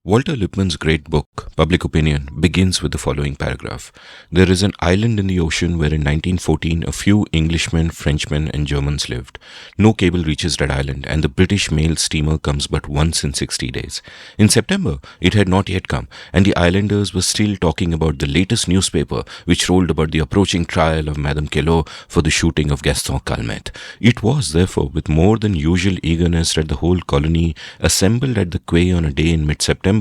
Walter Lippmann's great book, Public Opinion, begins with the following paragraph. There is an island in the ocean where in 1914 a few Englishmen, Frenchmen, and Germans lived. No cable reaches that island, and the British mail steamer comes but once in 60 days. In September, it had not yet come, and the islanders were still talking about the latest newspaper which rolled about the approaching trial of Madame Queloz for the shooting of Gaston Calmette. It was, therefore, with more than usual eagerness that the whole colony assembled at the quay on a day in mid-September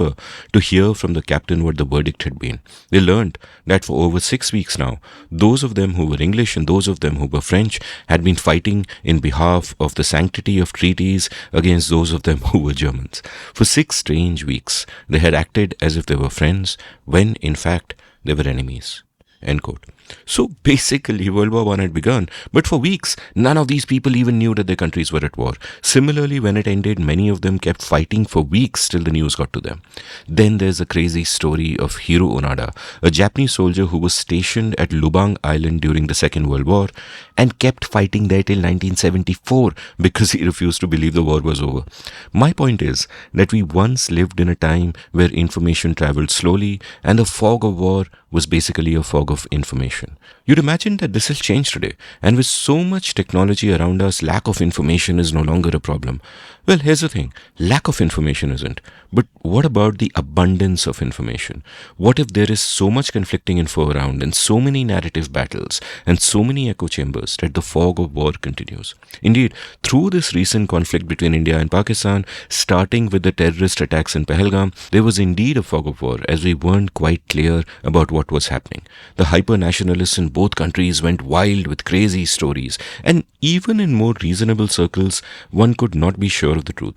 to hear from the captain what the verdict had been. They learned that for over 6 weeks now, those of them who were English and those of them who were French had been fighting in behalf of the sanctity of treaties against those of them who were Germans. For 6 strange weeks, they had acted as if they were friends, when in fact they were enemies. End quote. So basically, World War I had begun, but for weeks, none of these people even knew that their countries were at war. Similarly, when it ended, many of them kept fighting for weeks till the news got to them. Then there's the crazy story of Hiro Onoda, a Japanese soldier who was stationed at Lubang Island during the Second World War and kept fighting there till 1974 because he refused to believe the war was over. My point is that we once lived in a time where information traveled slowly and the fog of war was basically a fog of information. You'd imagine that this has changed today, and with so much technology around us, lack of information is no longer a problem. Well, here's the thing, lack of information isn't. But what about the abundance of information? What if there is so much conflicting info around and so many narrative battles and so many echo chambers that the fog of war continues? Indeed, through this recent conflict between India and Pakistan, starting with the terrorist attacks in Pahalgam, there was indeed a fog of war as we weren't quite clear about what was happening. The hyper-nationalists in both countries went wild with crazy stories, and even in more reasonable circles, one could not be sure of the truth.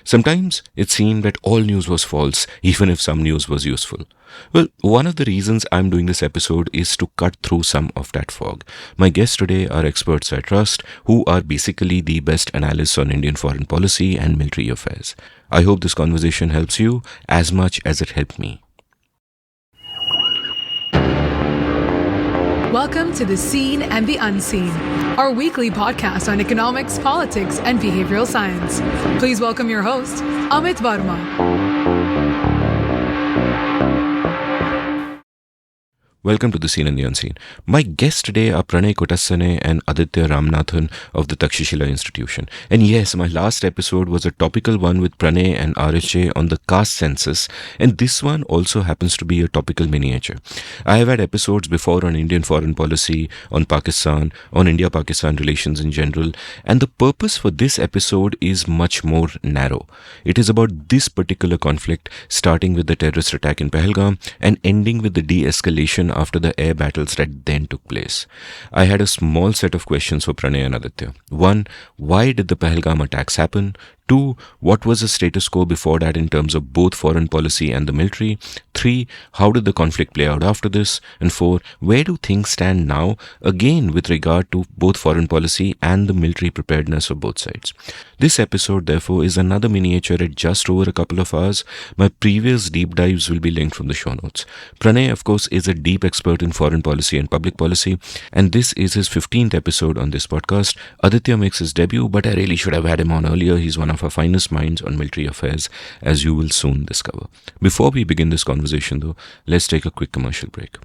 Sometimes it seemed that all news was false, even if some news was useful. Well, one of the reasons I'm doing this episode is to cut through some of that fog. My guests today are experts I trust, who are basically the best analysts on Indian foreign policy and military affairs. I hope this conversation helps you as much as it helped me. Welcome to The Seen and the Unseen, our weekly podcast on economics, politics, and behavioral science. Please welcome your host, Amit Varma. Welcome to The Seen and the Unseen. My guests today are Pranay Kotasane and Aditya Ramanathan of the Takshashila Institution. And yes, my last episode was a topical one with Pranay and RHA on the caste census, and this one also happens to be a topical miniature. I have had episodes before on Indian foreign policy, on Pakistan, on India-Pakistan relations in general, and the purpose for this episode is much more narrow. It is about this particular conflict, starting with the terrorist attack in Pahalgam and ending with the de-escalation after the air battles that then took place. I had a small set of questions for Pranay and Aditya. 1. Why did the Pahalgam attacks happen? 2. What was the status quo before that in terms of both foreign policy and the military? 3. How did the conflict play out after this? And 4. Where do things stand now, again with regard to both foreign policy and the military preparedness of both sides? This episode, therefore, is another miniature at just over a couple of hours. My previous deep dives will be linked from the show notes. Pranay, of course, is a deep expert in foreign policy and public policy, and this is his 15th episode on this podcast. Aditya makes his debut, but I really should have had him on earlier. He's one of our finest minds on military affairs, as you will soon discover. Before we begin this conversation, though, let's take a quick commercial break.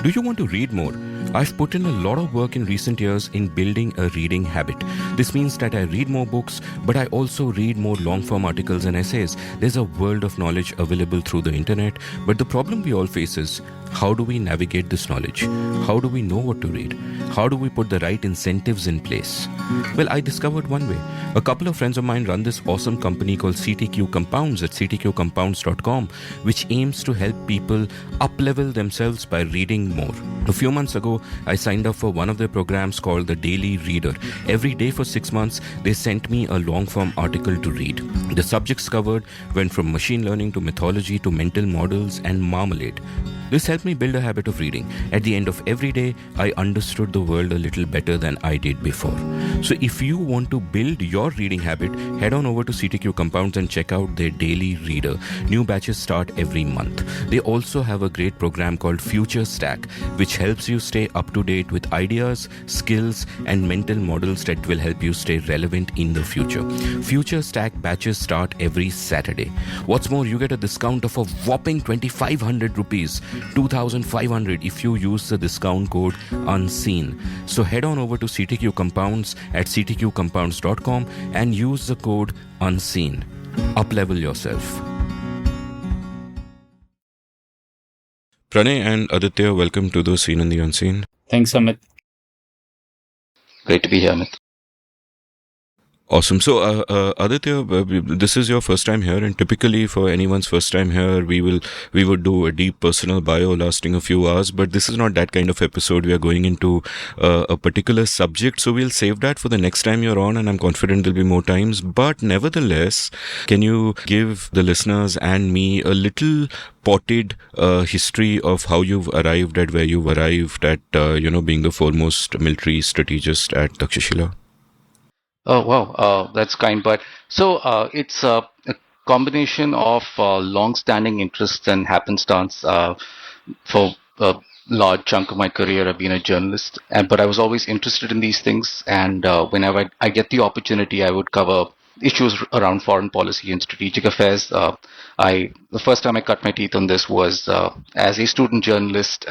Do you want to read more? I've put in a lot of work in recent years in building a reading habit. This means that I read more books, but I also read more long-form articles and essays. There's a world of knowledge available through the internet, but the problem we all face is, how do we navigate this knowledge? How do we know what to read? How do we put the right incentives in place? Well, I discovered one way. A couple of friends of mine run this awesome company called CTQ Compounds at ctqcompounds.com, which aims to help people up-level themselves by reading more. A few months ago, I signed up for one of their programs called The Daily Reader. Every day for 6 months, they sent me a long-form article to read. The subjects covered went from machine learning to mythology to mental models and marmalade. This helped me build a habit of reading. At the end of every day, I understood the world a little better than I did before. So if you want to build your reading habit, head on over to CTQ Compounds and check out their daily reader. New batches start every month. They also have a great program called Future Stack, which helps you stay up to date with ideas, skills, and mental models that will help you stay relevant in the future. Future Stack batches start every Saturday. What's more, you get a discount of a whopping 2,500 rupees, 2,500 if you use the discount code UNSEEN. So head on over to CTQ Compounds at ctqcompounds.com and use the code UNSEEN. Uplevel yourself. Pranay and Aditya, welcome to the Seen and the Unseen. Thanks, Amit. Great to be here, Amit. Awesome. So, Aditya, this is your first time here, and typically for anyone's first time here, we would do a deep personal bio lasting a few hours. But this is not that kind of episode. We are going into a particular subject, so we'll save that for the next time you're on, and I'm confident there'll be more times. But nevertheless, can you give the listeners and me a little potted history of how you've arrived at where you've arrived at, being the foremost military strategist at Takshashila? Oh, wow. That's kind. But so it's a combination of long-standing interests and happenstance. For a large chunk of my career, I've been a journalist, but I was always interested in these things. And whenever I get the opportunity, I would cover issues around foreign policy and strategic affairs. The first time I cut my teeth on this was as a student journalist,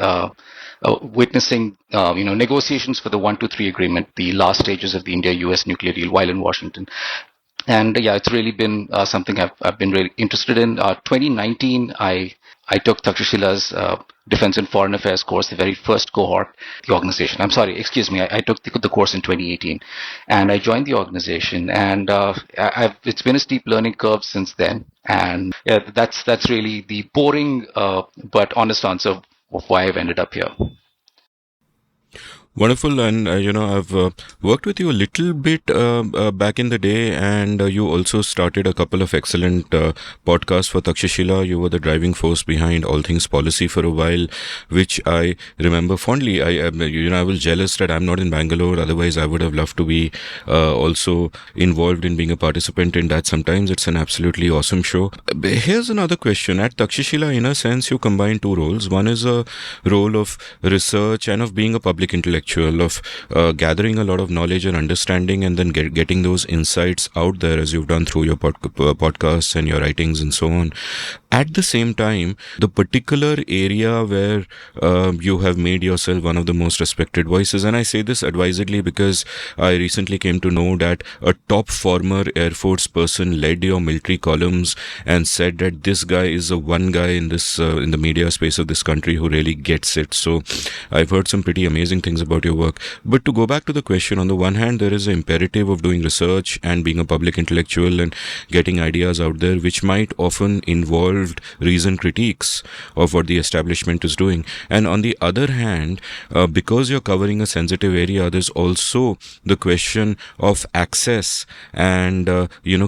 witnessing negotiations for the 123 agreement, the last stages of the India-US nuclear deal while in Washington. And yeah, it's really been something I've been really interested in. 2019, I took Takshashila's Defense and Foreign Affairs course, the very first cohort, the organization. I'm sorry, excuse me. I took the course in 2018, and I joined the organization. And it's been a steep learning curve since then. And yeah, that's really the boring but honest answer of why I've ended up here. Wonderful. And, I've worked with you a little bit back in the day, and you also started a couple of excellent podcasts for Takshashila. You were the driving force behind All Things Policy for a while, which I remember fondly. I was jealous that I'm not in Bangalore. Otherwise, I would have loved to be also involved in being a participant in that. Sometimes it's an absolutely awesome show. Here's another question. At Takshashila, in a sense, you combine two roles. One is a role of research and of being a public intellectual, of gathering a lot of knowledge and understanding, and then getting those insights out there as you've done through your podcasts and your writings and so on. At the same time, the particular area where you have made yourself one of the most respected voices, and I say this advisedly because I recently came to know that a top former Air Force person led your military columns and said that this guy is the one guy in this in the media space of this country who really gets it. So I've heard some pretty amazing things about your work. But to go back to the question, on the one hand, there is an imperative of doing research and being a public intellectual and getting ideas out there, which might often involve reasoned critiques of what the establishment is doing. And on the other hand, because you're covering a sensitive area, there's also the question of access and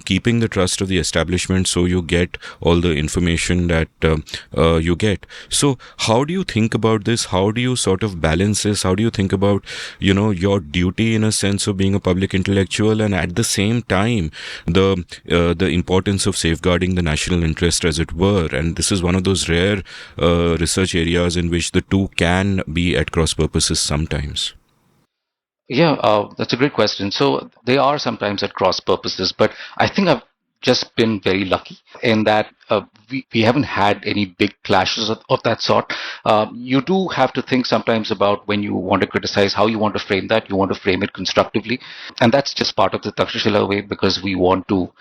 keeping the trust of the establishment so you get all the information that you get. So how do you think about this? How do you sort of balance this? How do you think about your duty in a sense of being a public intellectual, and at the same time the importance of safeguarding the national interest, as it were? And this is one of those rare research areas in which the two can be at cross purposes sometimes. Yeah, that's a great question. So they are sometimes at cross purposes, but I think I've just been very lucky in that we haven't had any big clashes of that sort. You do have to think sometimes about when you want to criticize, how you want to frame that. You want to frame it constructively, and that's just part of the Takshashila way, because we want to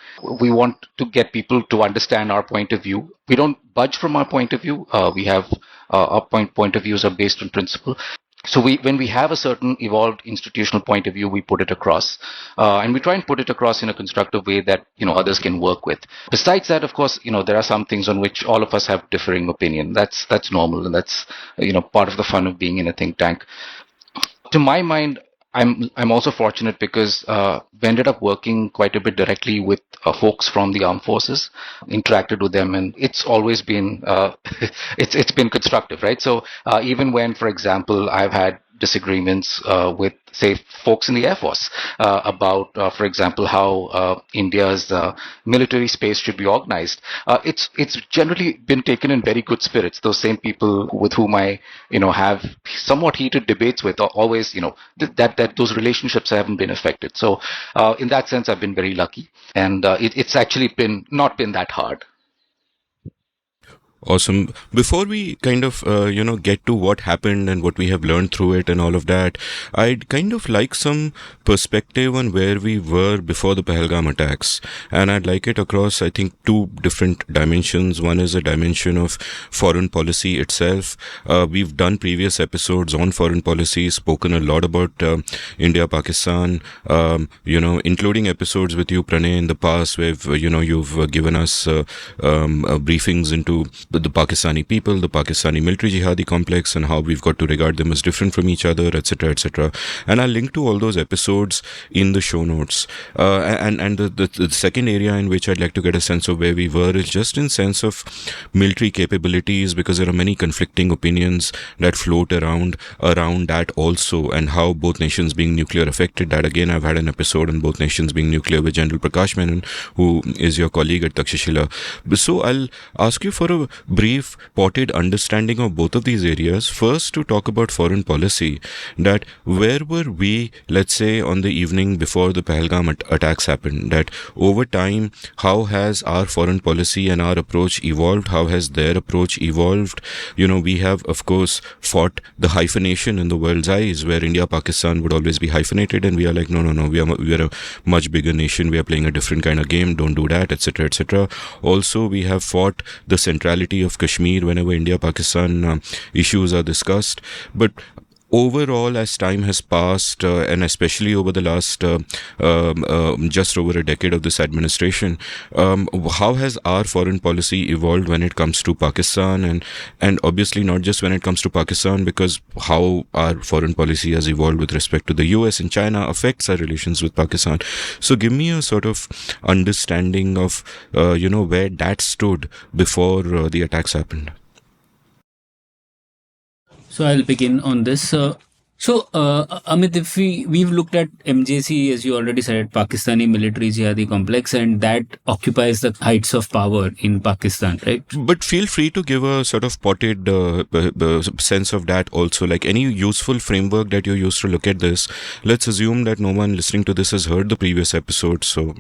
get people to understand our point of view. We don't budge from our point of view. We have our point of views are based on principle. So when we have a certain evolved institutional point of view, we put it across, and we try and put it across in a constructive way that others can work with. Besides that, of course, there are some things on which all of us have differing opinion. That's normal, and that's part of the fun of being in a think tank. To my mind, I'm also fortunate because we ended up working quite a bit directly with folks from the armed forces, interacted with them, and it's always been it's been constructive, right? So even when, for example, I've had disagreements with, say, folks in the Air Force about, for example, how India's military space should be organized. It's generally been taken in very good spirits. Those same people with whom I, have somewhat heated debates with, are always, that those relationships haven't been affected. So, in that sense, I've been very lucky, and it's actually been not been that hard. Awesome. Before we kind of, get to what happened and what we have learned through it and all of that, I'd kind of like some perspective on where we were before the Pahalgam attacks. And I'd like it across, I think, two different dimensions. One is a dimension of foreign policy itself. We've done previous episodes on foreign policy, spoken a lot about India, Pakistan, including episodes with you, Pranay, in the past, where, you've given us briefings into the Pakistani people, the Pakistani military jihadi complex, and how we've got to regard them as different from each other, etc., etc. And I'll link to all those episodes in the show notes. And the second area in which I'd like to get a sense of where we were is just in sense of military capabilities, because there are many conflicting opinions that float around that also, and how both nations being nuclear affected that. Again, I've had an episode on both nations being nuclear with General Prakash Menon, who is your colleague at Takshashila. So I'll ask you for a brief potted understanding of both of these areas. First, to talk about foreign policy, that where were we, let's say, on the evening before the Pahalgam attacks happened, that over time, how has our foreign policy and our approach evolved? How has their approach evolved? We have, of course, fought the hyphenation in the world's eyes, where India, Pakistan would always be hyphenated, and we are like, no, we are a much bigger nation, we are playing a different kind of game, don't do that, etc., etc. Also, we have fought the centrality of Kashmir whenever India-Pakistan issues are discussed. But overall, as time has passed, and especially over the last just over a decade of this administration, how has our foreign policy evolved when it comes to Pakistan, and obviously not just when it comes to Pakistan, because how our foreign policy has evolved with respect to the US and China affects our relations with Pakistan. So give me a sort of understanding of where that stood before the attacks happened. So I'll begin on this. Amit, if we've looked at MJC, as you already said, Pakistani military jihadi complex, and that occupies the heights of power in Pakistan, right? But feel free to give a sort of potted sense of that also, like any useful framework that you used to look at this. Let's assume that no one listening to this has heard the previous episode, so.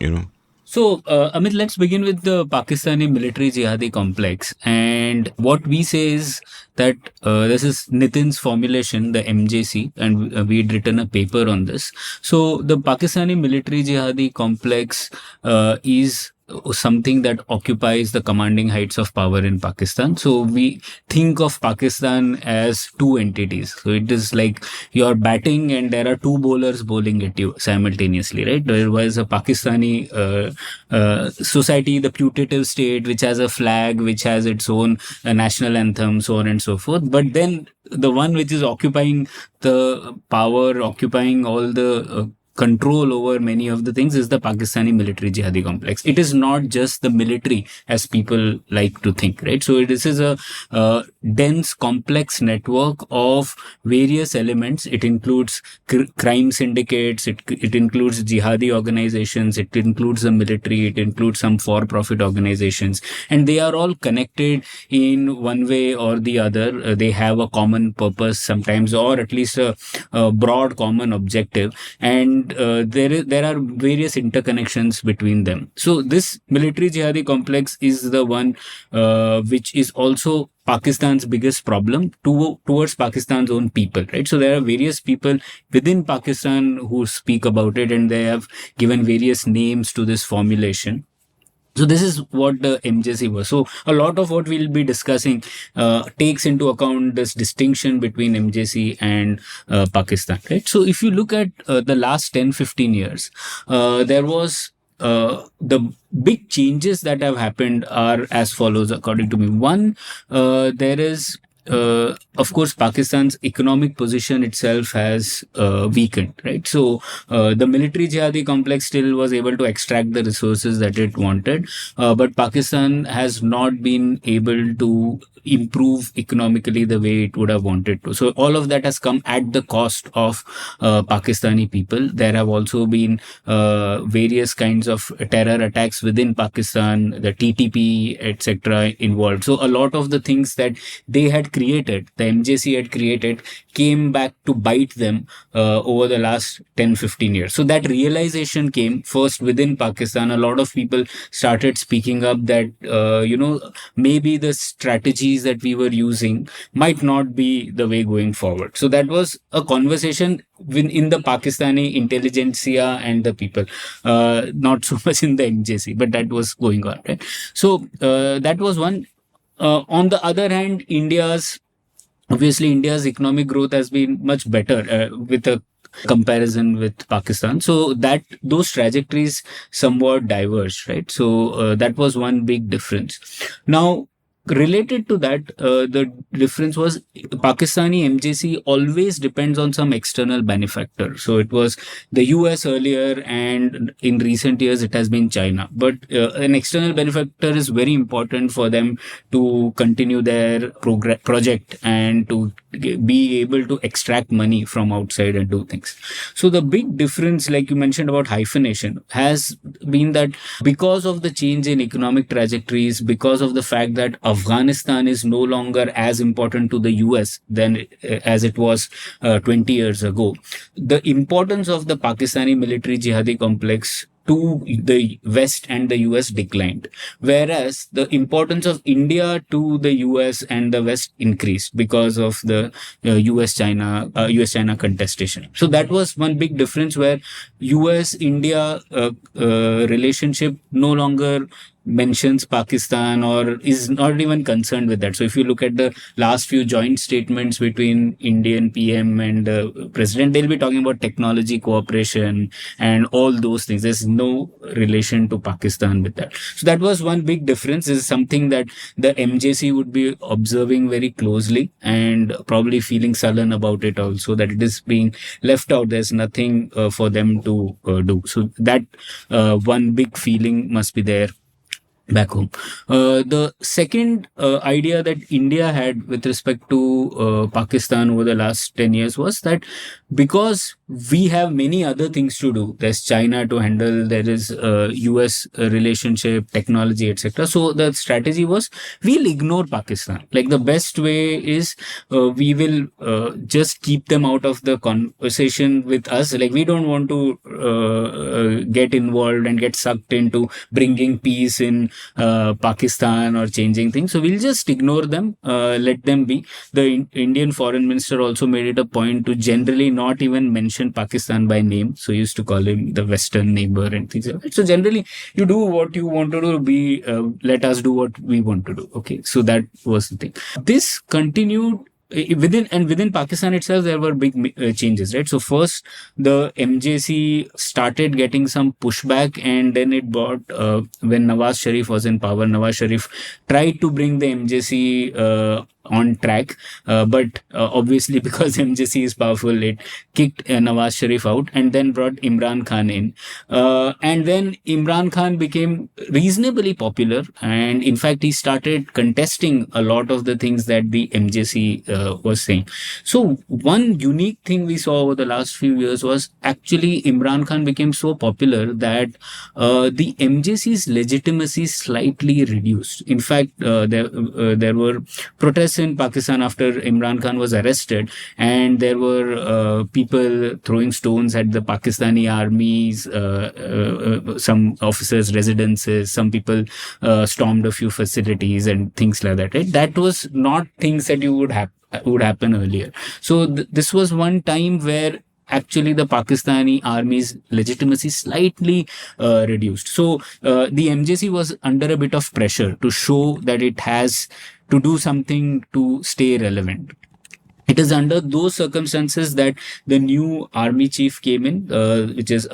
So, Amit, let's begin with the Pakistani military jihadi complex. And what we say is that this is Nitin's formulation, the MJC, and we'd written a paper on this. So, the Pakistani military jihadi complex is something that occupies the commanding heights of power in Pakistan. So we think of Pakistan as two entities. So it is like you're batting and there are two bowlers bowling at you simultaneously, right? There was a Pakistani society, the putative state, which has a flag, which has its own national anthem, so on and so forth. But then the one which is occupying the power, occupying all the control over many of the things is the Pakistani military jihadi complex. It is not just the military as people like to think, right? So this is a dense, complex network of various elements. It includes crime syndicates, it includes jihadi organizations, it includes the military, it includes some for-profit organizations, and they are all connected in one way or the other. They have a common purpose sometimes, or at least a broad common objective, and there are various interconnections between them. So this military jihadi complex is the one which is also Pakistan's biggest problem towards Pakistan's own people, right? So there are various people within Pakistan who speak about it, and they have given various names to this formulation. So this is what the MJC was. So a lot of what we'll be discussing takes into account this distinction between MJC and Pakistan, right? So if you look at the last 10-15 years, there was the big changes that have happened are as follows, according to me. One, there is of course, Pakistan's economic position itself has weakened, right? So the military jihadi complex still was able to extract the resources that it wanted, but Pakistan has not been able to improve economically the way it would have wanted to. So all of that has come at the cost of Pakistani people. There have also been various kinds of terror attacks within Pakistan, the TTP, etc. involved. So a lot of the things that they had created, the MJC had created, came back to bite them over the last 10-15 years. So that realization came first within Pakistan. A lot of people started speaking up that, maybe the strategies that we were using might not be the way going forward. So that was a conversation in the Pakistani intelligentsia and the people, not so much in the MJC, but that was going on, right? So that was one. On the other hand, India's economic growth has been much better with a comparison with Pakistan. So that those trajectories somewhat diverged, right? So that was one big difference. Now, related to that, the difference was Pakistani MJC always depends on some external benefactor. So it was the US earlier, and in recent years it has been China. But an external benefactor is very important for them to continue their project and to be able to extract money from outside and do things. So the big difference, like you mentioned about hyphenation, has been that because of the change in economic trajectories, because of the fact that Afghanistan is no longer as important to the US than as it was 20 years ago, the importance of the Pakistani military jihadi complex to the West and the US declined, whereas the importance of India to the US and the West increased because of the US-China contestation. So that was one big difference, where US-India relationship no longer mentions Pakistan or is not even concerned with that. So if you look at the last few joint statements between Indian PM and President, they'll be talking about technology cooperation and all those things. There's no relation to Pakistan with that. So that was one big difference. This is something that the MJC would be observing very closely and probably feeling sullen about it also, that it is being left out. There's nothing for them to do. So that one big feeling must be there back home. The second idea that India had with respect to Pakistan over the last 10 years was that because we have many other things to do, there's China to handle, there is US relationship, technology, etc. So the strategy was, we'll ignore Pakistan. Like the best way is we will just keep them out of the conversation with us. Like we don't want to get involved and get sucked into bringing peace in Pakistan or changing things. So we'll just ignore them, let them be. The Indian foreign minister also made it a point to generally not even mention Pakistan by name. So he used to call him the Western neighbor and things like that. So generally, you do what you want to do, let us do what we want to do. Okay, so that was the thing. This continued within Pakistan itself. There were big changes, right? So first, the MJC started getting some pushback, and then it brought when Nawaz Sharif was in power. Nawaz Sharif tried to bring the MJC on track, but obviously because MJC is powerful, it kicked Nawaz Sharif out and then brought Imran Khan in, and then Imran Khan became reasonably popular, and in fact he started contesting a lot of the things that the MJC was saying. So one unique thing we saw over the last few years was actually Imran Khan became so popular that the MJC's legitimacy slightly reduced. In fact, there were protests in Pakistan after Imran Khan was arrested, and there were people throwing stones at the Pakistani armies, some officers' residences, some people stormed a few facilities and things like that, right? That was not things that you would happen earlier. So this was one time where actually the Pakistani army's legitimacy slightly reduced. So the MJC was under a bit of pressure to show that it has to do something to stay relevant. It is under those circumstances that the new army chief came in, which is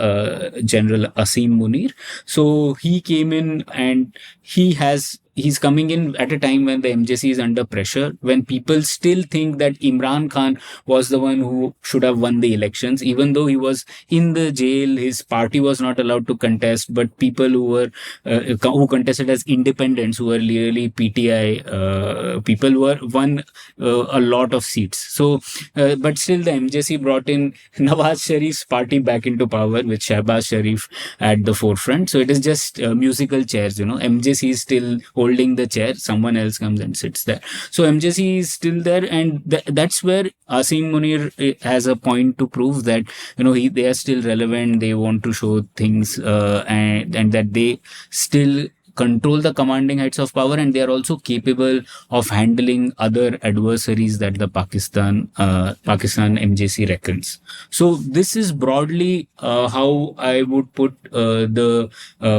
General Asim Munir. So he came in and he has he's coming in at a time when the MJC is under pressure, when people still think that Imran Khan was the one who should have won the elections, even though he was in the jail. His party was not allowed to contest, but people who were who contested as independents, who were really PTI people, were won a lot of seats. So, but still, the MJC brought in Nawaz Sharif's party back into power with Shehbaz Sharif at the forefront. So it is just musical chairs, MJC is still holding the chair, someone else comes and sits there. So MJC is still there, and that's where Asim Munir has a point to prove that they are still relevant. They want to show things, and that they still control the commanding heights of power, and they are also capable of handling other adversaries that the Pakistan MJC reckons. So this is broadly how I would put the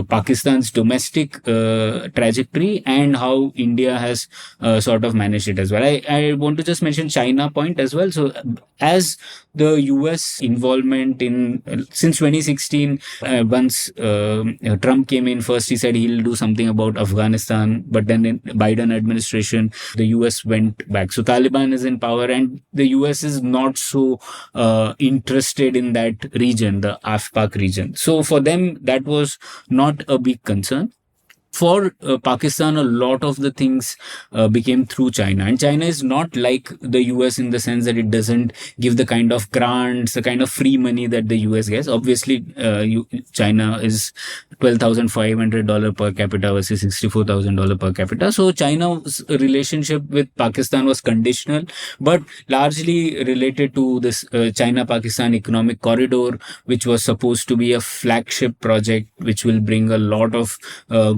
Pakistan's domestic trajectory, and how India has sort of managed it as well. I want to just mention China point as well. So as the US involvement since 2016, once Trump came in, first he said he'll do something about Afghanistan, but then in Biden administration, the US went back. So Taliban is in power, and the US is not so interested in that region, the AFPAC region. So for them, that was not a big concern. For Pakistan, a lot of the things became through China. And China is not like the US in the sense that it doesn't give the kind of grants, the kind of free money that the US gets. Obviously, China is $12,500 per capita versus $64,000 per capita. So China's relationship with Pakistan was conditional, but largely related to this China-Pakistan economic corridor, which was supposed to be a flagship project, which will bring a lot of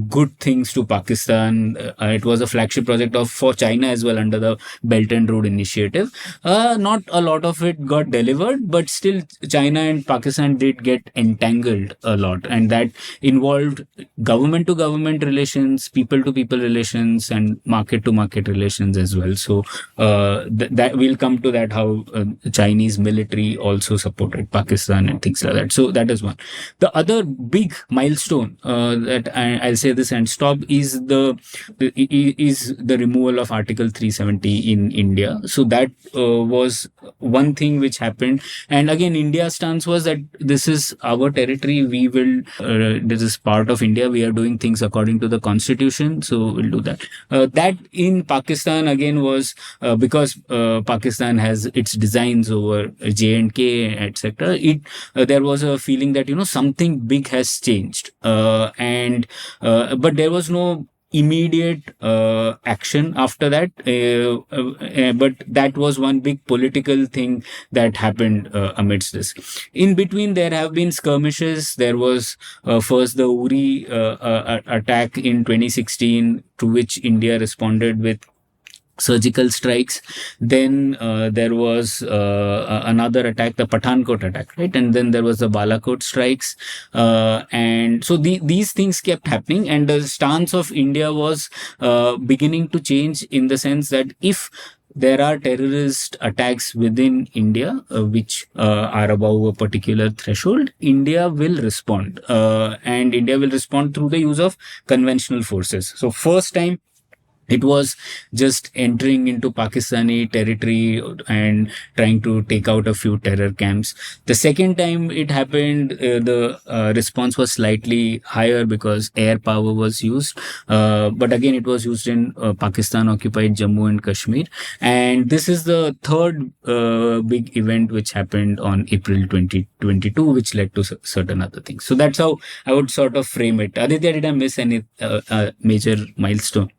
good things to Pakistan. It was a flagship project for China as well under the Belt and Road Initiative. Not a lot of it got delivered, but still China and Pakistan did get entangled a lot, and that involved government to government relations, people to people relations, and market to market relations as well. So that we'll come to that, how Chinese military also supported Pakistan and things like that. So that is one. The other big milestone that I'll say this and stop is the removal of Article 370 in India. So that was one thing which happened. And again, India's stance was that this is our territory. This is part of India. We are doing things according to the constitution. So we'll do that. That in Pakistan again was because Pakistan has its designs over J&K, etc. There was a feeling that something big has changed, but there was no immediate action after that, but that was one big political thing that happened amidst this. In between, there have been skirmishes. There was first the Uri attack in 2016, to which India responded with surgical strikes. Then there was another attack, the Pathankot attack, right? And then there was the Balakot strikes. And so these things kept happening, and the stance of India was beginning to change, in the sense that if there are terrorist attacks within India, which are above a particular threshold, India will respond. And India will respond through the use of conventional forces. So first time, it was just entering into Pakistani territory and trying to take out a few terror camps. The second time it happened, the response was slightly higher because air power was used. But again, it was used in Pakistan-occupied Jammu and Kashmir. And this is the third big event which happened on April 2022, which led to certain other things. So that's how I would sort of frame it. Aditya, did I miss any major milestone?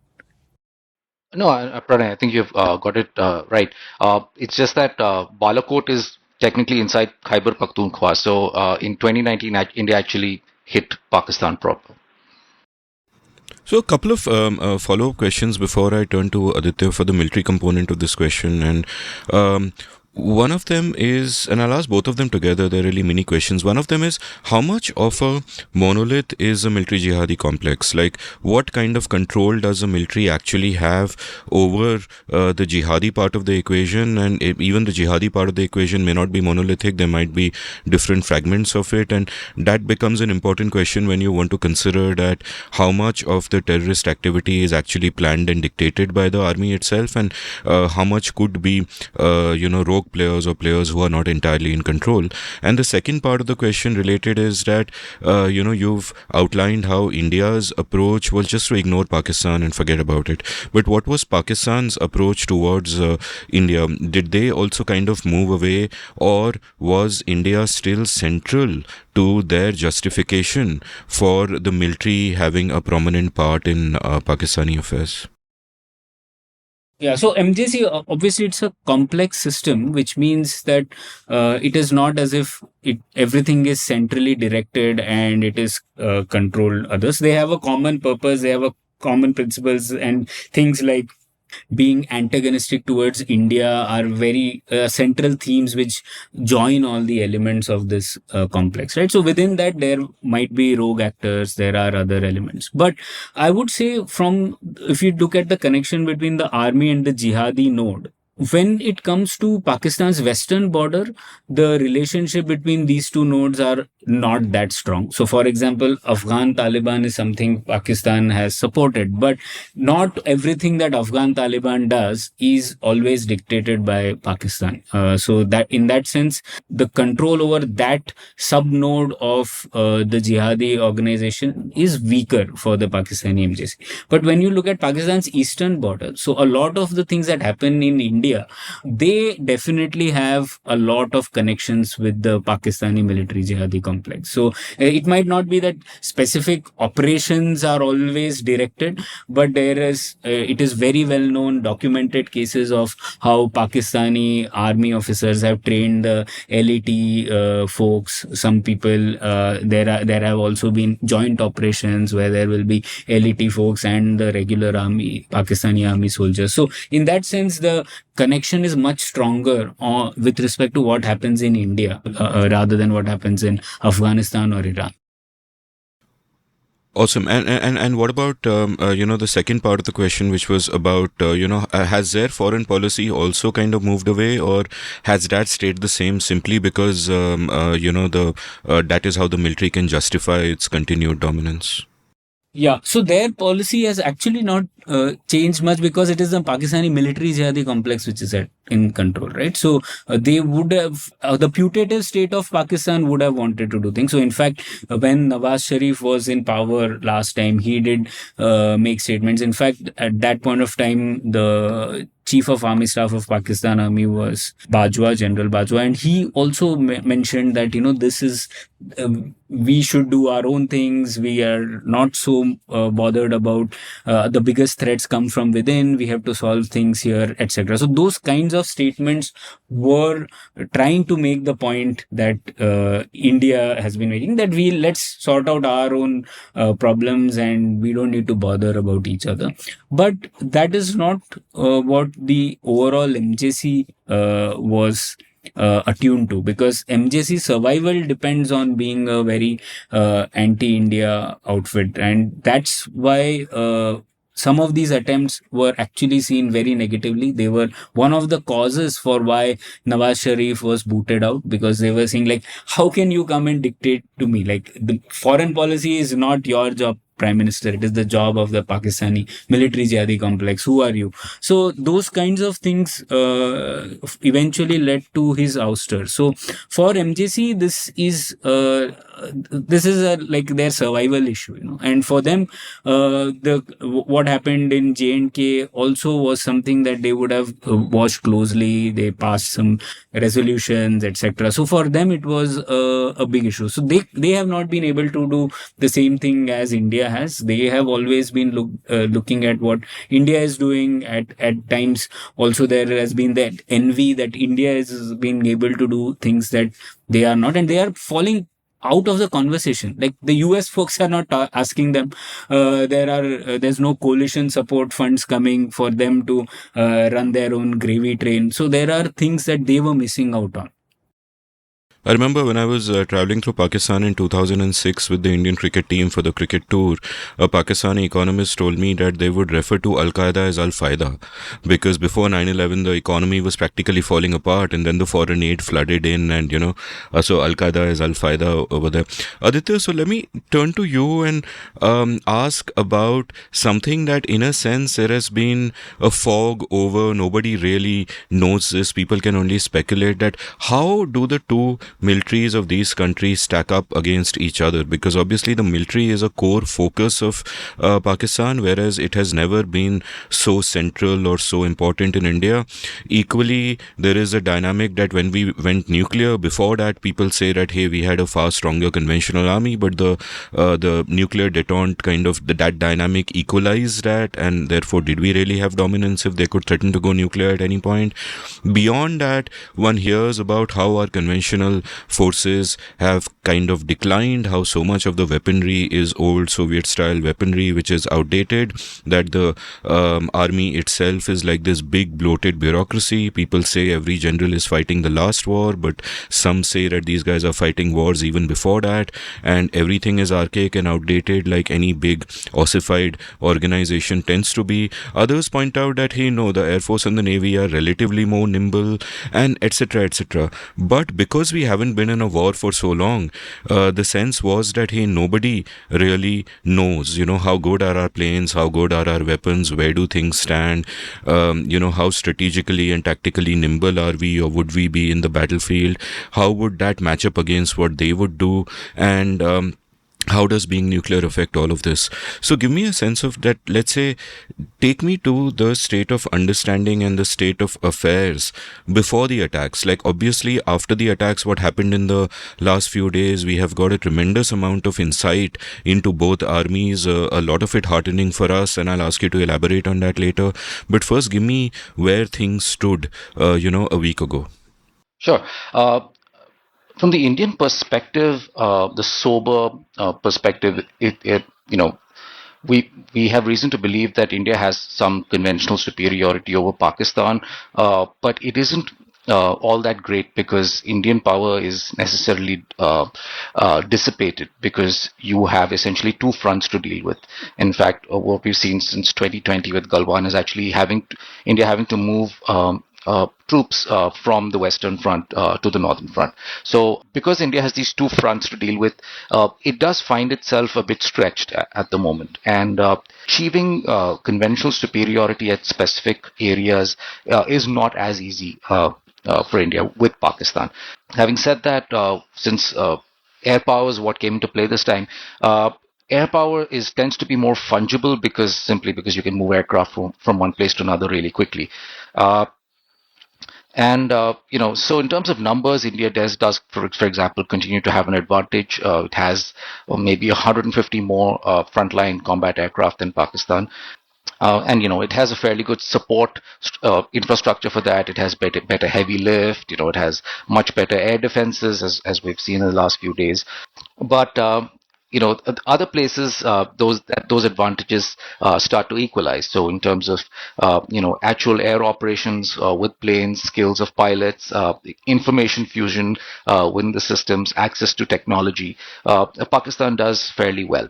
No, Pranay, I think you've got it right. It's just that Balakot is technically inside Khyber Pakhtunkhwa. So in 2019, India actually hit Pakistan proper. So a couple of follow-up questions before I turn to Aditya for the military component of this question. And One of them is, and I'll ask both of them together, they're really mini questions. One of them is, how much of a monolith is a military jihadi complex? Like, what kind of control does a military actually have over the jihadi part of the equation? And even the jihadi part of the equation may not be monolithic, there might be different fragments of it. And that becomes an important question when you want to consider that how much of the terrorist activity is actually planned and dictated by the army itself, and how much could be, rogue players or players who are not entirely in control. And the second part of the question related is that, you've outlined how India's approach was just to ignore Pakistan and forget about it. But what was Pakistan's approach towards India? Did they also kind of move away, or was India still central to their justification for the military having a prominent part in Pakistani affairs? Yeah, so MJC, obviously it's a complex system, which means that it is not as if everything is centrally directed and it is controlled others. They have a common purpose, they have a common principles, and things like being antagonistic towards India are very central themes which join all the elements of this complex, right? So within that, there might be rogue actors, there are other elements. But I would say if you look at the connection between the army and the jihadi node, when it comes to Pakistan's western border, the relationship between these two nodes are not that strong. So, for example, Afghan Taliban is something Pakistan has supported, but not everything that Afghan Taliban does is always dictated by Pakistan. So that in that sense, the control over that sub-node of the jihadi organization is weaker for the Pakistani MJC. But when you look at Pakistan's eastern border, so a lot of the things that happen in India, they definitely have a lot of connections with the Pakistani military jihadi complex. So it might not be that specific operations are always directed, but it is very well known, documented cases of how Pakistani army officers have trained the LET folks. Some people, there have also been joint operations where there will be LET folks and the regular army, Pakistani army soldiers. So in that sense, the connection is much stronger with respect to what happens in India rather than what happens in Afghanistan or Iran. Awesome. And what about, the second part of the question, which was about, has their foreign policy also kind of moved away, or has that stayed the same simply because, that is how the military can justify its continued dominance? Yeah, so their policy has actually not changed much because it is the Pakistani military jihadi complex which is in control, right? So they would have, the putative state of Pakistan would have wanted to do things. So in fact, when Nawaz Sharif was in power last time, he did make statements. In fact, at that point of time, the Chief of Army Staff of Pakistan Army was Bajwa, General Bajwa, and he also mentioned that, this is, we should do our own things. We are not so bothered about the biggest threats come from within. We have to solve things here, etc. So those kinds of statements were trying to make the point that India has been making, that let's sort out our own problems and we don't need to bother about each other. But that is not what the overall MJC was attuned to, because MJC survival depends on being a very anti-India outfit, and that's why some of these attempts were actually seen very negatively. They were one of the causes for why Nawaz Sharif was booted out, because they were saying, like, how can you come and dictate to me? Like, the foreign policy is not your job, Prime Minister. It is the job of the Pakistani military jihadi complex. Who are you? So those kinds of things eventually led to his ouster. So for MJC, this is like their survival issue, and for them, what happened in J&K also was something that they would have watched closely. They passed some resolutions, etc. So for them, it was a big issue. So they have not been able to do the same thing as India has. They have always been looking at what India is doing. At times, also there has been that envy that India is being able to do things that they are not, and they are falling out of the conversation. Like the US folks are not asking them. There's no coalition support funds coming for them to run their own gravy train. So there are things that they were missing out on. I remember when I was traveling through Pakistan in 2006 with the Indian cricket team for the cricket tour, a Pakistani economist told me that they would refer to Al-Qaeda as Al-Qaeda because before 9/11 the economy was practically falling apart, and then the foreign aid flooded in, and so Al-Qaeda is Al-Qaeda over there. Aditya, so let me turn to you and ask about something that in a sense there has been a fog over. Nobody really knows this. People can only speculate that how do the two militaries of these countries stack up against each other, because obviously the military is a core focus of Pakistan, whereas it has never been so central or so important in India. Equally, there is a dynamic that when we went nuclear, before that people say that hey, we had a far stronger conventional army, but the nuclear detente kind of that dynamic equalized that, and therefore did we really have dominance if they could threaten to go nuclear at any point? Beyond that, one hears about how our conventional forces have kind of declined, how so much of the weaponry is old Soviet style weaponry which is outdated, that the army itself is like this big bloated bureaucracy. People say every general is fighting the last war, but some say that these guys are fighting wars even before that, and everything is archaic and outdated like any big ossified organization tends to be. Others point out that hey, no, the Air Force and the Navy are relatively more nimble, and etc. etc. But because we haven't been in a war for so long, the sense was that hey, nobody really knows, how good are our planes, how good are our weapons, where do things stand, how strategically and tactically nimble are we, or would we be in the battlefield, how would that match up against what they would do, and how does being nuclear affect all of this? So give me a sense of that. Let's say, take me to the state of understanding and the state of affairs before the attacks. Like obviously after the attacks, what happened in the last few days, we have got a tremendous amount of insight into both armies, a lot of it heartening for us, and I'll ask you to elaborate on that later. But first, give me where things stood, a week ago. Sure. From the Indian perspective, the sober perspective, we have reason to believe that India has some conventional superiority over Pakistan, but it isn't all that great because Indian power is necessarily dissipated because you have essentially two fronts to deal with. In fact, what we've seen since 2020 with Galwan is actually India having to move troops from the Western Front to the Northern Front. So because India has these two fronts to deal with, it does find itself a bit stretched at the moment. And achieving conventional superiority at specific areas is not as easy for India with Pakistan. Having said that, since air power is what came into play this time, air power tends to be more fungible because you can move aircraft from one place to another really quickly. So in terms of numbers, India does, for example, continue to have an advantage. It has maybe 150 more frontline combat aircraft than Pakistan. It has a fairly good support infrastructure for that. It has better heavy lift. It has much better air defenses, as we've seen in the last few days. But other places, those advantages start to equalize. So in terms of actual air operations with planes, skills of pilots, information fusion within the systems, access to technology, Pakistan does fairly well.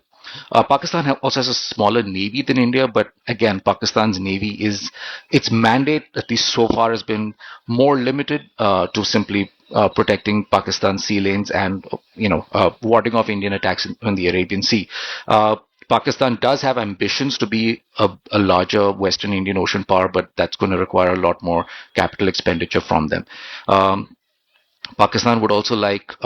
Pakistan also has a smaller navy than India, but again, Pakistan's navy its mandate, at least so far, has been more limited to simply protecting Pakistan's sea lanes and warding off Indian attacks in the Arabian Sea. Pakistan does have ambitions to be a larger Western Indian Ocean power, but that's going to require a lot more capital expenditure from them. Pakistan would also like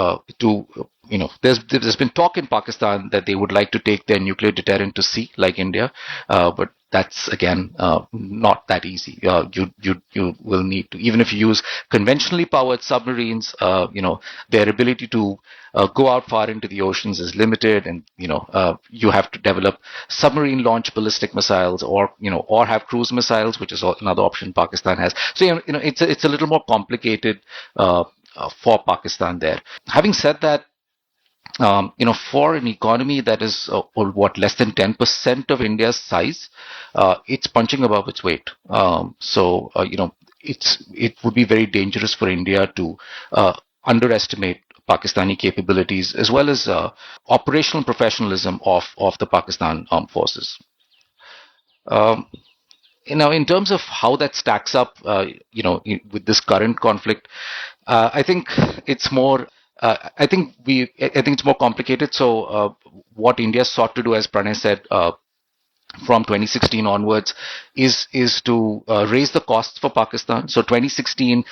there's been talk in Pakistan that they would like to take their nuclear deterrent to sea like India, but that's again not that easy. You will need to, even if you use conventionally powered submarines, their ability to go out far into the oceans is limited, and you have to develop submarine launched ballistic missiles, or have cruise missiles, which is another option Pakistan has. So it's a little more complicated for Pakistan there. Having said that, For an economy that is less than 10% of India's size, it's punching above its weight. It would be very dangerous for India to underestimate Pakistani capabilities as well as operational professionalism of the Pakistan armed forces. Um, in terms of how that stacks up, with this current conflict, I think it's more. I think it's more complicated. So, what India sought to do, as Pranay said, from 2016 onwards, is to raise the costs for Pakistan. So, 2016,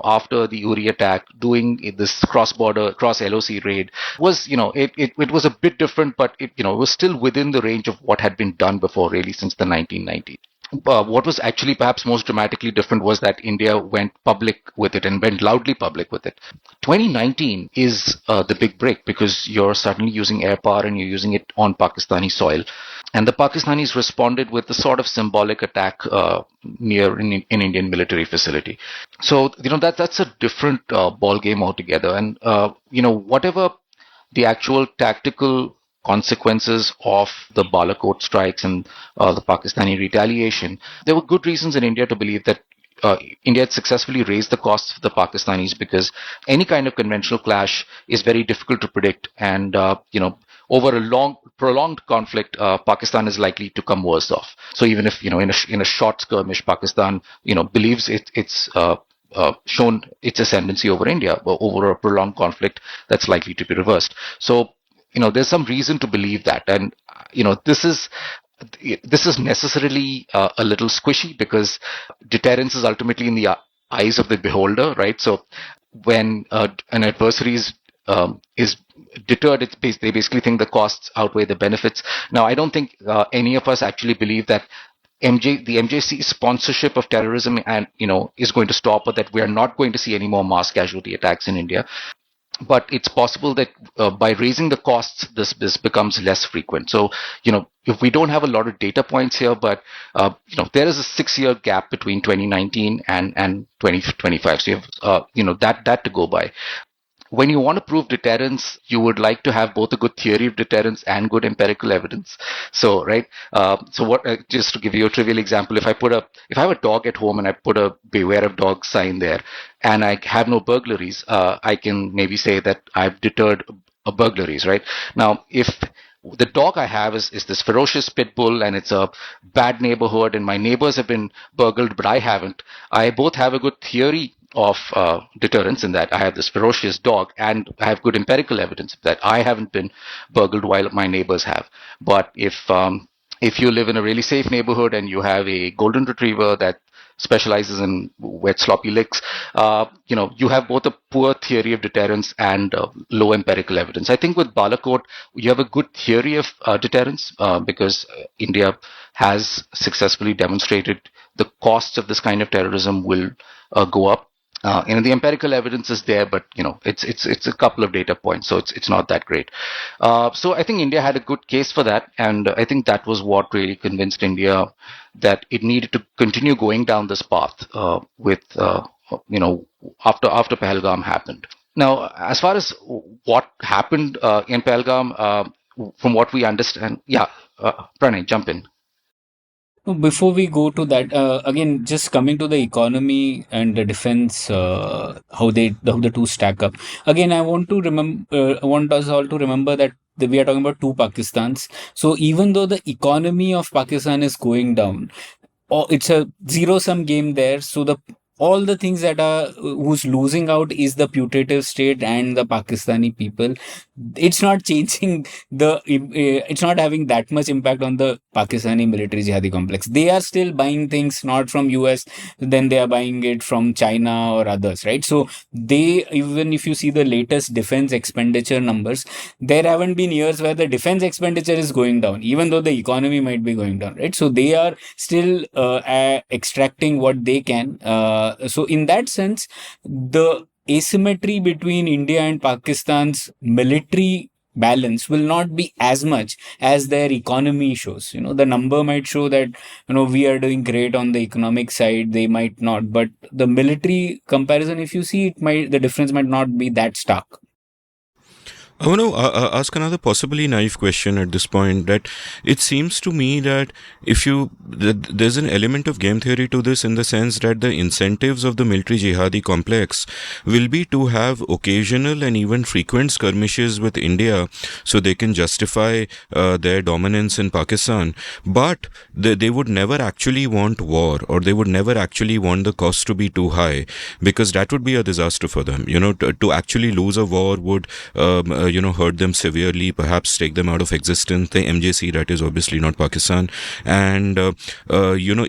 after the Uri attack, doing this cross-border, cross-LOC raid was, it was a bit different, but it was still within the range of what had been done before, really, since the 1990s. What was actually perhaps most dramatically different was that India went public with it and went loudly public with it. 2019 is the big break because you're suddenly using air power and you're using it on Pakistani soil. And the Pakistanis responded with the sort of symbolic attack near an Indian military facility. So, that's a different ball game altogether. And, whatever the actual tactical consequences of the Balakot strikes and the Pakistani retaliation, there were good reasons in India to believe that India had successfully raised the costs for the Pakistanis because any kind of conventional clash is very difficult to predict. And, over a long, prolonged conflict, Pakistan is likely to come worse off. So even if, in a short skirmish, Pakistan, believes it's shown its ascendancy over India, but over a prolonged conflict, that's likely to be reversed. So, there's some reason to believe that. And, this is necessarily a little squishy because deterrence is ultimately in the eyes of the beholder, right? So when an adversary is deterred, they basically think the costs outweigh the benefits. Now, I don't think any of us actually believe that the MJC sponsorship of terrorism and is going to stop, or that we are not going to see any more mass casualty attacks in India. But it's possible that by raising the costs, this becomes less frequent. So, if we don't have a lot of data points here, but, there is a 6-year gap between 2019 and 2025. So you have, that to go by. When you want to prove deterrence, you would like to have both a good theory of deterrence and good empirical evidence. So, right. Just to give you a trivial example, if I have a dog at home and I put a beware of dogs sign there, and I have no burglaries, I can maybe say that I've deterred burglaries, right? Now, if the dog I have is this ferocious pit bull and it's a bad neighborhood and my neighbors have been burgled, but I haven't, I both have a good theory of deterrence in that I have this ferocious dog and I have good empirical evidence that I haven't been burgled while my neighbors have. But if you live in a really safe neighborhood and you have a golden retriever that specializes in wet sloppy licks, you have both a poor theory of deterrence and low empirical evidence. I think with Balakot, you have a good theory of deterrence because India has successfully demonstrated the costs of this kind of terrorism will go up. The empirical evidence is there, but it's a couple of data points, so it's not that great. So I think India had a good case for that, and I think that was what really convinced India that it needed to continue going down this path after Pahalgam happened. Now, as far as what happened in Pahalgam, from what we understand, Pranay, jump in. Before we go to that, again, just coming to the economy and the defense, how the two stack up. Again, I want us all to remember that we are talking about two Pakistans. So even though the economy of Pakistan is going down, it's a zero-sum game there. So all the things that who's losing out is the putative state and the Pakistani people. It's not changing it's not having that much impact on the Pakistani military jihadi complex. They are still buying things not from US, then they are buying it from China or others, right? So even if you see the latest defense expenditure numbers, there haven't been years where the defense expenditure is going down, even though the economy might be going down, right? So they are still extracting what they can. So in that sense, the asymmetry between India and Pakistan's military balance will not be as much as their economy shows. The number might show that, we are doing great on the economic side. They might not, but the military comparison, if you see, the difference might not be that stark. I want to ask another possibly naive question at this point. That it seems to me that there's an element of game theory to this, in the sense that the incentives of the military jihadi complex will be to have occasional and even frequent skirmishes with India, so they can justify their dominance in Pakistan. But they would never actually want war, or they would never actually want the cost to be too high, because that would be a disaster for them. To actually lose a war would hurt them severely, perhaps take them out of existence. The MJC, that is obviously not Pakistan. And,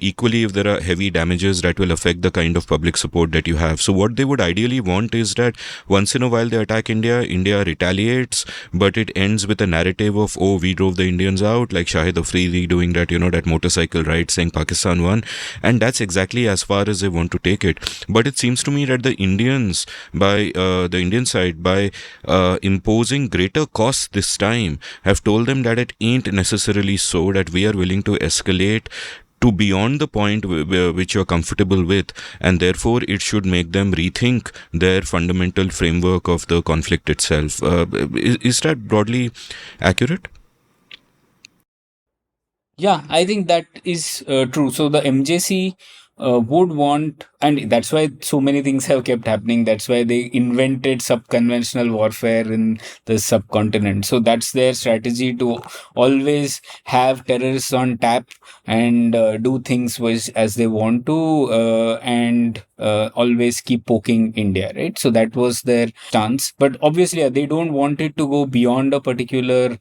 equally, if there are heavy damages, that will affect the kind of public support that you have. So what they would ideally want is that once in a while they attack India, India retaliates, but it ends with a narrative of, oh, we drove the Indians out, like Shahid Afridi doing that, that motorcycle ride saying Pakistan won. And that's exactly as far as they want to take it. But it seems to me that the Indians, by the Indian side, by imposing greater costs this time, have told them that it ain't necessarily so, that we are willing to escalate to beyond the point which you're comfortable with, and therefore it should make them rethink their fundamental framework of the conflict itself. Is that broadly accurate? Yeah, I think that is true. So the MJC would want, and that's why so many things have kept happening. That's why they invented subconventional warfare in the subcontinent. So that's their strategy, to always have terrorists on tap and do things as they want to, and always keep poking India, right? So that was their stance. But obviously, they don't want it to go beyond a particular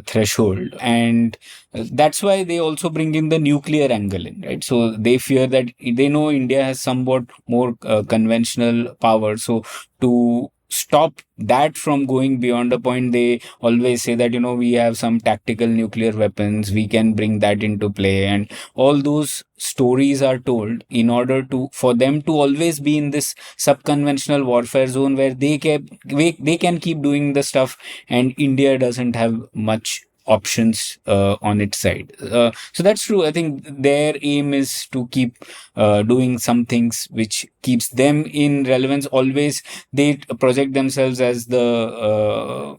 threshold. And that's why they also bring in the nuclear angle in, right? So they fear that, they know India has somewhat more conventional power. So to stop that from going beyond a point, they always say that, we have some tactical nuclear weapons, we can bring that into play. And all those stories are told in order for them to always be in this subconventional warfare zone, where they can keep doing the stuff, and India doesn't have much options on its side. So that's true. I think their aim is to keep doing some things which keeps them in relevance. Always they project themselves as the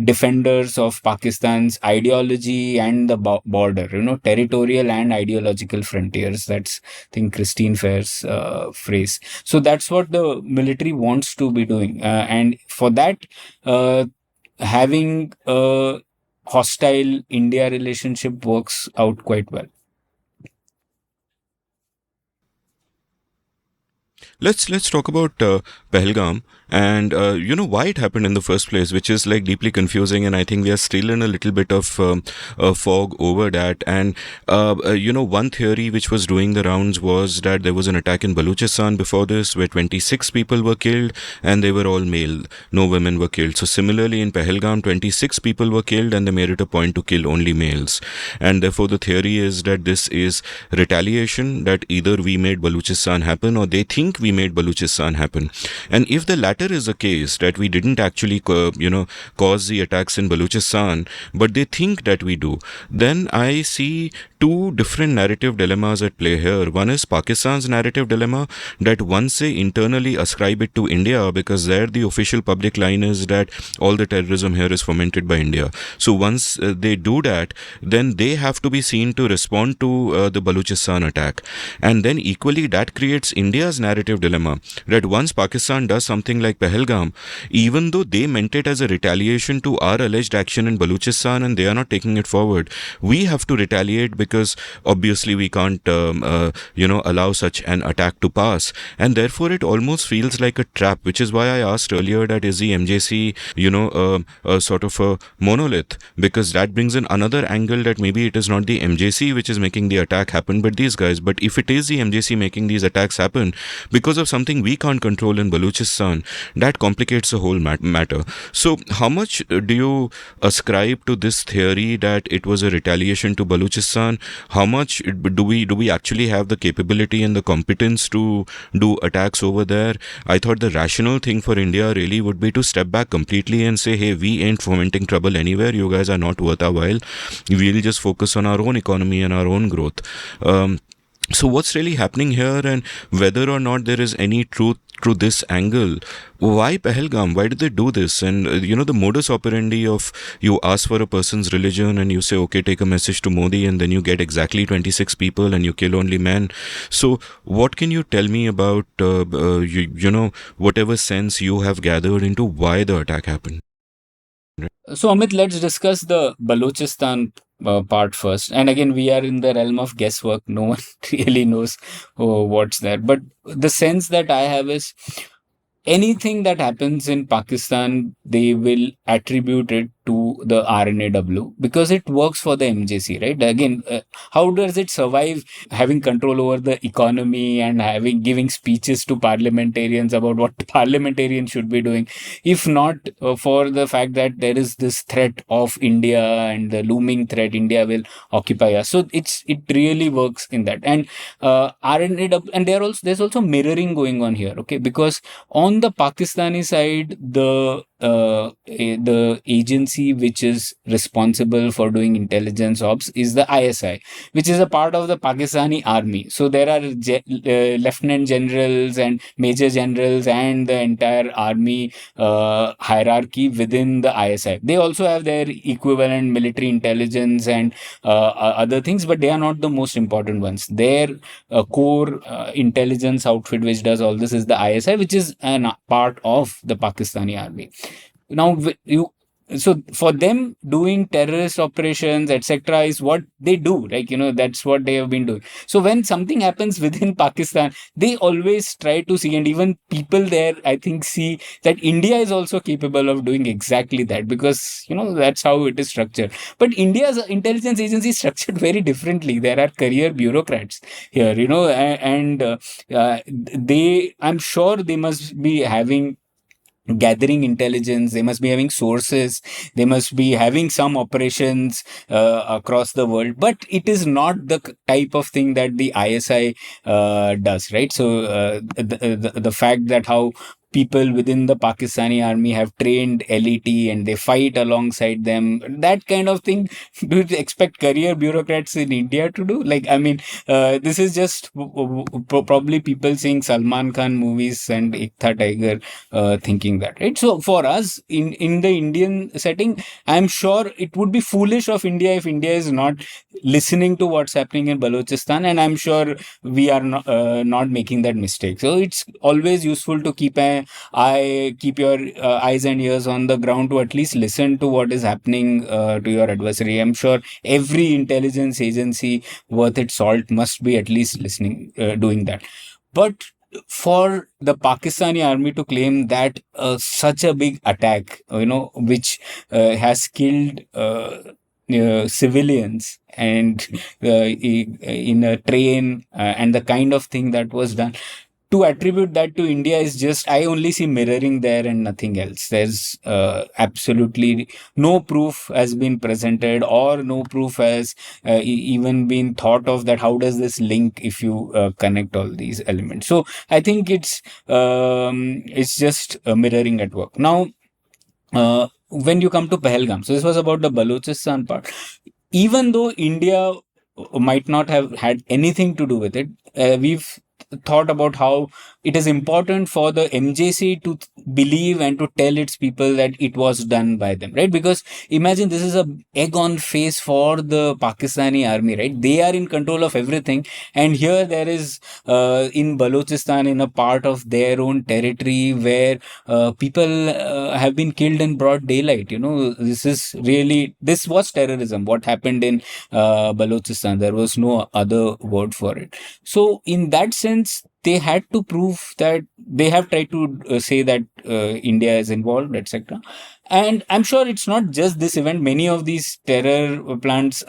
defenders of Pakistan's ideology and the border, territorial and ideological frontiers. That's, I think, Christine Fair's phrase. So that's what the military wants to be doing, and for that, having a hostile India relationship works out quite well. Let's talk about Pahalgam, and why it happened in the first place, which is like deeply confusing, and I think we are still in a little bit of fog over that. And one theory which was doing the rounds was that there was an attack in Balochistan before this, where 26 people were killed, and they were all male, no women were killed. So similarly in Pahalgam, 26 people were killed, and they made it a point to kill only males. And therefore the theory is that this is retaliation, that either we made Balochistan happen, or they think we made Balochistan happen. And if the latter is the case, that we didn't actually cause the attacks in Balochistan, but they think that we do, then I see two different narrative dilemmas at play here. One is Pakistan's narrative dilemma, that once they internally ascribe it to India, because there the official public line is that all the terrorism here is fomented by India. So once they do that, then they have to be seen to respond to the Balochistan attack. And then equally that creates India's narrative dilemma, that once Pakistan does something like Pahalgam, even though they meant it as a retaliation to our alleged action in Balochistan and they are not taking it forward, we have to retaliate, because obviously we can't allow such an attack to pass. And therefore it almost feels like a trap, which is why I asked earlier that is the MJC a sort of a monolith, because that brings in another angle, that maybe it is not the MJC which is making the attack happen, but these guys. But if it is the MJC making these attacks happen because of something we can't control in Balochistan, that complicates the whole matter. So how much do you ascribe to this theory that it was a retaliation to Balochistan? How much do we actually have the capability and the competence to do attacks over there? I thought the rational thing for India really would be to step back completely and say, hey, we ain't fomenting trouble anywhere. You guys are not worth our while. We'll just focus on our own economy and our own growth. So what's really happening here, and whether or not there is any truth to this angle? Why Pahalgam? Why did they do this? And the modus operandi of you ask for a person's religion and you say, okay, take a message to Modi, and then you get exactly 26 people and you kill only men. So what can you tell me about whatever sense you have gathered into why the attack happened? So, Amit, let's discuss the Balochistan part first. And again, we are in the realm of guesswork. No one really knows what's there. But the sense that I have is anything that happens in Pakistan, they will attribute it to the RNAW because it works for the MJC, right? Again, how does it survive having control over the economy and giving speeches to parliamentarians about what parliamentarians should be doing, if not for the fact that there is this threat of India and the looming threat India will occupy us. So it really works in that. And RNAW, and there's also mirroring going on here, okay? Because on the Pakistani side, the agency which is responsible for doing intelligence ops is the ISI, which is a part of the Pakistani army. So there are lieutenant generals and major generals and the entire army hierarchy within the ISI. They also have their equivalent military intelligence and other things, but they are not the most important ones. Their core intelligence outfit which does all this is the ISI, which is a part of the Pakistani army. Now, so for them, doing terrorist operations, etc., is what they do. Like, that's what they have been doing. So when something happens within Pakistan, they always try to see, and even people there, I think, see that India is also capable of doing exactly that, because, that's how it is structured. But India's intelligence agency is structured very differently. There are career bureaucrats here, and I'm sure they must be having gathering intelligence, they must be having sources, they must be having some operations across the world, but it is not the type of thing that the ISI does, right? So the fact that how people within the Pakistani army have trained LET and they fight alongside them, that kind of thing, do you expect career bureaucrats in India to do? Like, I mean, this is just probably people seeing Salman Khan movies and Iktha Tiger thinking that, right? So for us in the Indian setting, I'm sure it would be foolish of India if India is not listening to what's happening in Balochistan, and I'm sure we are not making that mistake. So it's always useful to keep your eyes and ears on the ground to at least listen to what is happening to your adversary. I'm sure every intelligence agency worth its salt must be at least listening, doing that. But for the Pakistani army to claim that such a big attack, which has killed civilians and in a train and the kind of thing that was done, to attribute that to India is just, I only see mirroring there and nothing else. There's absolutely no proof has been presented, or no proof has even been thought of that how does this link if you connect all these elements. So I think it's just mirroring at work. Now, when you come to Pahalgam, so this was about the Balochistan part. Even though India might not have had anything to do with it, we've thought about how it is important for the MJC to believe and to tell its people that it was done by them, right? Because imagine this is a egg on face for the Pakistani army, right? They are in control of everything, and here there is in Balochistan, in a part of their own territory where people have been killed in broad daylight. This was terrorism. What happened in Balochistan, there was no other word for it. So in that sense, they had to prove that they have tried to say that India is involved, etc. And I'm sure it's not just this event. Many of these terror plants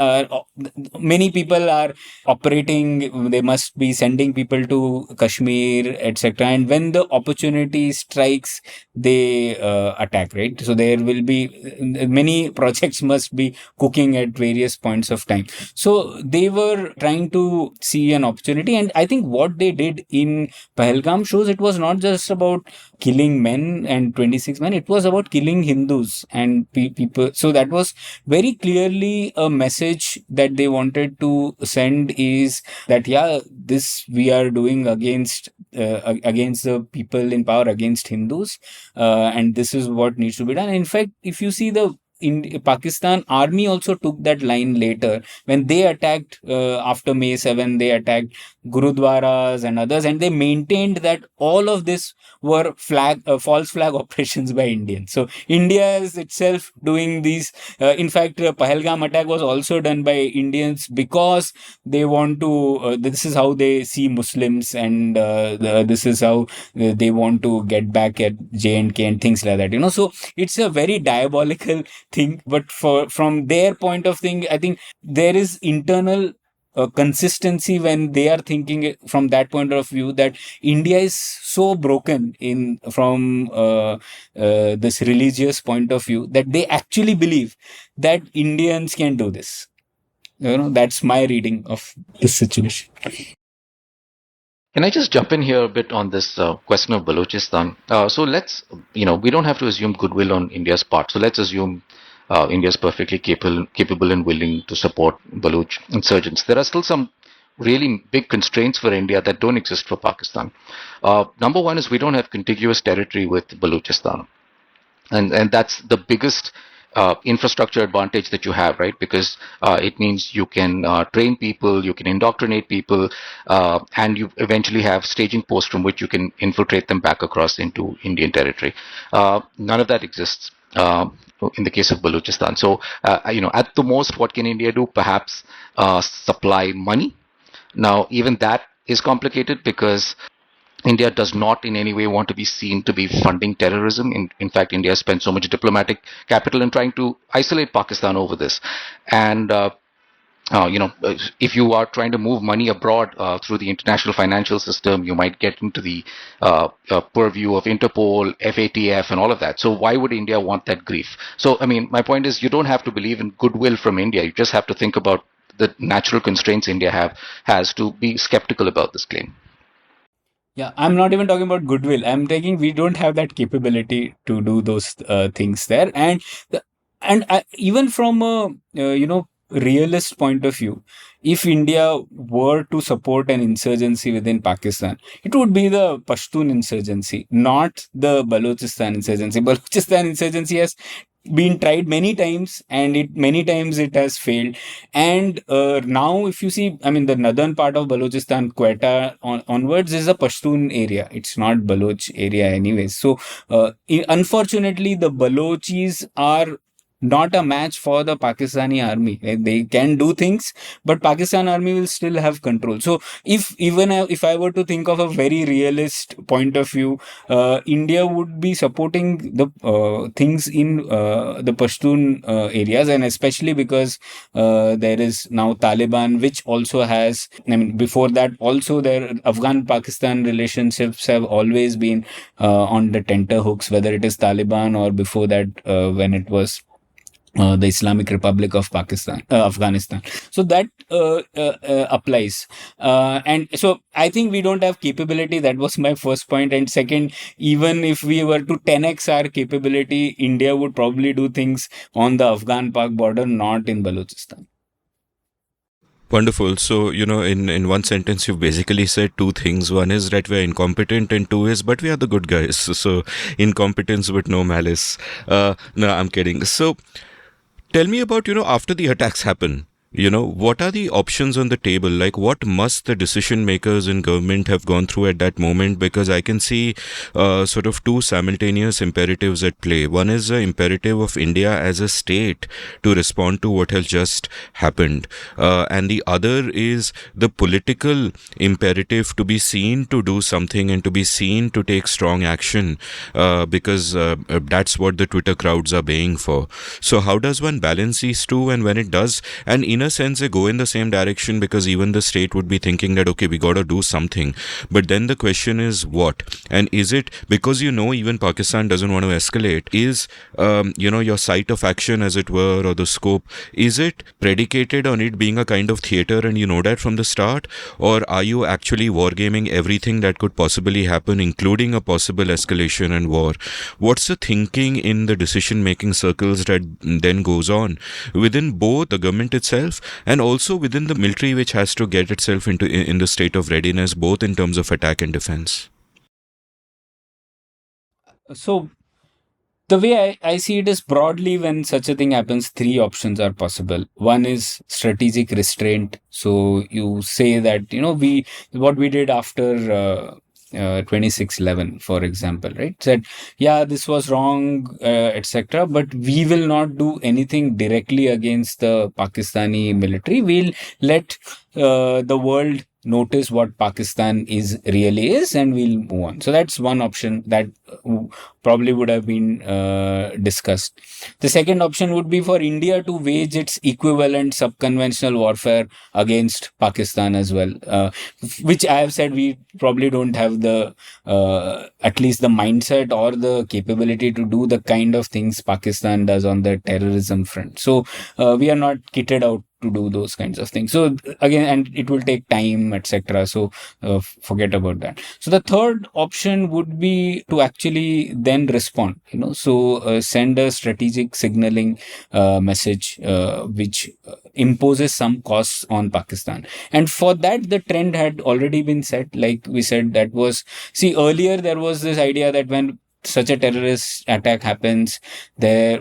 many people are operating. They must be sending people to Kashmir, etc. And when the opportunity strikes, they attack, right? So there will be many projects must be cooking at various points of time. So they were trying to see an opportunity. And I think what they did in Pahalgam shows it was not just about killing men and 26 men. It was about killing Hindus Hindus and people. So that was very clearly a message that they wanted to send, is that, yeah, this we are doing against the people in power, against Hindus, and this is what needs to be done. In fact, if you see the in Pakistan army also took that line later when they attacked after May 7, they attacked Gurudwaras and others, and they maintained that all of this were false flag operations by Indians. So India is itself doing these. In fact, Pahalgam attack was also done by Indians because they want to. This is how they see Muslims, and this is how they want to get back at J&K and things like that. So it's a very diabolical thing. But from their point of thing, I think there is internal consistency when they are thinking from that point of view, that India is so broken from this religious point of view that they actually believe that Indians can do this. That's my reading of this situation. Can I just jump in here a bit on this question of Balochistan? So let's, we don't have to assume goodwill on India's part. So let's assume India is perfectly capable and willing to support Baloch insurgents. There are still some really big constraints for India that don't exist for Pakistan. Number one is we don't have contiguous territory with Balochistan. And that's the biggest infrastructure advantage that you have, right? Because it means you can train people, you can indoctrinate people, and you eventually have staging posts from which you can infiltrate them back across into Indian territory. None of that exists in the case of Balochistan. So, at the most, what can India do? Perhaps supply money. Now, even that is complicated because India does not in any way want to be seen to be funding terrorism. In fact, India spent so much diplomatic capital in trying to isolate Pakistan over this. And, if you are trying to move money abroad through the international financial system, you might get into the purview of Interpol, FATF, and all of that. So why would India want that grief? So, my point is you don't have to believe in goodwill from India. You just have to think about the natural constraints India has to be skeptical about this claim. Yeah, I'm not even talking about goodwill. I'm thinking we don't have that capability to do those things there. And even from a realist point of view, if India were to support an insurgency within Pakistan, it would be the Pashtun insurgency, not the Balochistan insurgency. Balochistan insurgency has been tried many times, and many times it has failed. And now, if you see, the northern part of Balochistan, Quetta onwards, is a Pashtun area. It's not Baloch area anyways. So, unfortunately, the Balochis are not a match for the Pakistani army. They can do things, but Pakistan army will still have control. So if I were to think of a very realist point of view, India would be supporting the things in the Pashtun areas, and especially because there is now Taliban, which also has, before that also their Afghan-Pakistan relationships have always been on the tenterhooks, whether it is Taliban or before that when it was the Islamic Republic of Afghanistan. So that applies. And so I think we don't have capability. That was my first point. And second, even if we were to 10x our capability, India would probably do things on the Afghan-Pak border, not in Balochistan. Wonderful. So, in one sentence, you've basically said two things. One is that we're incompetent, and two is, but we are the good guys. So, incompetence but no malice. No, I'm kidding. So, tell me about, after the attacks happen, what are the options on the table? Like, what must the decision makers in government have gone through at that moment? Because I can see sort of two simultaneous imperatives at play. One is the imperative of India as a state to respond to what has just happened. And the other is the political imperative to be seen to do something and to be seen to take strong action, because that's what the Twitter crowds are baying for. So how does one balance these two? And when it does, and in in a sense, they go in the same direction because even the state would be thinking that, okay, we got to do something. But then the question is what? And is it because, even Pakistan doesn't want to escalate, is, your site of action, as it were, or the scope, is it predicated on it being a kind of theater and you know that from the start? Or are you actually wargaming everything that could possibly happen, including a possible escalation and war? What's the thinking in the decision-making circles that then goes on within both the government itself and also within the military, which has to get itself in the state of readiness, both in terms of attack and defense? So the way I see it is, broadly, when such a thing happens, three options are possible. One is strategic restraint. So you say that, what we did after 26/11, for example, right? Said, yeah, this was wrong, etc. But we will not do anything directly against the Pakistani military. We'll let the world notice what Pakistan really is, and we'll move on. So that's one option that probably would have been discussed. The second option would be for India to wage its equivalent subconventional warfare against Pakistan as well, which I have said we probably don't have the at least the mindset or the capability to do the kind of things Pakistan does on the terrorism front. So we are not kitted out to do those kinds of things. So again, and it will take time, etc. So forget about that. So the third option would be to actually then respond, so send a strategic signaling message which imposes some costs on Pakistan. And for that, the trend had already been set. Like we said, that was, earlier there was this idea that when such a terrorist attack happens,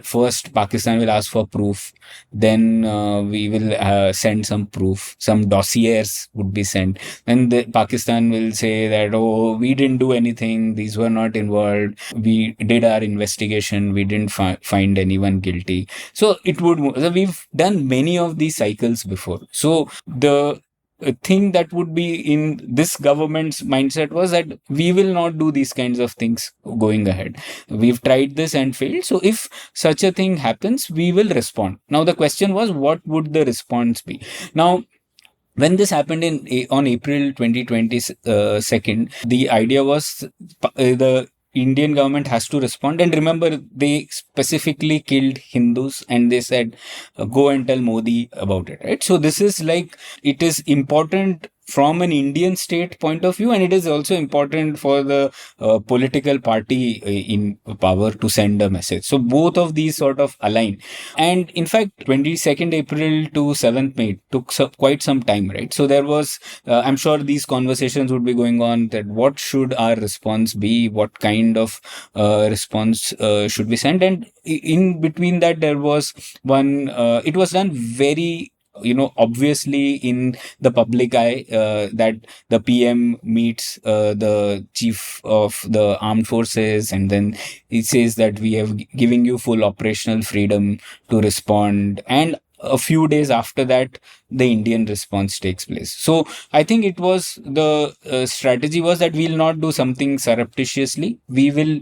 first Pakistan will ask for proof. Then we will send some proof. Some dossiers would be sent. And Pakistan will say that, oh, we didn't do anything. These were not involved. We did our investigation. We didn't find anyone guilty. So it would move. So we've done many of these cycles before. So the thing that would be in this government's mindset was that we will not do these kinds of things going ahead. We've tried this and failed. So if such a thing happens, we will respond. Now, the question was, what would the response be? Now, when this happened on April 2022, the idea was the Indian government has to respond. And remember, they specifically killed Hindus and they said, go and tell Modi about it, right? So this is like, it is important from an Indian state point of view, and it is also important for the political party in power to send a message. So both of these sort of align. And in fact, 22nd April to 7th May took quite some time, right? So there was, I'm sure these conversations would be going on, that what should our response be? What kind of response should we send? And in between that, there was one, it was done very obviously in the public eye, that the PM meets the chief of the armed forces, and then it says that we have giving you full operational freedom to respond. And a few days after that, the Indian response takes place. So I think it was the strategy was that we'll not do something surreptitiously. We will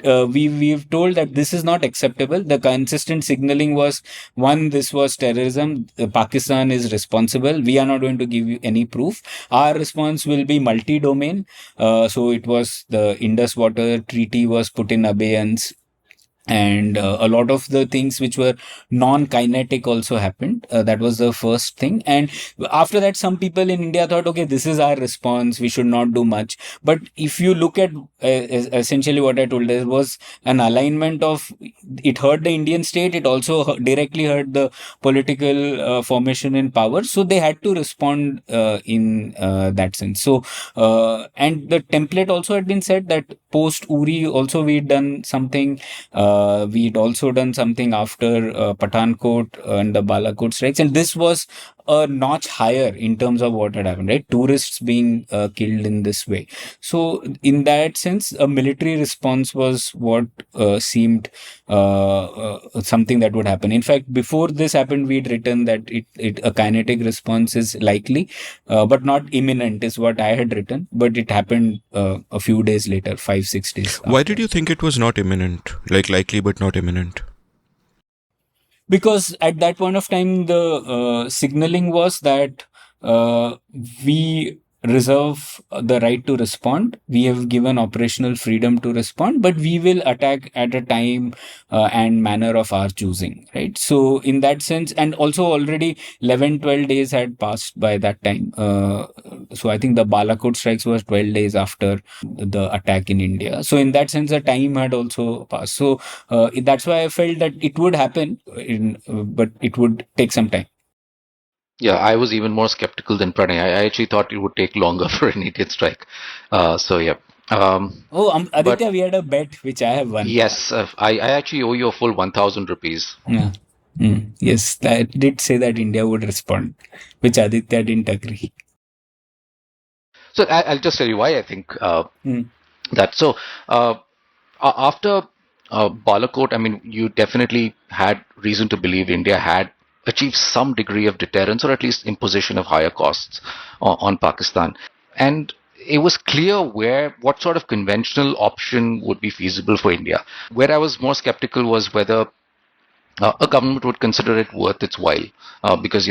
we've told that this is not acceptable. The consistent signaling was, one, this was terrorism. Pakistan is responsible. We are not going to give you any proof. Our response will be multi-domain. So it was the Indus Water Treaty was put in abeyance. And a lot of the things which were non-kinetic also happened. That was the first thing. And after that, some people in India thought, okay, this is our response. We should not do much. But if you look at essentially what I told, there was an alignment of, it hurt the Indian state. It also directly hurt the political formation in power. So they had to respond in that sense. So, and the template also had been said that post Uri also we'd done something. We'd also done something after Pathankot and the Balakot strikes. And this was a notch higher in terms of what had happened, right? Tourists being killed in this way. So in that sense, a military response was what seemed something that would happen. In fact, before this happened, we'd written that a kinetic response is likely, but not imminent is what I had written. But it happened a few days later, 5-6 days. Why did you think it was not imminent? Like likely but not imminent? Because at that point of time, the signaling was that we reserve the right to respond. We have given operational freedom to respond, but we will attack at a time and manner of our choosing, right? So in that sense, and also already 11-12 days had passed by that time. So I think the Balakot strikes was 12 days after the attack in India. So in that sense, the time had also passed. So that's why I felt that it would happen, but it would take some time. Yeah, I was even more skeptical than Pranay. I actually thought it would take longer for an Indian strike. So yeah. Aditya, we had a bet which I have won. Yes, I actually owe you a full 1,000 rupees. Yeah. Yes, I did say that India would respond, which Aditya didn't agree. So I'll just tell you why I think that. So after Balakot, I mean, you definitely had reason to believe India had achieved some degree of deterrence, or at least imposition of higher costs on Pakistan. And it was clear what sort of conventional option would be feasible for India. Where I was more skeptical was whether a government would consider it worth its while, because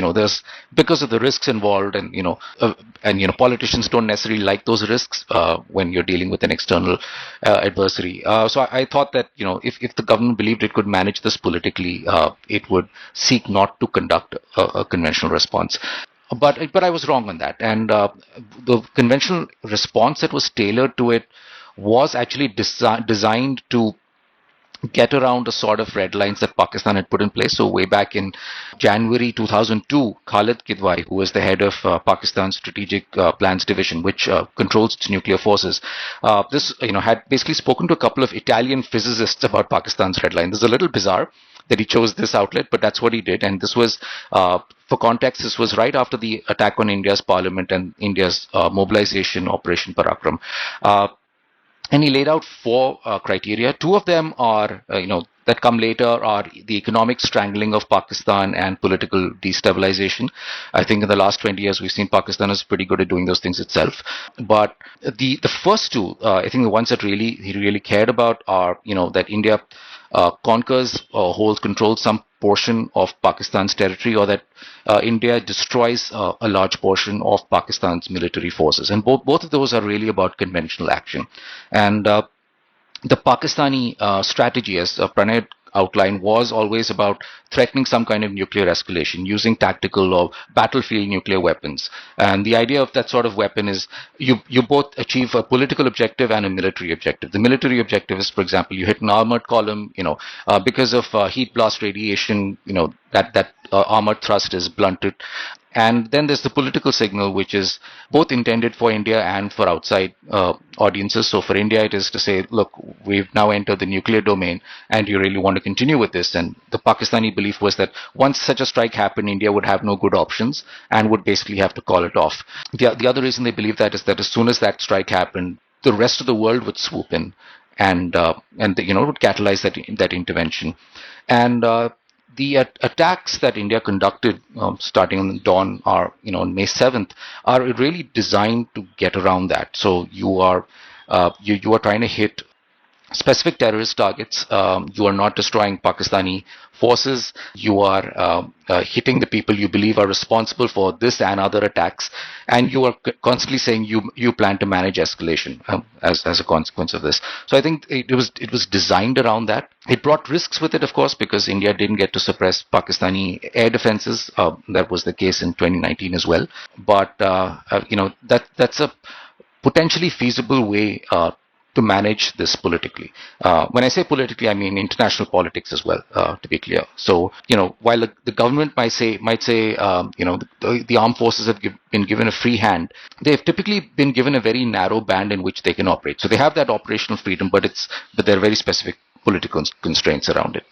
because of the risks involved, and politicians don't necessarily like those risks when you're dealing with an external adversary. So I thought that if the government believed it could manage this politically, it would seek not to conduct a conventional response. But I was wrong on that, and the conventional response that was tailored to it was actually designed to get around a sort of red lines that Pakistan had put in place. So way back in January 2002, Khalid Kidwai, who was the head of Pakistan's Strategic Plans Division, which controls its nuclear forces, had basically spoken to a couple of Italian physicists about Pakistan's red line. This is a little bizarre that he chose this outlet, but that's what he did. And this was, for context, this was right after the attack on India's parliament and India's mobilization Operation Parakram. And he laid out 4 criteria. 2 of them are, that come later, are the economic strangling of Pakistan and political destabilization. I think in the last 20 years, we've seen Pakistan is pretty good at doing those things itself. But the first 2, I think the ones that he really cared about are, that India conquers or holds control some portion of Pakistan's territory, or that India destroys a large portion of Pakistan's military forces. And both of those are really about conventional action. And the Pakistani strategy, as Pranay outlined, was always about threatening some kind of nuclear escalation using tactical or battlefield nuclear weapons. And the idea of that sort of weapon is you both achieve a political objective and a military objective. The military objective is, for example, you hit an armored column, because of heat blast radiation, that armored thrust is blunted. And then there's the political signal, which is both intended for India and for outside audiences. So for India, it is to say, look, we've now entered the nuclear domain, and you really want to continue with this. And the Pakistani belief was that once such a strike happened, India would have no good options and would basically have to call it off. The other reason they believe that is that as soon as that strike happened, the rest of the world would swoop in and would catalyze that intervention. And the attacks that India conducted starting on dawn on May 7th are really designed to get around that. So you are trying to hit specific terrorist targets. You are not destroying Pakistani forces. You are hitting the people you believe are responsible for this and other attacks, and you are constantly saying you plan to manage escalation as a consequence of this. So I think it was designed around that. It brought risks with it, of course, because India didn't get to suppress Pakistani air defenses. That was the case in 2019 as well. But that's a potentially feasible way to manage this politically. When I say politically, I mean international politics as well, to be clear. So, while the government might say, the armed forces have been given a free hand, they've typically been given a very narrow band in which they can operate. So they have that operational freedom, but there are very specific political constraints around it.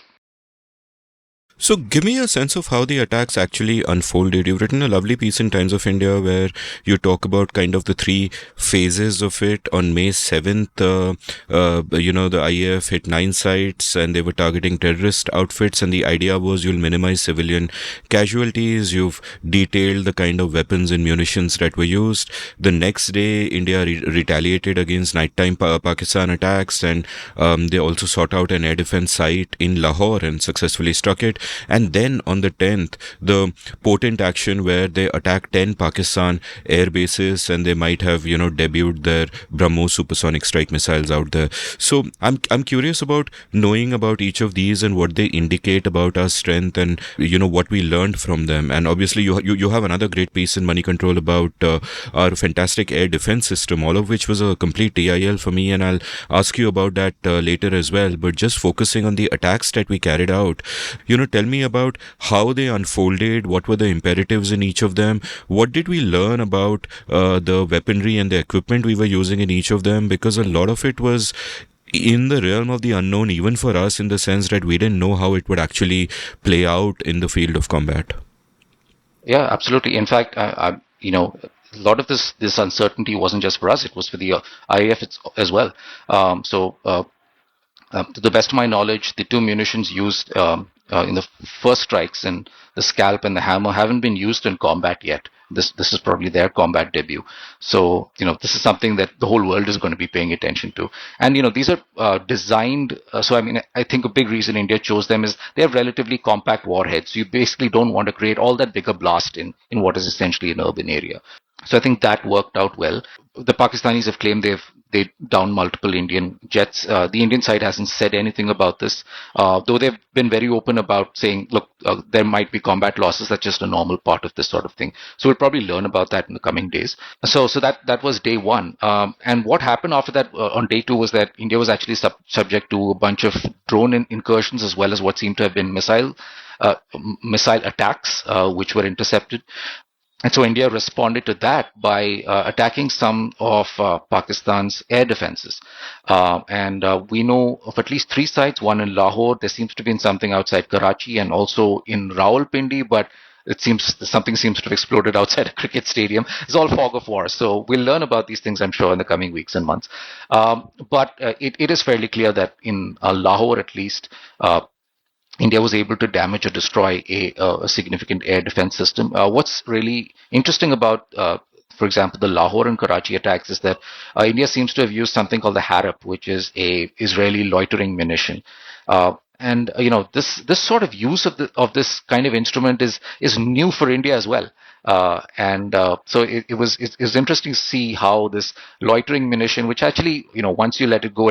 So give me a sense of how the attacks actually unfolded. You've written a lovely piece in Times of India where you talk about kind of the 3 phases of it. On May 7th, the IAF hit 9 sites and they were targeting terrorist outfits, and the idea was you'll minimize civilian casualties. You've detailed the kind of weapons and munitions that were used. The next day, India retaliated against nighttime Pakistan attacks, and they also sought out an air defense site in Lahore and successfully struck it. And then on the 10th, the potent action where they attack 10 Pakistan air bases, and they might have, debuted their BrahMos supersonic strike missiles out there. So I'm curious about knowing about each of these and what they indicate about our strength, and what we learned from them. And obviously you have another great piece in Money Control about our fantastic air defense system, all of which was a complete TIL for me, and I'll ask you about that later as well. But just focusing on the attacks that we carried out, tell me about how they unfolded, what were the imperatives in each of them, what did we learn about the weaponry and the equipment we were using in each of them, because a lot of it was in the realm of the unknown, even for us, in the sense that we didn't know how it would actually play out in the field of combat. Yeah, absolutely. In fact, a lot of this uncertainty wasn't just for us; it was for the IAF as well. To the best of my knowledge, the two munitions used in the first strikes, and the Scalp and the Hammer, haven't been used in combat yet. This is probably their combat debut. So this is something that the whole world is going to be paying attention to. And these are designed. I think a big reason India chose them is they have relatively compact warheads. So you basically don't want to create all that bigger blast in what is essentially an urban area. So I think that worked out well. The Pakistanis have claimed they downed multiple Indian jets. The Indian side hasn't said anything about this, though they've been very open about saying, look, there might be combat losses. That's just a normal part of this sort of thing. So we'll probably learn about that in the coming days. So that was day one. And what happened after that on day two was that India was actually subject to a bunch of drone incursions, as well as what seemed to have been missile attacks, which were intercepted. And so India responded to that by attacking some of Pakistan's air defenses. We know of at least three sites, one in Lahore. There seems to be something outside Karachi, and also in Rawalpindi, but something seems to have exploded outside a cricket stadium. It's all fog of war. So we'll learn about these things, I'm sure, in the coming weeks and months. But it is fairly clear that in Lahore, at least, India was able to damage or destroy a significant air defense system. What's really interesting about, for example, the Lahore and Karachi attacks is that India seems to have used something called the Harap, which is a Israeli loitering munition. This sort of use of this kind of instrument is new for India as well. So it was interesting to see how this loitering munition, which actually, once you let it go,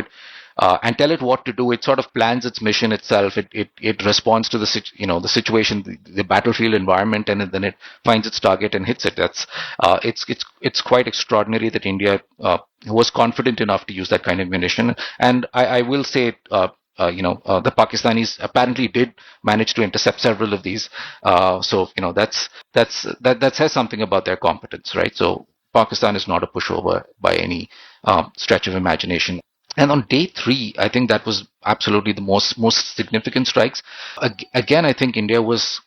and tell it what to do, it sort of plans its mission itself. It responds to the situation, the battlefield environment, and then it finds its target and hits it. It's quite extraordinary that India was confident enough to use that kind of munition. And I will say, the Pakistanis apparently did manage to intercept several of these. That says something about their competence, right? So Pakistan is not a pushover by any stretch of imagination. And on day three, I think that was absolutely the most significant strikes. Again, I think India was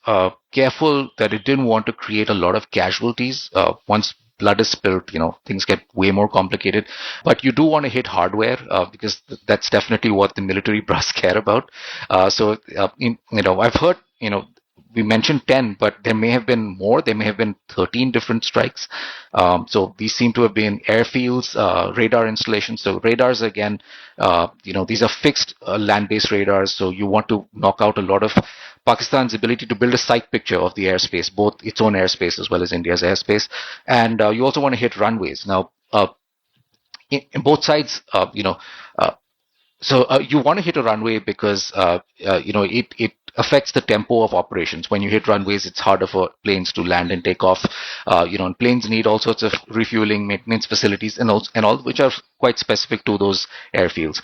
careful that it didn't want to create a lot of casualties. Once blood is spilled, things get way more complicated. But you do want to hit hardware because that's definitely what the military brass care about. I've heard, we mentioned 10, but there may have been more. There may have been 13 different strikes. So these seem to have been airfields, radar installations. So radars, again, these are fixed land-based radars. So you want to knock out a lot of Pakistan's ability to build a sight picture of the airspace, both its own airspace as well as India's airspace. And you also want to hit runways. Now, in both sides, so you want to hit a runway because it affects the tempo of operations. When you hit runways, it's harder for planes to land and take off. And planes need all sorts of refueling, maintenance facilities, and all which are quite specific to those airfields.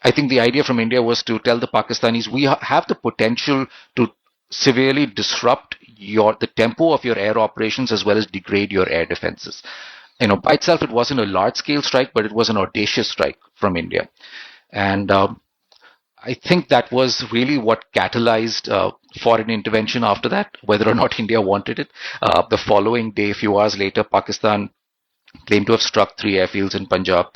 I think the idea from India was to tell the Pakistanis, we have the potential to severely disrupt the tempo of your air operations as well as degrade your air defenses. By itself, it wasn't a large-scale strike, but it was an audacious strike from India. And I think that was really what catalyzed foreign intervention after that, whether or not India wanted it. The following day, a few hours later, Pakistan claimed to have struck 3 airfields in Punjab.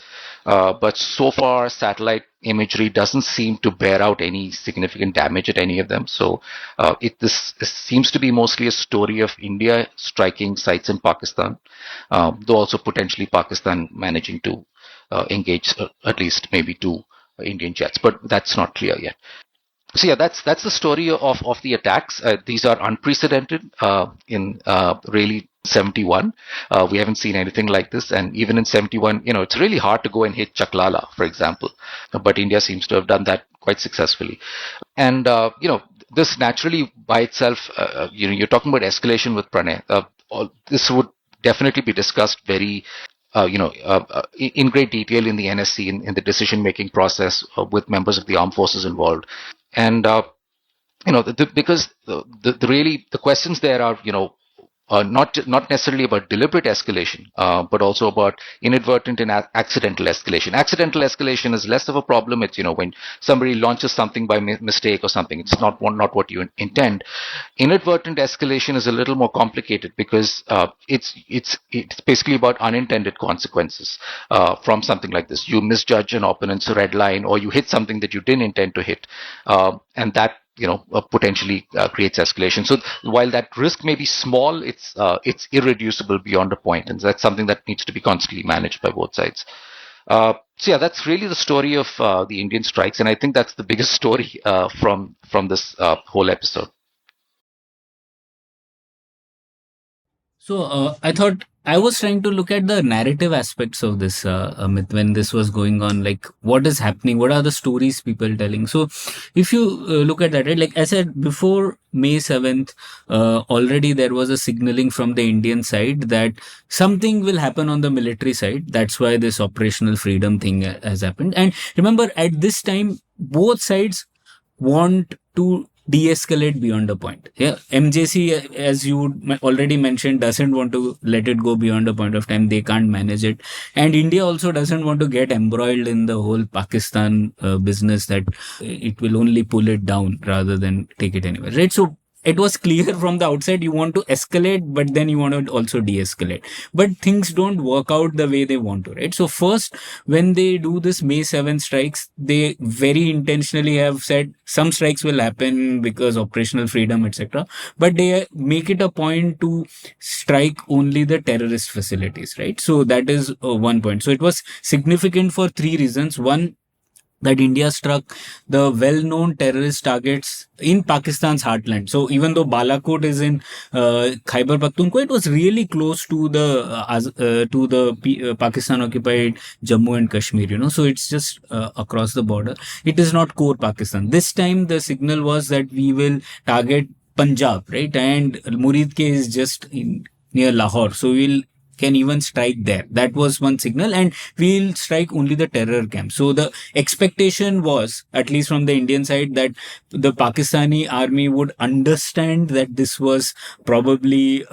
But so far, satellite imagery doesn't seem to bear out any significant damage at any of them. So this seems to be mostly a story of India striking sites in Pakistan, though also potentially Pakistan managing to engage at least maybe 2 Indian jets, but that's not clear yet. So yeah, that's the story of the attacks. These are unprecedented in really 71. We haven't seen anything like this, and even in 71, it's really hard to go and hit Chaklala, for example, but India seems to have done that quite successfully. And this naturally by itself, you're talking about escalation with Pranay. This would definitely be discussed very in great detail in the NSC, in the decision-making process with members of the armed forces involved. And, because the questions there are, not necessarily about deliberate escalation, but also about inadvertent and accidental escalation. Accidental escalation is less of a problem. It's when somebody launches something by mistake or something. It's not what you intend. Inadvertent escalation is a little more complicated because it's basically about unintended consequences from something like this. You misjudge an opponent's red line, or you hit something that you didn't intend to hit, and that potentially creates escalation. So while that risk may be small, it's irreducible beyond a point, and that's something that needs to be constantly managed by both sides. So yeah, that's really the story of the Indian strikes, and I think that's the biggest story from this whole episode. So I thought I was trying to look at the narrative aspects of this, Amit, when this was going on. Like, what is happening? What are the stories people telling? So, if you look at that, right, like I said before May 7th, already there was a signaling from the Indian side that something will happen on the military side. That's why this operational freedom thing has happened. And remember, at this time, both sides want to de-escalate beyond a point. Yeah, MJC, as you already mentioned, doesn't want to let it go beyond a point of time. They can't manage it, and India also doesn't want to get embroiled in the whole Pakistan business, that it will only pull it down rather than take it anywhere. Right? So it was clear from the outside you want to escalate, but then you want to also de-escalate. But things don't work out the way they want to, right? So first, when they do this May 7 strikes, they very intentionally have said some strikes will happen because operational freedom, etc. But they make it a point to strike only the terrorist facilities, right? So that is one point. So it was significant for three reasons. One, that India struck the well-known terrorist targets in Pakistan's heartland. So even though Balakot is in Khyber Pakhtunkhwa, it was really close to the Pakistan-occupied Jammu and Kashmir. So it's just across the border. It is not core Pakistan. This time the signal was that we will target Punjab, right? And Muridke is just near Lahore, so we'll can even strike there. That was one signal, and we'll strike only the terror camp. So the expectation was, at least from the Indian side, that the Pakistani army would understand that this was probably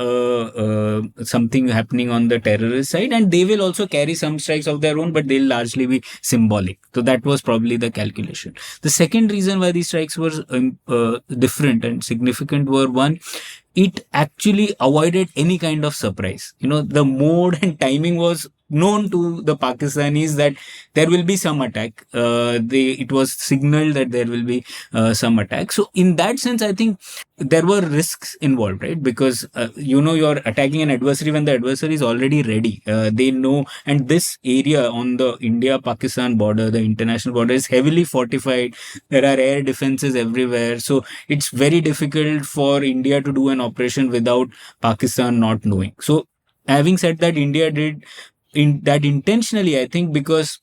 something happening on the terrorist side, and they will also carry some strikes of their own, but they'll largely be symbolic. So that was probably the calculation. The second reason why these strikes were different and significant were, one, it actually avoided any kind of surprise. The mode and timing was known to the Pakistanis that there will be some attack. It was signaled that there will be some attack. So in that sense, I think there were risks involved, right? Because, you're attacking an adversary when the adversary is already ready. They know, and this area on the India-Pakistan border, the international border, is heavily fortified. There are air defenses everywhere. So it's very difficult for India to do an operation without Pakistan not knowing. So having said that, India did that intentionally, I think, because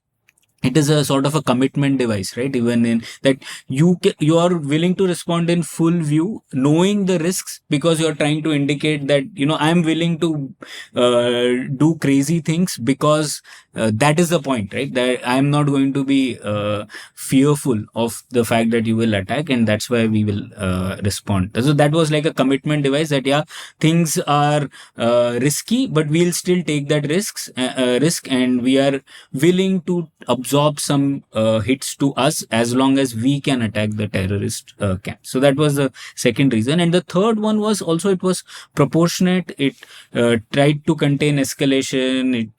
it is a sort of a commitment device, right? Even in that you are willing to respond in full view, knowing the risks, because you are trying to indicate that, I am willing to do crazy things because that is the point, right? That I am not going to be fearful of the fact that you will attack, and that's why we will respond. So that was like a commitment device that, yeah, things are risky, but we'll still take that risk, and we are willing to absorb some hits to us as long as we can attack the terrorist camp. So that was the second reason. And the third one was also, it was proportionate. It tried to contain escalation,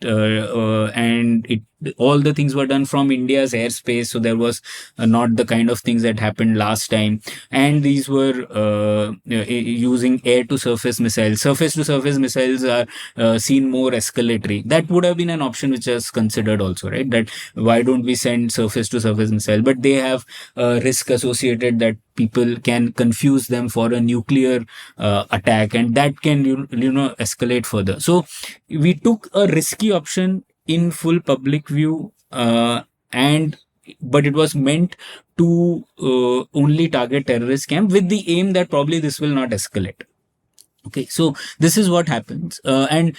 and it all the things were done from India's airspace, so there was not the kind of things that happened last time. And these were using air to surface missiles. Surface to surface missiles are seen more escalatory. That would have been an option which was considered also, right? That why don't we send surface to surface missile? But they have risk associated that people can confuse them for a nuclear attack, and that can escalate further. So we took a risky option in full public view, but it was meant to only target terrorist camp with the aim that probably this will not escalate. Okay, so this is what happens. And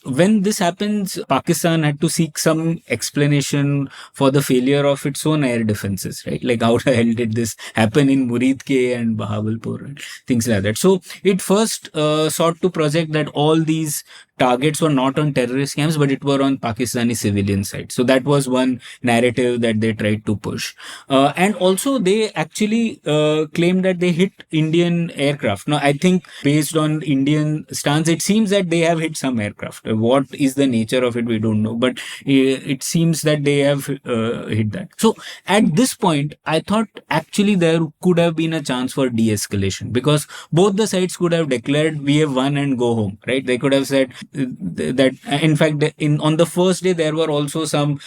when this happens, Pakistan had to seek some explanation for the failure of its own air defenses, right? Like, how the hell did this happen in Muridke and Bahawalpur and things like that? So it first sought to project that all these targets were not on terrorist camps, but it were on Pakistani civilian sites. So that was one narrative that they tried to push. And also they actually claimed that they hit Indian aircraft. Now, I think based on Indian stance, it seems that they have hit some aircraft. What is the nature of it, we don't know. But it seems that they have hit that. So at this point, I thought actually there could have been a chance for de-escalation, because both the sides could have declared we have won and go home, right? They could have said that, in fact, on the first day there were also some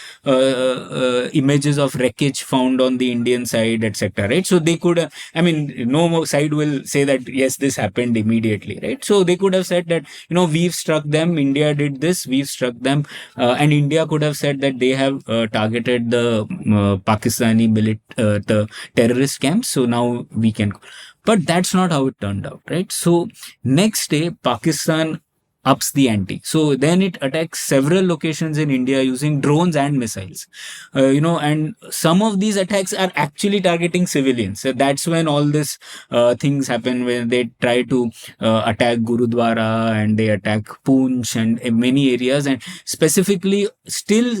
images of wreckage found on the Indian side, etc., right? So they could no side will say that yes, this happened immediately, right? So they could have said that, we've struck them, India did this, we've struck them, and India could have said that they have targeted the Pakistani the terrorist camps, so now we can. But that's not how it turned out, right? So next day, Pakistan ups the ante. So then it attacks several locations in India using drones and missiles. And some of these attacks are actually targeting civilians. So that's when all this things happen, when they try to attack Gurudwara and they attack Poonch and many areas, and specifically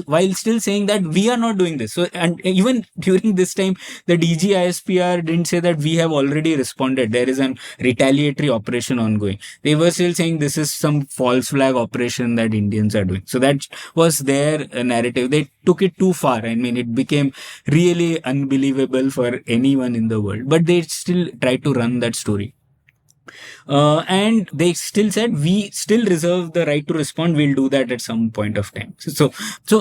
while still saying that we are not doing this. So, and even during this time, the DG ISPR didn't say that we have already responded, there is an retaliatory operation ongoing. They were still saying this is some false flag operation that Indians are doing. So that was their narrative. They took it too far. I mean, it became really unbelievable for anyone in the world, but they still tried to run that story. And they still said, we still reserve the right to respond. We'll do that at some point of time. So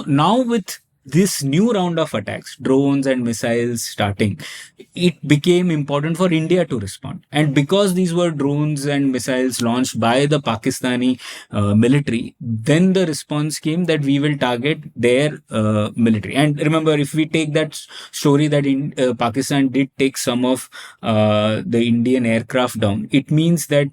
now with this new round of attacks, drones and missiles starting, it became important for India to respond. And because these were drones and missiles launched by the Pakistani military, then the response came that we will target their military. And remember, if we take that story that Pakistan did take some of the Indian aircraft down, it means that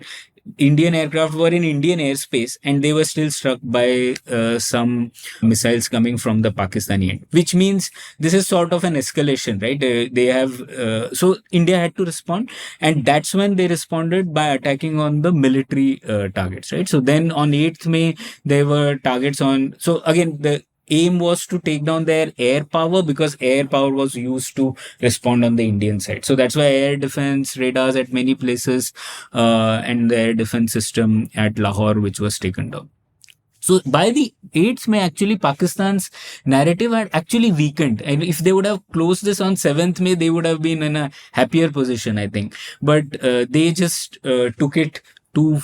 Indian aircraft were in Indian airspace and they were still struck by some missiles coming from the Pakistani end, which means this is sort of an escalation, right? They have, so India had to respond, and that's when they responded by attacking on the military targets, right? So then on 8th May, there were targets on, so again, the aim was to take down their air power, because air power was used to respond on the Indian side. So that's why air defense radars at many places and the air defense system at Lahore, which was taken down. So by the 8th May, actually, Pakistan's narrative had actually weakened. And if they would have closed this on 7th May, they would have been in a happier position, I think. But they just took it too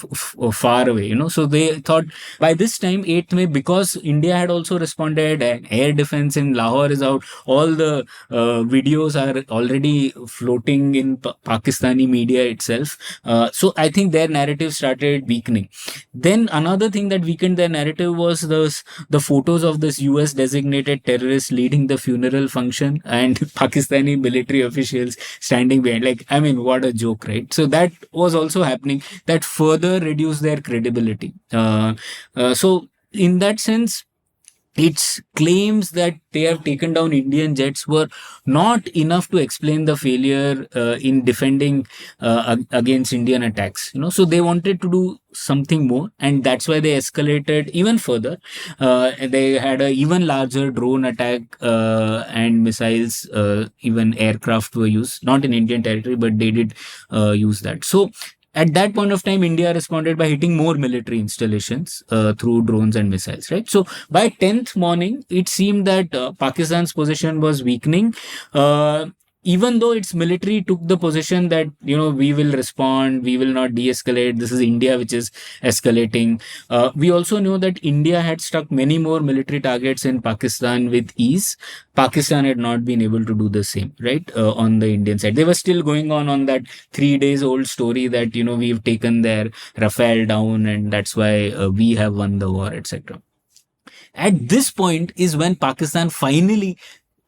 far away, So they thought by this time, 8th May, because India had also responded and air defense in Lahore is out, all the videos are already floating in Pakistani media itself. So I think their narrative started weakening. Then another thing that weakened their narrative was the photos of this US designated terrorist leading the funeral function and Pakistani military officials standing behind. Like, I mean, what a joke, right? So that was also happening. That further reduce their credibility. So in that sense, its claims that they have taken down Indian jets were not enough to explain the failure in defending against Indian attacks. So they wanted to do something more, and that's why they escalated even further. They had an even larger drone attack and missiles. Even aircraft were used, not in Indian territory, but they did use that. So at that point of time, India responded by hitting more military installations through drones and missiles, right? So by 10th morning, it seemed that Pakistan's position was weakening. Even though its military took the position that, we will respond, we will not de-escalate, this is India which is escalating. We also know that India had struck many more military targets in Pakistan with ease. Pakistan had not been able to do the same, right? On the Indian side, they were still going on that 3 days old story that, we've taken their Rafale down and that's why we have won the war, etc. At this point is when Pakistan finally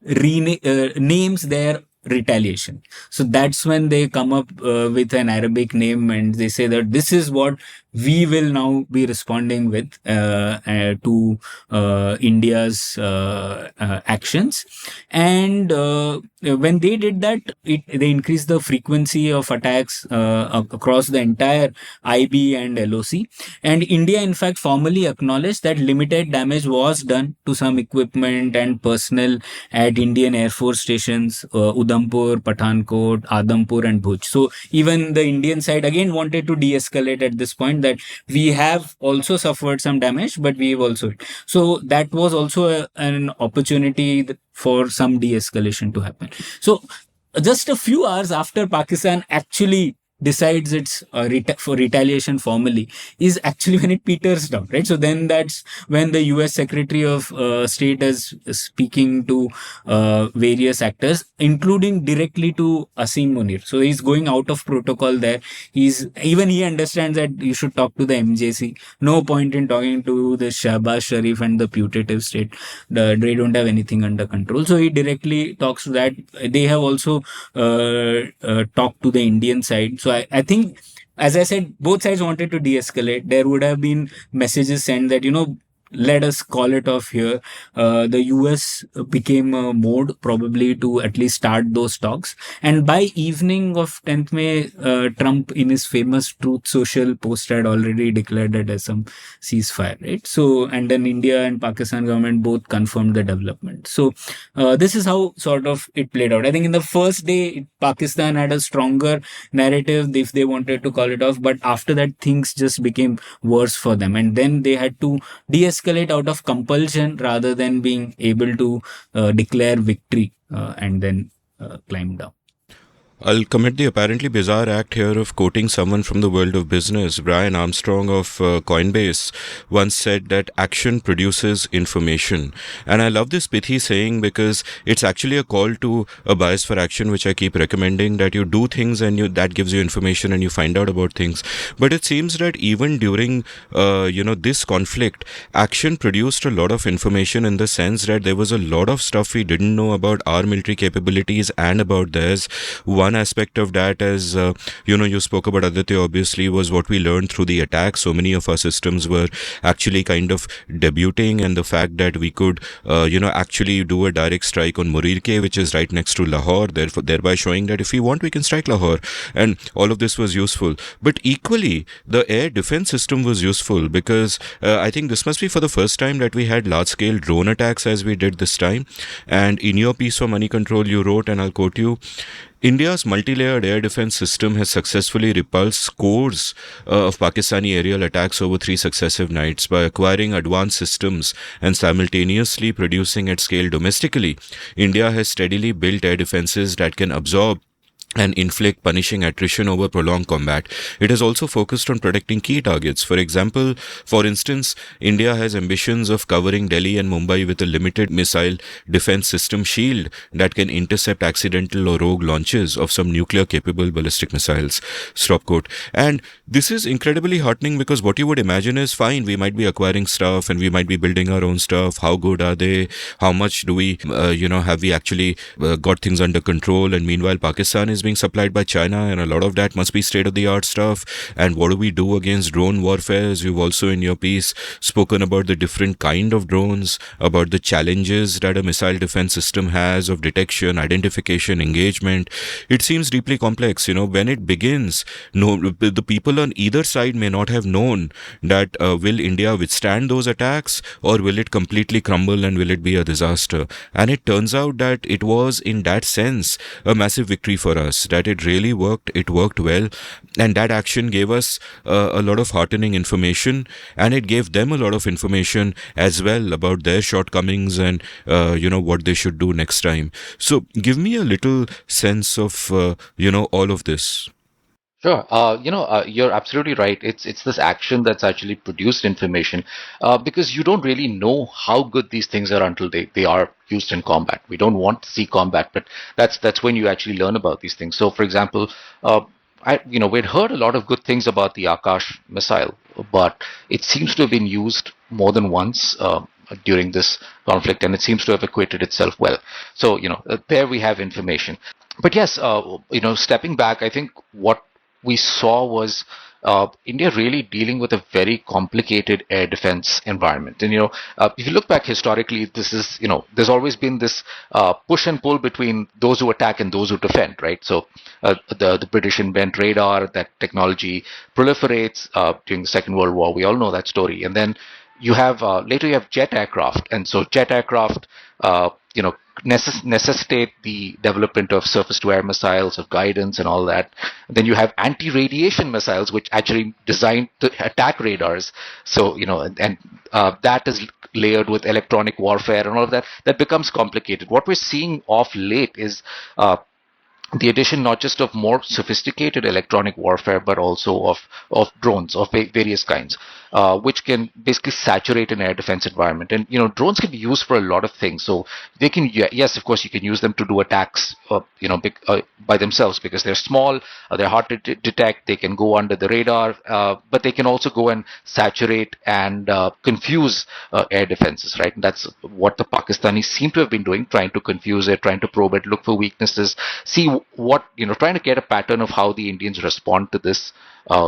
names their retaliation. So that's when they come up with an Arabic name and they say that this is what we will now be responding with to India's actions. And when they did that, they increased the frequency of attacks across the entire IB and LOC. And India, in fact, formally acknowledged that limited damage was done to some equipment and personnel at Indian Air Force stations, Udhampur, Pathankot, Adampur and Bhuj. So even the Indian side again wanted to de-escalate at this point, that we have also suffered some damage, but we've also... So that was also an opportunity for some de-escalation to happen. So just a few hours after Pakistan actually decides its for retaliation formally is actually when it peters down, right? So then that's when the US Secretary of State is speaking to various actors, including directly to Asim Munir. So he's going out of protocol there. He understands that you should talk to the MJC. No point in talking to the Shahbaz Sharif and the putative state. They don't have anything under control. So he directly talks to that. They have also talked to the Indian side. So I think, as I said, both sides wanted to de-escalate. There would have been messages sent that, let us call it off here. The US became a mode probably to at least start those talks. And by evening of 10th May, Trump in his famous Truth Social post had already declared it as some ceasefire, right? So, and then India and Pakistan government both confirmed the development. So this is how sort of it played out. I think in the first day, Pakistan had a stronger narrative if they wanted to call it off. But after that, things just became worse for them. And then they had to de-escalate out of compulsion rather than being able to declare victory and then climb down. I'll commit the apparently bizarre act here of quoting someone from the world of business. Brian Armstrong of Coinbase once said that action produces information. And I love this pithy saying because it's actually a call to a bias for action, which I keep recommending, that you do things and that gives you information and you find out about things. But it seems that even during, this conflict, action produced a lot of information in the sense that there was a lot of stuff we didn't know about our military capabilities and about theirs. One aspect of that, as you spoke about, Aditya, obviously, was what we learned through the attack. So many of our systems were actually kind of debuting, and the fact that we could actually do a direct strike on Murirke, which is right next to Lahore, thereby showing that if we want, we can strike Lahore. And all of this was useful. But equally, the air defense system was useful because I think this must be for the first time that we had large-scale drone attacks as we did this time. And in your piece for Money Control, you wrote, and I'll quote you, India's multi-layered air defense system has successfully repulsed scores of Pakistani aerial attacks over 3 successive nights by acquiring advanced systems and simultaneously producing at scale domestically. India has steadily built air defenses that can absorb and inflict punishing attrition over prolonged combat. It has also focused on protecting key targets. For instance, India has ambitions of covering Delhi and Mumbai with a limited missile defense system shield that can intercept accidental or rogue launches of some nuclear-capable ballistic missiles. Stop quote. And this is incredibly heartening because what you would imagine is, fine, we might be acquiring stuff and we might be building our own stuff. How good are they? How much do we, have we actually got things under control? And meanwhile, Pakistan is being supplied by China, and a lot of that must be state-of-the-art stuff. And what do we do against drone warfare? You've also in your piece spoken about the different kind of drones, about the challenges that a missile defense system has of detection, identification, engagement. It seems deeply complex. When it begins, the people on either side may not have known that will India withstand those attacks, or will it completely crumble and will it be a disaster? And it turns out that it was, in that sense, a massive victory for us. us that it really worked, it worked well, and that action gave us a lot of heartening information, and it gave them a lot of information as well about their shortcomings and what they should do next time. So give me a little sense of all of this. Sure. You're absolutely right. It's this action that's actually produced information, because you don't really know how good these things are until they are used in combat. We don't want to see combat, but that's when you actually learn about these things. So, for example, we'd heard a lot of good things about the Akash missile, but it seems to have been used more than once. During this conflict, and it seems to have acquitted itself well. So, there we have information. But yes, stepping back, I think what we saw was India really dealing with a very complicated air defense environment. And, if you look back historically, this is, there's always been this push and pull between those who attack and those who defend, right? So the British invent radar, that technology proliferates during the Second World War. We all know that story. And then you have later you have jet aircraft, and so jet aircraft necessitate the development of surface-to-air missiles, of guidance, and all that. And then you have anti-radiation missiles, which actually designed to attack radars. So and that is layered with electronic warfare and all of that. That becomes complicated. What we're seeing of late is the addition not just of more sophisticated electronic warfare, but also of drones of various kinds, which can basically saturate an air defense environment. And drones can be used for a lot of things. So they can, yes, of course, you can use them to do attacks, by themselves, because they're small, they're hard to detect. They can go under the radar, but they can also go and saturate and confuse air defenses. Right, and that's what the Pakistanis seem to have been doing, trying to confuse it, trying to probe it, look for weaknesses, see what trying to get a pattern of how the Indians respond to this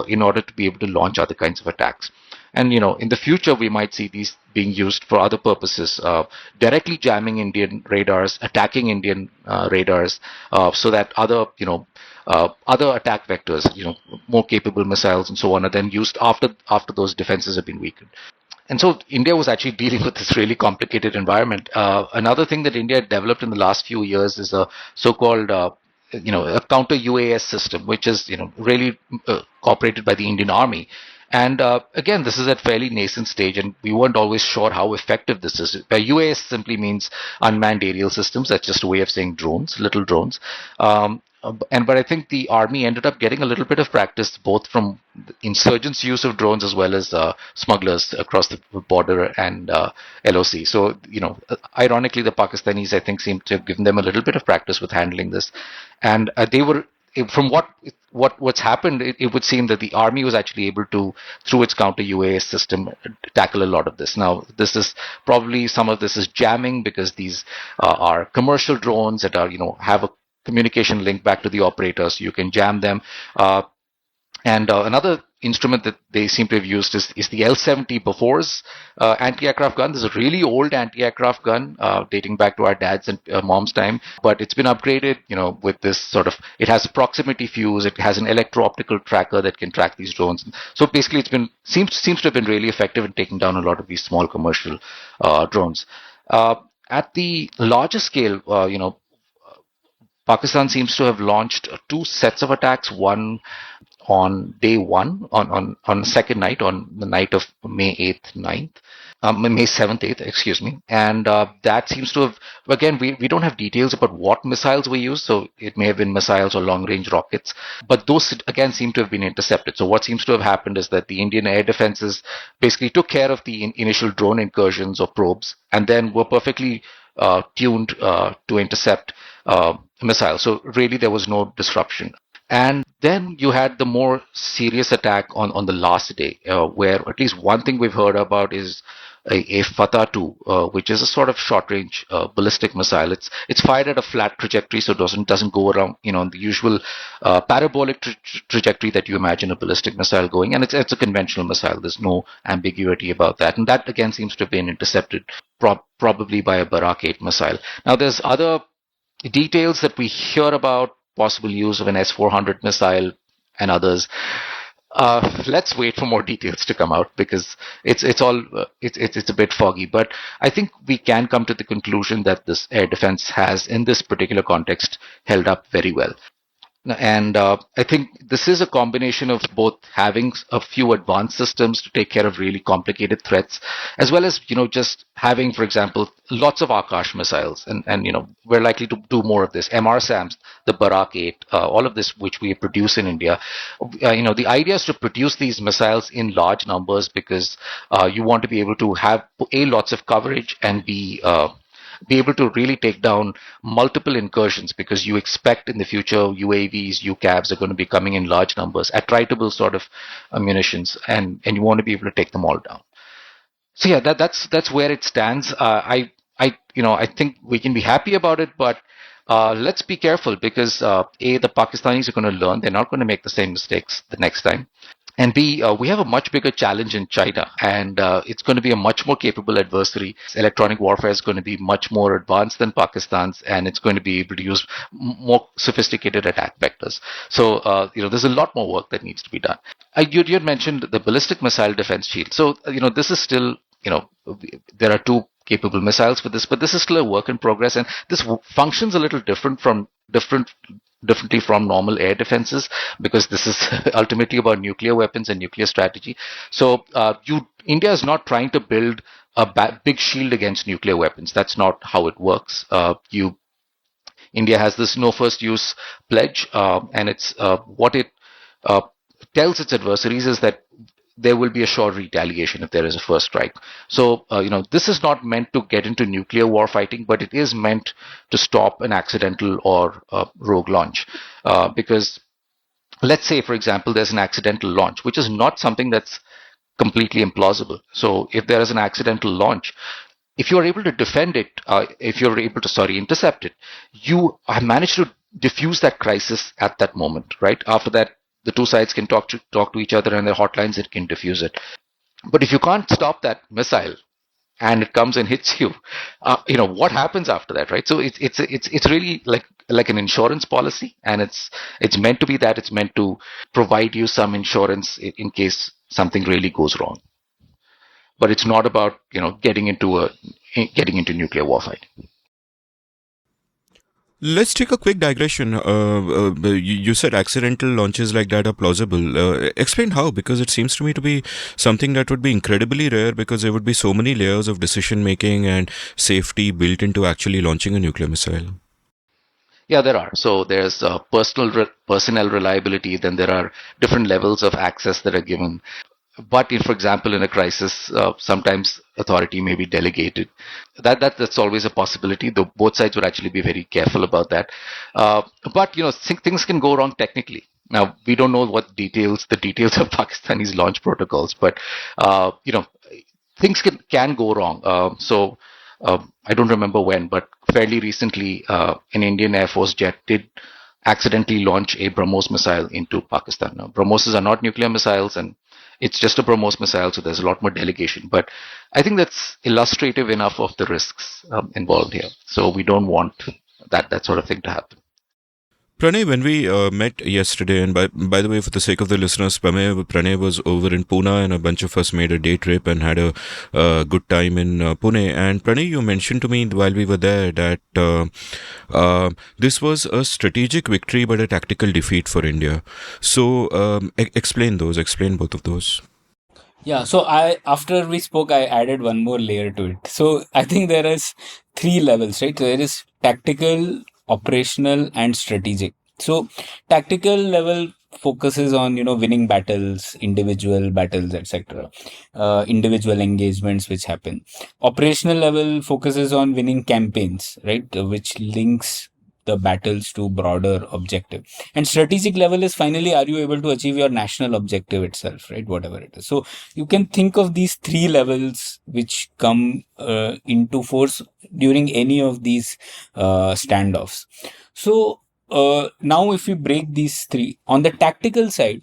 in order to be able to launch other kinds of attacks. And in the future we might see these being used for other purposes, directly jamming Indian radars, attacking Indian radars, so that other attack vectors, more capable missiles and so on, are then used after those defenses have been weakened. And so India was actually dealing with this really complicated environment. Another thing that India had developed in the last few years is a so-called a counter UAS system, which is really cooperated by the Indian Army. And again, this is at fairly nascent stage, and we weren't always sure how effective this is. UAS simply means unmanned aerial systems. That's just a way of saying drones, little drones. But I think the army ended up getting a little bit of practice, both from insurgents' use of drones as well as smugglers across the border and LOC. So, ironically, the Pakistanis, I think, seem to have given them a little bit of practice with handling this. And they were, from what's happened, it would seem that the army was actually able to, through its counter UAS system, tackle a lot of this. Now, this is probably, some of this is jamming, because these are commercial drones that are, have a communication link back to the operator, so you can jam them. And another instrument that they seem to have used is the L-70 Bofors anti-aircraft gun. This is a really old anti-aircraft gun dating back to our dad's and mom's time, but it's been upgraded, with this sort of, it has a proximity fuse, it has an electro-optical tracker that can track these drones. So basically seems to have been really effective in taking down a lot of these small commercial drones. At the larger scale, Pakistan seems to have launched two sets of attacks, one on day one, on the second night, on the night of May 7th, 8th, excuse me. And that seems to have, again, we don't have details about what missiles were used, so it may have been missiles or long-range rockets, but those, again, seem to have been intercepted. So what seems to have happened is that the Indian air defenses basically took care of the initial drone incursions or probes, and then were perfectly tuned to intercept missiles. So really there was no disruption. And then you had the more serious attack on the last day, where at least one thing we've heard about is a Fatah 2, which is a sort of short-range ballistic missile. It's fired at a flat trajectory, so it doesn't go around, the usual parabolic trajectory that you imagine a ballistic missile going, and it's a conventional missile. There's no ambiguity about that, and that again seems to have been intercepted probably by a Barak 8 missile. Now there's other details that we hear about, possible use of an S-400 missile and others. Let's wait for more details to come out, because it's a bit foggy. But I think we can come to the conclusion that this air defense has, in this particular context, held up very well. And I think this is a combination of both having a few advanced systems to take care of really complicated threats, as well as just having, for example, lots of Akash missiles, and we're likely to do more of this. MRSAMs, the Barak 8, all of this which we produce in India. The idea is to produce these missiles in large numbers because you want to be able to have lots of coverage and be able to really take down multiple incursions, because you expect in the future UAVs, UCAVs are going to be coming in large numbers, attritable sort of munitions, and you want to be able to take them all down. So yeah, that's where it stands. I think we can be happy about it, but let's be careful, because the Pakistanis are going to learn; they're not going to make the same mistakes the next time. And B, we have a much bigger challenge in China, and it's going to be a much more capable adversary. Electronic warfare is going to be much more advanced than Pakistan's, and it's going to be able to use more sophisticated attack vectors. So, there's a lot more work that needs to be done. You had mentioned the ballistic missile defense shield. So, this is still, there are two capable missiles for this, but this is still a work in progress, and this functions a little differently from normal air defenses, because this is ultimately about nuclear weapons and nuclear strategy. So India is not trying to build a big shield against nuclear weapons. That's not how it works. India has this no first use pledge, and it's what it tells its adversaries is that there will be a sure retaliation if there is a first strike. So, this is not meant to get into nuclear war fighting, but it is meant to stop an accidental or rogue launch. Because let's say, for example, there's an accidental launch, which is not something that's completely implausible. So if there is an accidental launch, if you are able to defend it, if you're able to, intercept it, you have managed to diffuse that crisis at that moment, right? After that, the two sides can talk to each other, and their hotlines, it can diffuse it. But if you can't stop that missile and it comes and hits you, what happens after that, right? So it's really like an insurance policy, and it's meant to be that. It's meant to provide you some insurance in case something really goes wrong. But it's not about getting into nuclear warfighting. Let's take a quick digression. You said accidental launches like that are plausible. Explain how, because it seems to me to be something that would be incredibly rare, because there would be so many layers of decision making and safety built into actually launching a nuclear missile. Yeah, there are. So there's personnel reliability. Then there are different levels of access that are given. But for example, in a crisis, sometimes authority may be delegated. That's always a possibility, though both sides would actually be very careful about that. But things can go wrong technically. Now, we don't know the details of Pakistani's launch protocols, but things can go wrong. So I don't remember when, but fairly recently, an Indian Air Force jet did accidentally launch a BrahMos missile into Pakistan. Now, BrahMoses are not nuclear missiles, and it's just a BrahMos missile, so there's a lot more delegation. But I think that's illustrative enough of the risks involved here. So we don't want that sort of thing to happen. Pranay, when we met yesterday, and by the way, for the sake of the listeners, Pranay was over in Pune, and a bunch of us made a day trip and had a good time in Pune. And Pranay, you mentioned to me while we were there that this was a strategic victory but a tactical defeat for India. So explain both of those. Yeah, so after we spoke, I added one more layer to it. So I think there is 3 levels, right? So there is tactical, operational, and strategic. So tactical level focuses on winning battles, individual battles, etc., individual engagements which happen. Operational level focuses on winning campaigns, right, which links the battles to broader objective. And strategic level is finally, are you able to achieve your national objective itself, right, whatever it is. So you can think of these 3 levels which come into force during any of these standoffs. So now if we break these 3, on the tactical side,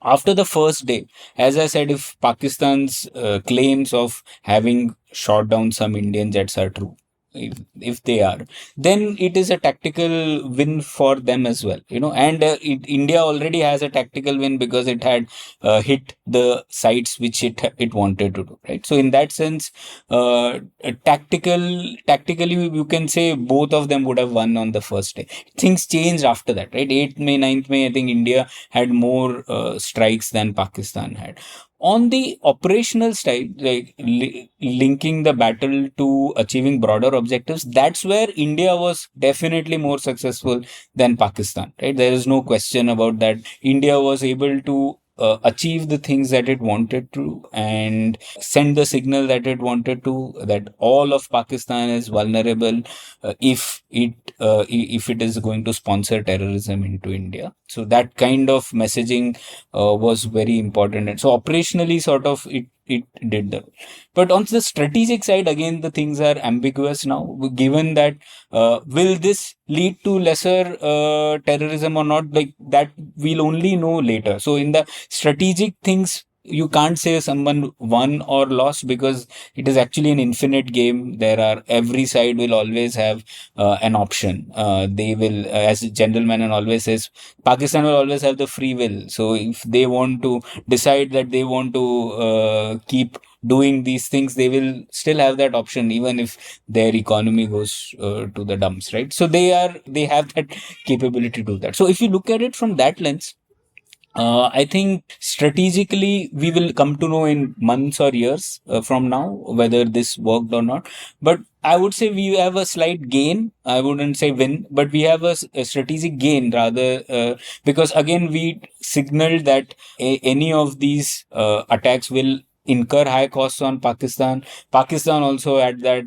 after the first day, as I said, if Pakistan's claims of having shot down some Indian jets are true, if they are, then it is a tactical win for them as well, and India already has a tactical win because it had hit the sites which it wanted to do, right? So in that sense, tactically you can say both of them would have won on the first day. Things changed after that, right? 8th May, 9th May, I think India had more strikes than Pakistan had. On the operational side, like linking the battle to achieving broader objectives, that's where India was definitely more successful than Pakistan, right? There is no question about that. India was able to achieve the things that it wanted to and send the signal that it wanted to, that all of Pakistan is vulnerable if it is going to sponsor terrorism into India. So that kind of messaging was very important, and so operationally sort of it did that. But on the strategic side, again, the things are ambiguous now, given that will this lead to lesser terrorism or not? Like that, we'll only know later. So in the strategic things, you can't say someone won or lost because it is actually an infinite game. Every side will always have an option. They will, as General Menon always says, Pakistan will always have the free will. So if they want to decide that they want to keep doing these things, they will still have that option, even if their economy goes to the dumps, right? So they have that capability to do that. So if you look at it from that lens, I think strategically we will come to know in months or years from now whether this worked or not. But I would say we have a slight gain. I wouldn't say win, but we have a strategic gain rather, because again we signaled that any of these attacks will incur high costs on Pakistan. Pakistan also at that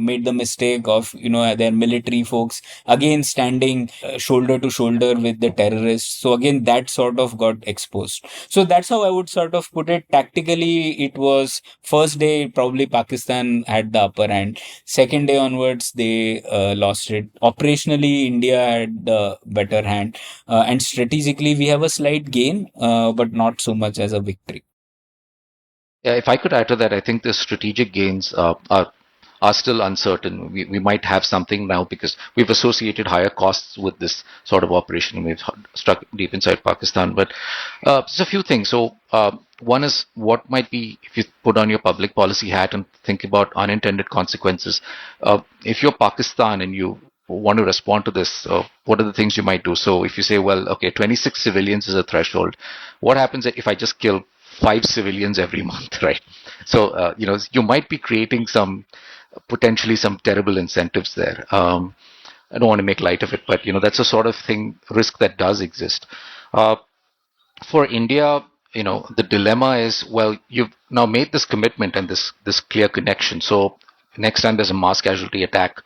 made the mistake of their military folks again standing shoulder to shoulder with the terrorists. So again that sort of got exposed. So that's how I would sort of put it. Tactically, it was first day probably Pakistan had the upper hand. Second day onwards they lost it. Operationally, India had the better hand, and strategically we have a slight gain, but not so much as a victory. Yeah, if I could add to that, I think the strategic gains are still uncertain. We might have something now because we've associated higher costs with this sort of operation. We've struck deep inside Pakistan. But there's a few things. So one is what might be, if you put on your public policy hat and think about unintended consequences. If you're Pakistan and you want to respond to this, what are the things you might do? So if you say, well, okay, 26 civilians is a threshold. What happens if I just kill 5 civilians every month, right? So, you might be creating potentially some terrible incentives there. I don't want to make light of it, but, that's a sort of risk that does exist. For India, the dilemma is, well, you've now made this commitment and this clear connection. So next time there's a mass casualty attack,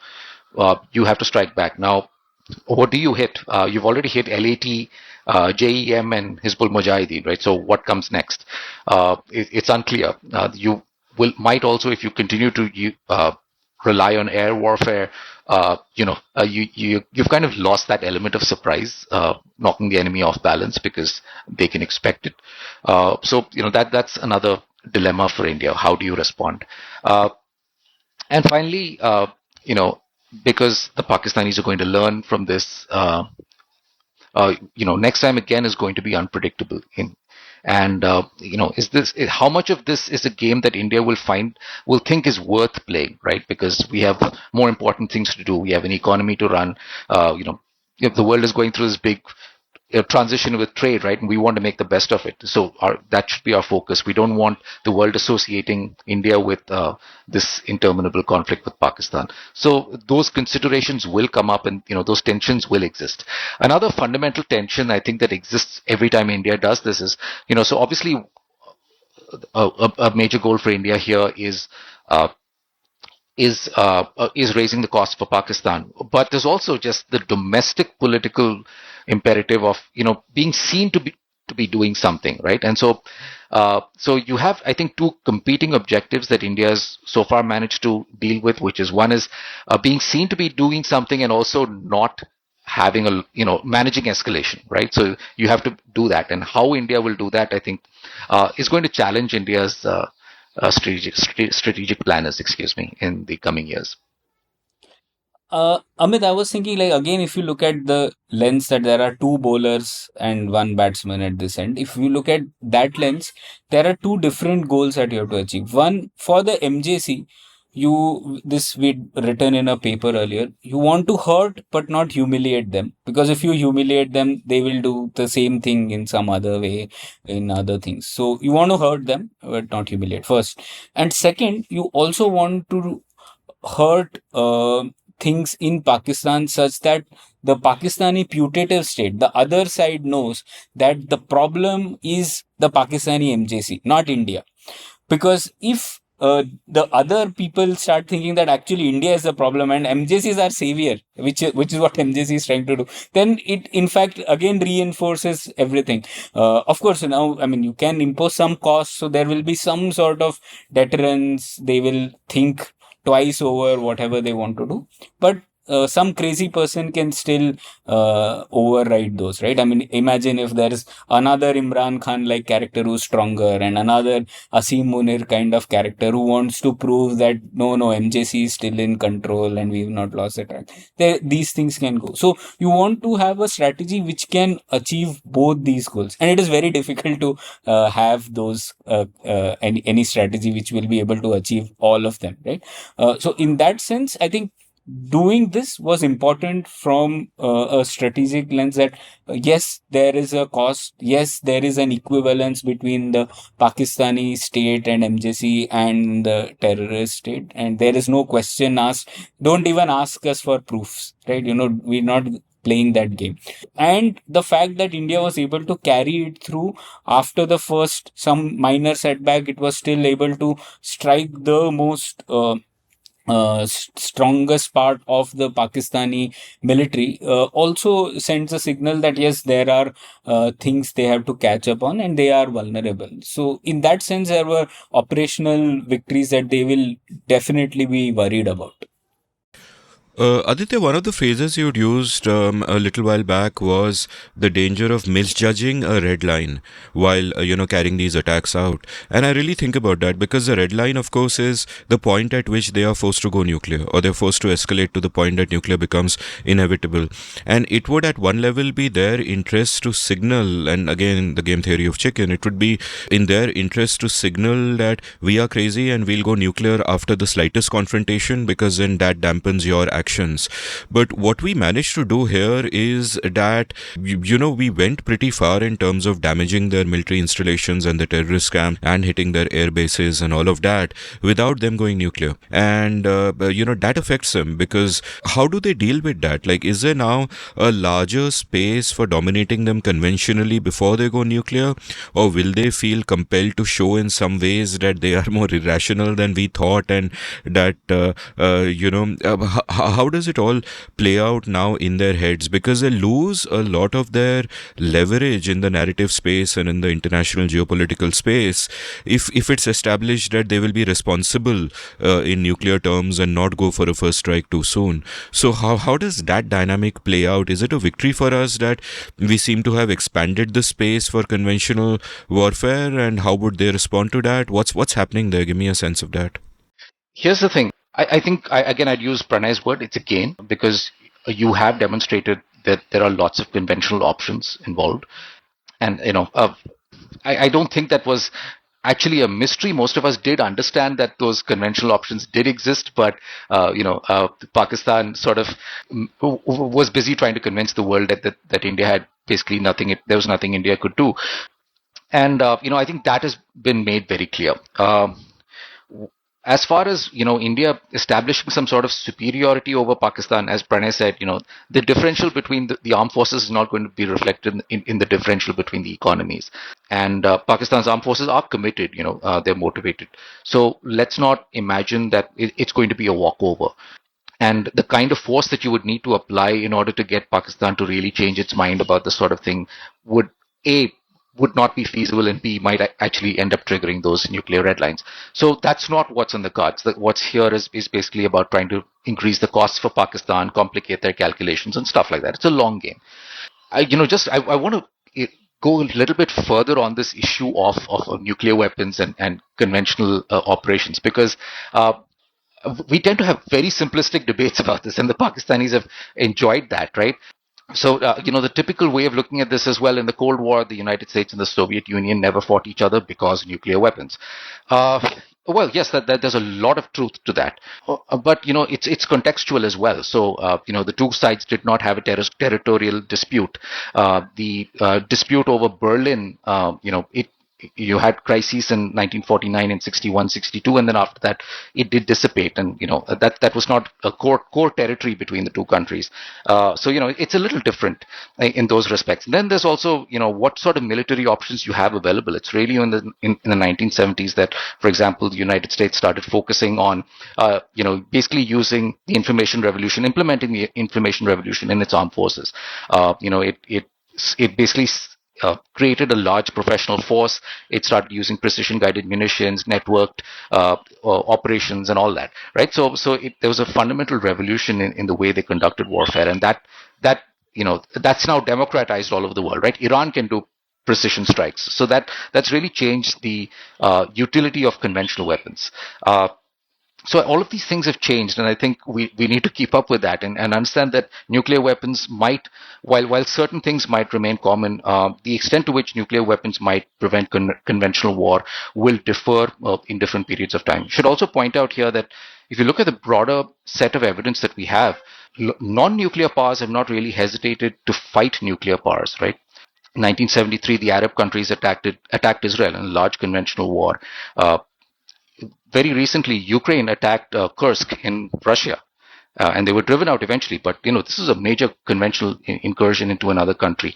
you have to strike back. Now, what do you hit? You've already hit LAT, JEM, and Hizbul Mujahideen, right? So what comes next? It's unclear. You might also, if you continue to rely on air warfare, you've kind of lost that element of surprise, knocking the enemy off balance because they can expect it. So that's another dilemma for India. How do you respond? And finally, because the Pakistanis are going to learn from this, next time again is going to be unpredictable. How much of this is a game that India will think is worth playing, right? Because we have more important things to do. We have an economy to run. The world is going through this big transition with trade, right? And we want to make the best of it. So that should be our focus. We don't want the world associating India with this interminable conflict with Pakistan. So those considerations will come up, and those tensions will exist. Another fundamental tension I think that exists every time India does this is, so obviously a major goal for India here is raising the cost for Pakistan. But there's also just the domestic political imperative of being seen to be doing something, right? And so you have, I think, two competing objectives that India has so far managed to deal with, which is one is being seen to be doing something and also not having managing escalation, right? So you have to do that, and how India will do that, I think, is going to challenge India's strategic planners, in the coming years. Amit, I was thinking, like, again, if you look at the lens that there are two bowlers and one batsman at this end, if you look at that lens, there are two different goals that you have to achieve. One, for the MJC, this we'd written in a paper earlier, you want to hurt but not humiliate them. Because if you humiliate them, they will do the same thing in some other way, in other things. So you want to hurt them but not humiliate, first. And second, you also want to hurt things in Pakistan such that the Pakistani putative state, the other side, knows that the problem is the Pakistani MJC, not India. Because if the other people start thinking that actually India is the problem and MJC is our savior, which is what MJC is trying to do, then it in fact again reinforces everything. Of course, now, I mean, you can impose some costs, so there will be some sort of deterrence. They will think twice over whatever they want to do. But some crazy person can still override those, right? I mean, imagine if there is another Imran Khan like character who's stronger and another Asim Munir kind of character who wants to prove that no, MJC is still in control and we've not lost the track. These things can go. So you want to have a strategy which can achieve both these goals, and it is very difficult to have those any strategy which will be able to achieve all of them, right? So in that sense, I think doing this was important from a strategic lens that yes, there is a cost. Yes, there is an equivalence between the Pakistani state and MJC and the terrorist state. And there is no question asked. Don't even ask us for proofs, right? We're not playing that game. And the fact that India was able to carry it through after the first, some minor setback, it was still able to strike the most strongest part of the Pakistani military also sends a signal that yes, there are things they have to catch up on and they are vulnerable. So in that sense, there were operational victories that they will definitely be worried about. Aditya, one of the phrases you'd used a little while back was the danger of misjudging a red line while, carrying these attacks out. And I really think about that because the red line, of course, is the point at which they are forced to go nuclear or they're forced to escalate to the point that nuclear becomes inevitable. And it would at one level be their interest to signal, and again, the game theory of chicken, it would be in their interest to signal that we are crazy and we'll go nuclear after the slightest confrontation because then that dampens your action. But what we managed to do here is that, we went pretty far in terms of damaging their military installations and the terrorist camp and hitting their air bases and all of that without them going nuclear. And, that affects them because how do they deal with that? Like, is there now a larger space for dominating them conventionally before they go nuclear? Or will they feel compelled to show in some ways that they are more irrational than we thought and that, how does it all play out now in their heads? Because they lose a lot of their leverage in the narrative space and in the international geopolitical space if it's established that they will be responsible in nuclear terms and not go for a first strike too soon. So how does that dynamic play out? Is it a victory for us that we seem to have expanded the space for conventional warfare, and how would they respond to that? What's happening there? Give me a sense of that. Here's the thing. I think, again, I'd use Pranay's word, it's a gain, because you have demonstrated that there are lots of conventional options involved. And, I don't think that was actually a mystery. Most of us did understand that those conventional options did exist, but, Pakistan sort of was busy trying to convince the world that India had basically nothing, there was nothing India could do. And, I think that has been made very clear. As far as, India establishing some sort of superiority over Pakistan, as Pranay said, the differential between the armed forces is not going to be reflected in the differential between the economies. And Pakistan's armed forces are committed, they're motivated. So let's not imagine that it's going to be a walkover. And the kind of force that you would need to apply in order to get Pakistan to really change its mind about this sort of thing would not be feasible, and B, might actually end up triggering those nuclear red lines. So that's not what's on the cards. What's here is basically about trying to increase the costs for Pakistan, complicate their calculations and stuff like that. It's a long game. I want to go a little bit further on this issue of nuclear weapons and conventional operations, because we tend to have very simplistic debates about this, and the Pakistanis have enjoyed that, right? So, the typical way of looking at this as well, in the Cold War, the United States and the Soviet Union never fought each other because nuclear weapons. Uh, well, yes, that there's a lot of truth to that, but it's contextual as well. So, the two sides did not have a territorial dispute. The dispute over Berlin, it you had crises in 1949 and 61, 62, and then after that it did dissipate, and that was not a core territory between the two countries. So it's a little different in those respects. And then there's also what sort of military options you have available. It's really in the 1970s that, for example, the United States started focusing on basically using the information revolution, implementing the information revolution in its armed forces. It basically created a large professional force. It started using precision guided munitions, networked operations, and all that, right? So there was a fundamental revolution in the way they conducted warfare, and that's now democratized all over the world, right? Iran can do precision strikes, so that's really changed the utility of conventional weapons. So all of these things have changed, and I think we need to keep up with that and understand that nuclear weapons might, while certain things might remain common, the extent to which nuclear weapons might prevent conventional war will differ in different periods of time. Should also point out here that if you look at the broader set of evidence that we have, non-nuclear powers have not really hesitated to fight nuclear powers, right? In 1973, the Arab countries attacked Israel in a large conventional war. Very recently, Ukraine attacked Kursk in Russia, and they were driven out eventually. But this is a major conventional incursion into another country.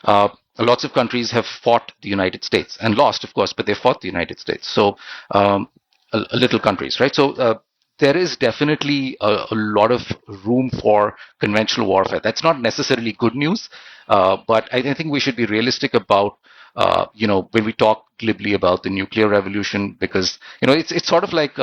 Lots of countries have fought the United States and lost, of course, but they fought the United States. So, little countries, right? So. There is definitely a lot of room for conventional warfare. That's not necessarily good news, but I think we should be realistic about when we talk glibly about the nuclear revolution, because it's sort of like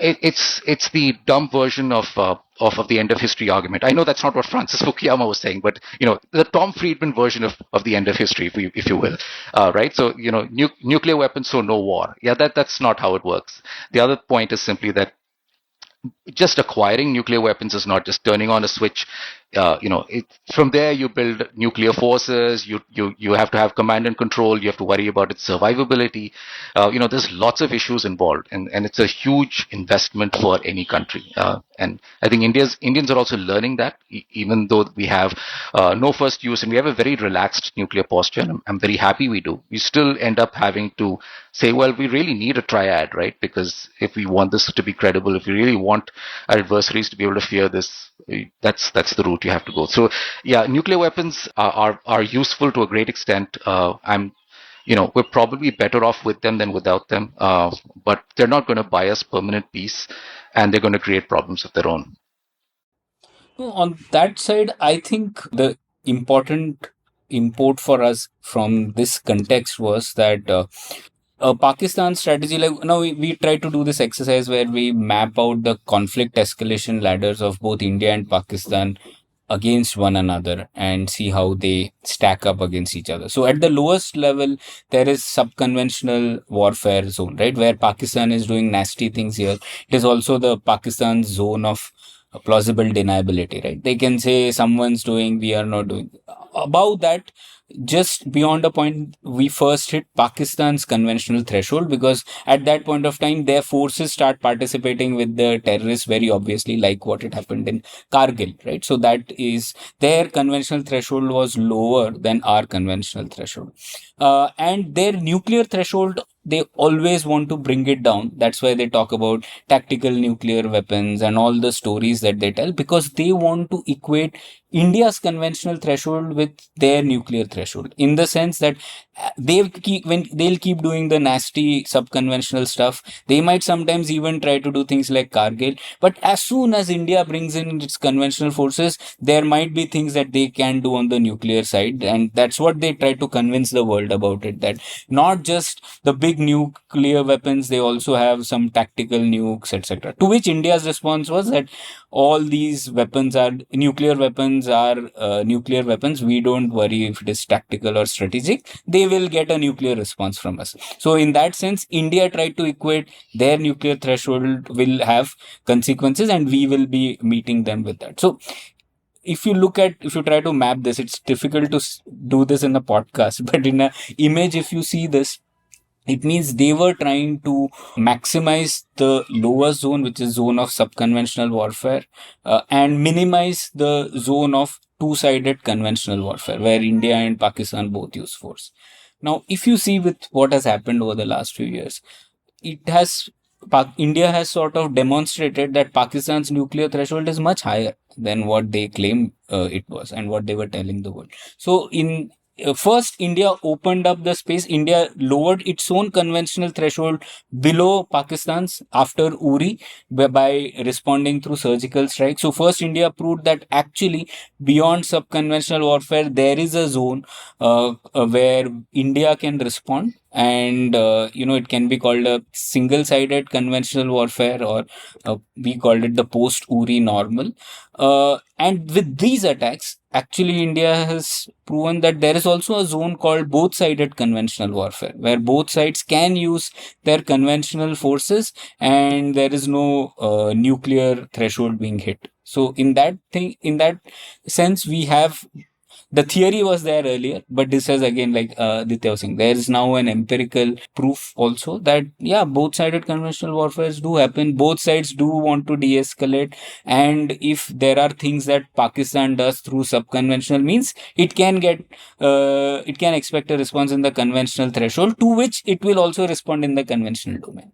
it's the dumb version of the end of history argument. I know that's not what Francis Fukuyama was saying, but the Tom Friedman version of the end of history, if you will, right? So nuclear weapons, so no war. Yeah, that's not how it works. The other point is simply that just acquiring nuclear weapons is not just turning on a switch. From there you build nuclear forces. You have to have command and control. You have to worry about its survivability. There's lots of issues involved, and it's a huge investment for any country. And I think Indians are also learning that, even though we have no first use and we have a very relaxed nuclear posture, and I'm very happy we do. We still end up having to say, well, we really need a triad, right? Because if we want this to be credible, if we really want our adversaries to be able to fear this, that's the route you have to go. So yeah, nuclear weapons are useful to a great extent. We're probably better off with them than without them, but they're not going to buy us permanent peace, and they're going to create problems of their own. On that side, I think the important import for us from this context was that Pakistan strategy, like now we try to do this exercise where we map out the conflict escalation ladders of both India and Pakistan against one another and see how they stack up against each other. So at the lowest level, there is sub-conventional warfare zone, right? Where Pakistan is doing nasty things here. It is also the Pakistan zone of plausible deniability, right? They can say someone's doing, we are not doing. Above that, just beyond a point, we first hit Pakistan's conventional threshold, because at that point of time, their forces start participating with the terrorists very obviously, like what had happened in Kargil, right? So that is, their conventional threshold was lower than our conventional threshold. And their nuclear threshold, they always want to bring it down. That's why they talk about tactical nuclear weapons and all the stories that they tell, because they want to equate India's conventional threshold with their nuclear threshold, in the sense that they'll keep doing the nasty sub-conventional stuff. They might sometimes even try to do things like Kargil, but as soon as India brings in its conventional forces, there might be things that they can do on the nuclear side, and that's what they try to convince the world about it, that not just the big nuclear weapons, they also have some tactical nukes, etc. To which India's response was that all these weapons are nuclear weapons weapons are nuclear weapons, we don't worry if it is tactical or strategic. They will get a nuclear response from us. So in that sense, India tried to equate their nuclear threshold will have consequences, and we will be meeting them with that. So if you try to map this, it's difficult to do this in a podcast, but in a image, if you see this, it means they were trying to maximize the lower zone, which is zone of subconventional warfare, and minimize the zone of two-sided conventional warfare, where India and Pakistan both use force. Now, if you see with what has happened over the last few years, India has sort of demonstrated that Pakistan's nuclear threshold is much higher than what they claim it was and what they were telling the world. So first, India opened up the space. India lowered its own conventional threshold below Pakistan's after Uri by responding through surgical strike. So first, India proved that actually beyond subconventional warfare, there is a zone where India can respond. And, it can be called a single-sided conventional warfare, or we called it the post-Uri normal. And with these attacks, actually, India has proven that there is also a zone called both-sided conventional warfare, where both sides can use their conventional forces and there is no nuclear threshold being hit. So in that sense, we have. The theory was there earlier, but this has again, like Ditya was saying, there is now an empirical proof also that, both-sided conventional warfares do happen. Both sides do want to de-escalate. And if there are things that Pakistan does through subconventional means, it can expect a response in the conventional threshold, to which it will also respond in the conventional domain.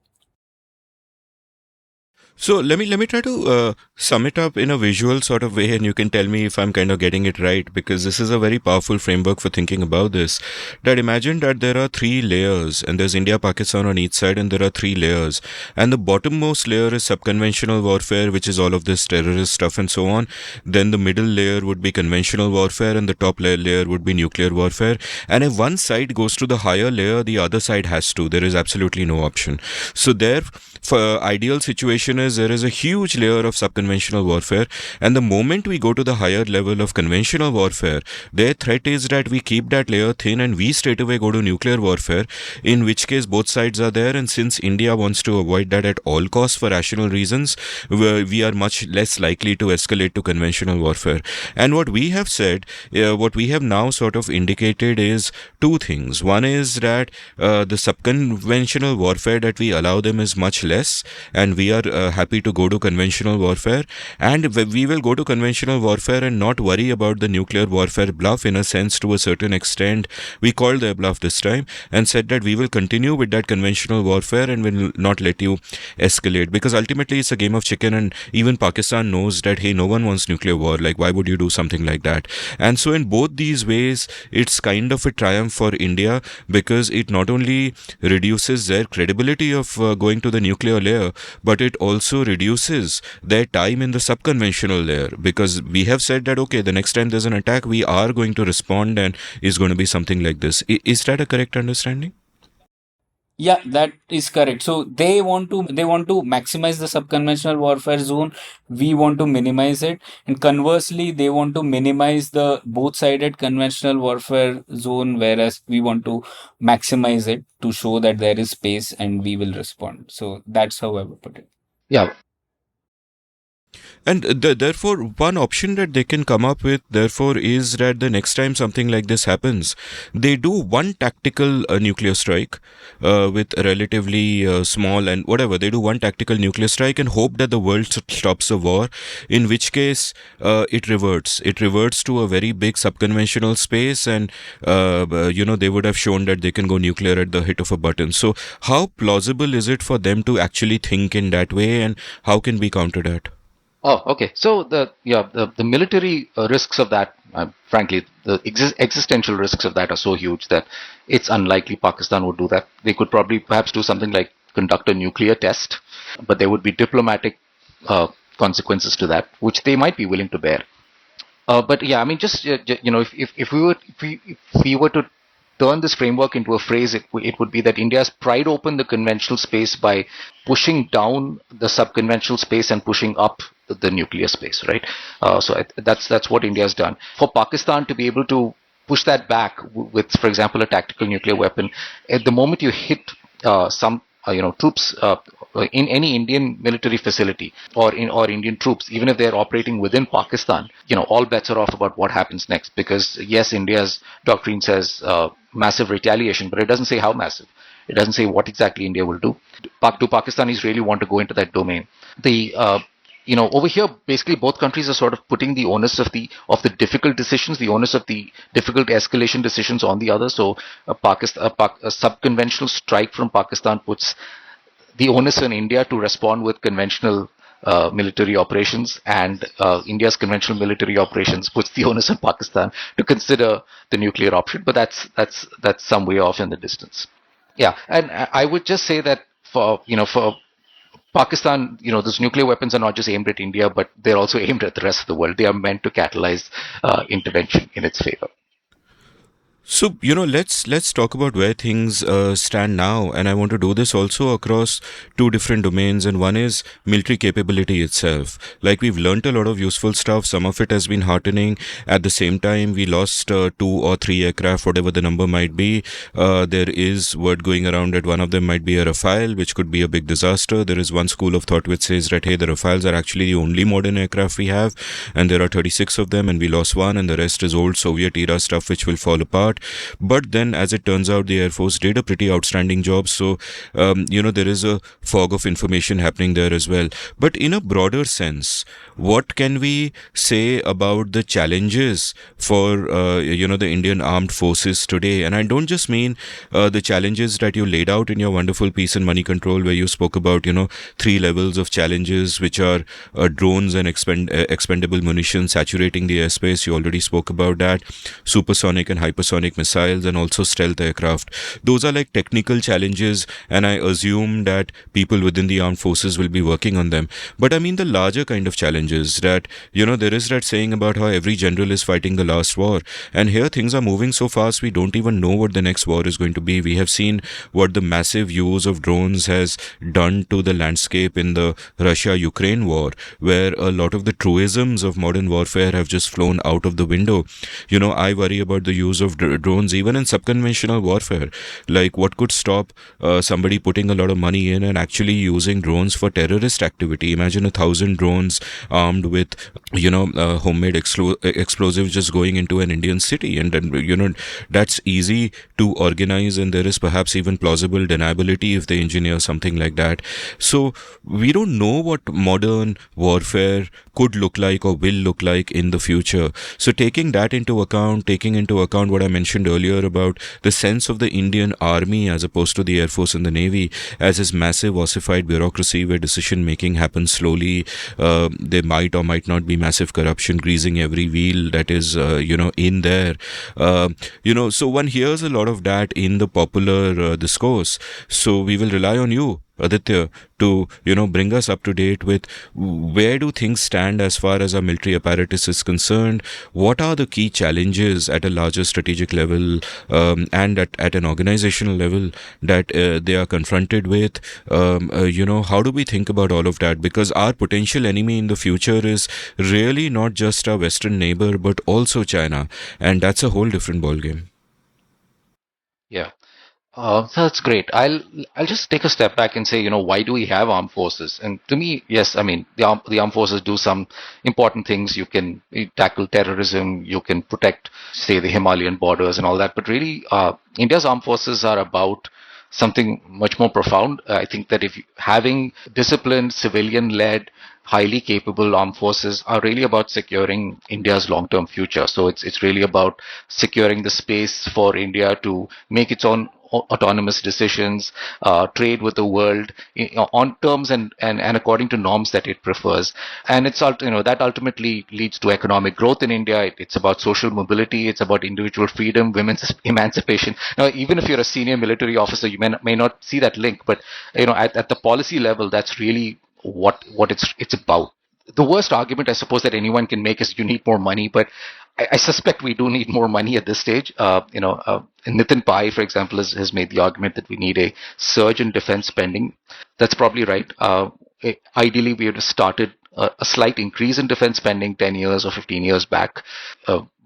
So let me try to sum it up in a visual sort of way, and you can tell me if I'm kind of getting it right, because this is a very powerful framework for thinking about this. That imagine that there are three layers, and there's India, Pakistan on each side, and there are three layers. And the bottommost layer is subconventional warfare, which is all of this terrorist stuff and so on. Then the middle layer would be conventional warfare, and the top layer would be nuclear warfare. And if one side goes to the higher layer, the other side has to. There is absolutely no option. So there, for ideal situation is there is a huge layer of subconventional warfare, and the moment we go to the higher level of conventional warfare, their threat is that we keep that layer thin and we straight away go to nuclear warfare, in which case both sides are there. And since India wants to avoid that at all costs for rational reasons, we are much less likely to escalate to conventional warfare. And what we have said, what we have now sort of indicated is two things. One is that the subconventional warfare that we allow them is much less, and we are happy to go to conventional warfare, and we will go to conventional warfare and not worry about the nuclear warfare bluff. In a sense, to a certain extent, we called their bluff this time and said that we will continue with that conventional warfare and will not let you escalate, because ultimately it's a game of chicken, and even Pakistan knows that, hey, no one wants nuclear war, like why would you do something like that? And so in both these ways, it's kind of a triumph for India, because it not only reduces their credibility of going to the nuclear layer, but it also reduces their time in the subconventional layer, because we have said that, okay, the next time there's an attack, we are going to respond, and is going to be something like this. Is that a correct understanding? Yeah, that is correct. So they want to maximize the subconventional warfare zone. We want to minimize it, and conversely, they want to minimize the both-sided conventional warfare zone, whereas we want to maximize it to show that there is space and we will respond. So that's how I would put it. Yeah. And therefore, one option that they can come up with, therefore, is that the next time something like this happens, they do one tactical nuclear strike with relatively small and whatever. They do one tactical nuclear strike and hope that the world stops the war, in which case it reverts. It reverts to a very big subconventional space, and, they would have shown that they can go nuclear at the hit of a button. So how plausible is it for them to actually think in that way, and how can we counter that? Oh, okay. So the military risks of that, frankly, the existential risks of that are so huge that it's unlikely Pakistan would do that. They could perhaps do something like conduct a nuclear test, but there would be diplomatic consequences to that, which they might be willing to bear. But yeah, I mean, just if we were to turn this framework into a phrase, it would be that India has pried open the conventional space by pushing down the subconventional space and pushing up the nuclear space, right? That's what India has done. For Pakistan to be able to push that back with, for example, a tactical nuclear weapon, at the moment you hit some troops in any Indian military facility or Indian troops, even if they're operating within Pakistan, all bets are off about what happens next. Because yes, India's doctrine says massive retaliation, but it doesn't say how massive. It doesn't say what exactly India will do. Do Pakistanis really want to go into that domain? Over here, basically both countries are sort of putting the onus of the difficult decisions, the onus of the difficult escalation decisions on the other. So a sub-conventional strike from Pakistan puts the onus on India to respond with conventional military operations, and India's conventional military operations puts the onus on Pakistan to consider the nuclear option. But that's some way off in the distance. Yeah, and I would just say that for Pakistan, those nuclear weapons are not just aimed at India, but they're also aimed at the rest of the world. They are meant to catalyze intervention in its favor. So, let's talk about where things stand now. And I want to do this also across two different domains. And one is military capability itself. Like, we've learnt a lot of useful stuff. Some of it has been heartening. At the same time, we lost 2 or 3 aircraft, whatever the number might be. There is word going around that one of them might be a Rafale, which could be a big disaster. There is one school of thought which says that, hey, the Rafales are actually the only modern aircraft we have. And there are 36 of them, and we lost one, and the rest is old Soviet era stuff which will fall apart. But then, as it turns out, the Air Force did a pretty outstanding job. So, there is a fog of information happening there as well. But in a broader sense, what can we say about the challenges for, the Indian armed forces today? And I don't just mean the challenges that you laid out in your wonderful piece in Money Control, where you spoke about, 3 levels of challenges, which are drones and expendable munitions saturating the airspace. You already spoke about that. Supersonic and hypersonic missiles, and also stealth aircraft. Those are like technical challenges, and I assume that people within the armed forces will be working on them. But I mean the larger kind of challenges that, there is that saying about how every general is fighting the last war. And here things are moving so fast, we don't even know what the next war is going to be. We have seen what the massive use of drones has done to the landscape in the Russia-Ukraine war, where a lot of the truisms of modern warfare have just flown out of the window. I worry about the use of drones even in subconventional warfare. Like, what could stop somebody putting a lot of money in and actually using drones for terrorist activity? Imagine 1,000 drones armed with homemade explosives just going into an Indian city, and then that's easy to organize, and there is perhaps even plausible deniability if they engineer something like that. So we don't know what modern warfare could look like or will look like in the future. So taking into account what I mentioned earlier about the sense of the Indian Army as opposed to the Air Force and the Navy as this massive ossified bureaucracy where decision making happens slowly, there might or might not be massive corruption greasing every wheel that is in there. So one hears a lot of that in the popular discourse. So we will rely on you, Aditya, to bring us up to date with where do things stand as far as our military apparatus is concerned. What are the key challenges at a larger strategic level and at an organizational level that they are confronted with? How do we think about all of that? Because our potential enemy in the future is really not just our Western neighbor, but also China, and that's a whole different ballgame. Yeah. That's great. I'll just take a step back and say, why do we have armed forces? And to me, yes, I mean, the armed forces do some important things. You tackle terrorism, you can protect, say, the Himalayan borders and all that. But really, India's armed forces are about something much more profound. I think that having disciplined, civilian-led, highly capable armed forces are really about securing India's long-term future. So it's really about securing the space for India to make its own autonomous decisions, trade with the world on terms and according to norms that it prefers. And that ultimately leads to economic growth in India. It's about social mobility. It's about individual freedom, women's emancipation. Now, even if you're a senior military officer, you may not see that link, but at the policy level, that's really what it's about. The worst argument, I suppose, that anyone can make is you need more money, but I suspect we do need more money at this stage. Nitin Pai, for example, has made the argument that we need a surge in defense spending. That's probably right. Ideally, we would have started a slight increase in defense spending 10 years or 15 years back.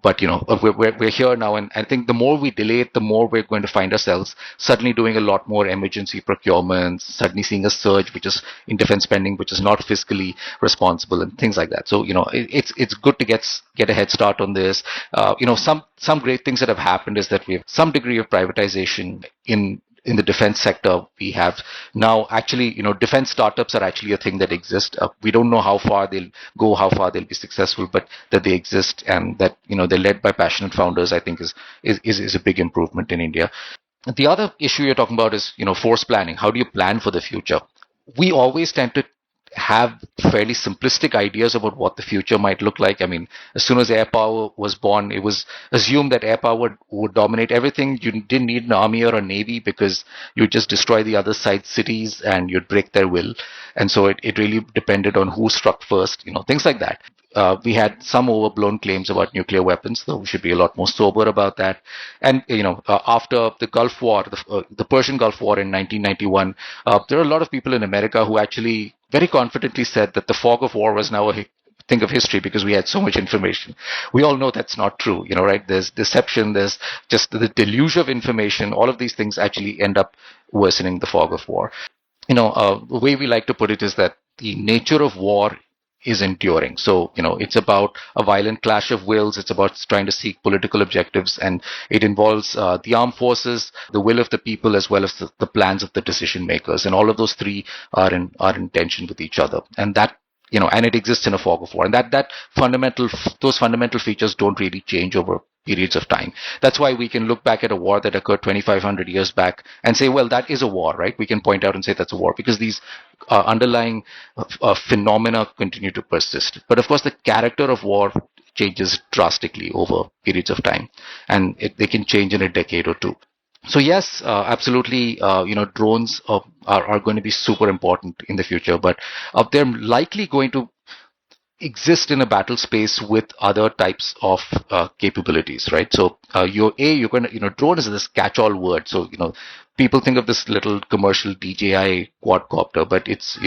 But we're here now, and I think the more we delay it, the more we're going to find ourselves suddenly doing a lot more emergency procurements, suddenly seeing a surge which is in defense spending, which is not fiscally responsible, and things like that. So it's good to get a head start on this. Some great things that have happened is that we have some degree of privatization in the defense sector. We have now actually, defense startups are actually a thing that exist. We don't know how far they'll go, how far they'll be successful, but that they exist and that, they're led by passionate founders, I think is a big improvement in India. The other issue you're talking about is, force planning. How do you plan for the future? We always tend to have fairly simplistic ideas about what the future might look like. I mean, as soon as air power was born, it was assumed that air power would dominate everything. You didn't need an army or a navy because you'd just destroy the other side's cities and you'd break their will. And so it really depended on who struck first, things like that. We had some overblown claims about nuclear weapons, though we should be a lot more sober about that. And, after the Gulf War, the Persian Gulf War in 1991, there are a lot of people in America who actually very confidently said that the fog of war was now a thing of history because we had so much information. We all know that's not true, right? There's deception, there's just the deluge of information. All of these things actually end up worsening the fog of war. The way we like to put it is that the nature of war is enduring. So, it's about a violent clash of wills. It's about trying to seek political objectives, and it involves the armed forces, the will of the people, as well as the plans of the decision makers. And all of those three are in tension with each other. And that, and it exists in a fog of war. And those fundamental features don't really change over periods of time. That's why we can look back at a war that occurred 2,500 years back and say, well, that is a war, right? We can point out and say that's a war because these underlying phenomena continue to persist. But of course, the character of war changes drastically over periods of time, and they can change in a decade or two. So yes, absolutely, drones are going to be super important in the future, but they're likely going to exist in a battle space with other types of capabilities, right? So you're going to, drone is this catch-all word. So, people think of this little commercial DJI quadcopter, but it's,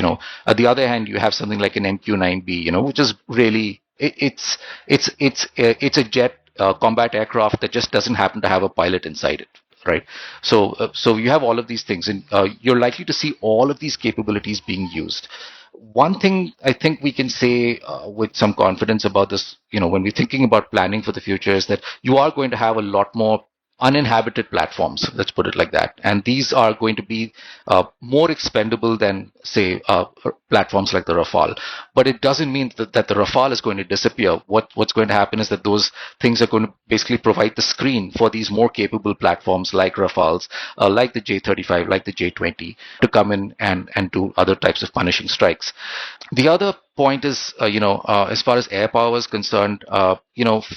at the other hand, you have something like an MQ-9B, which is really, it's a jet combat aircraft that just doesn't happen to have a pilot inside it. Right. So you have all of these things, and you're likely to see all of these capabilities being used. One thing I think we can say with some confidence about this, when we're thinking about planning for the future, is that you are going to have a lot more uninhabited platforms, let's put it like that. And these are going to be more expendable than, say, platforms like the Rafale. But it doesn't mean that the Rafale is going to disappear. What's going to happen is that those things are going to basically provide the screen for these more capable platforms like Rafales, like the J-35, like the J-20, to come in and do other types of punishing strikes. The other point is, as far as air power is concerned,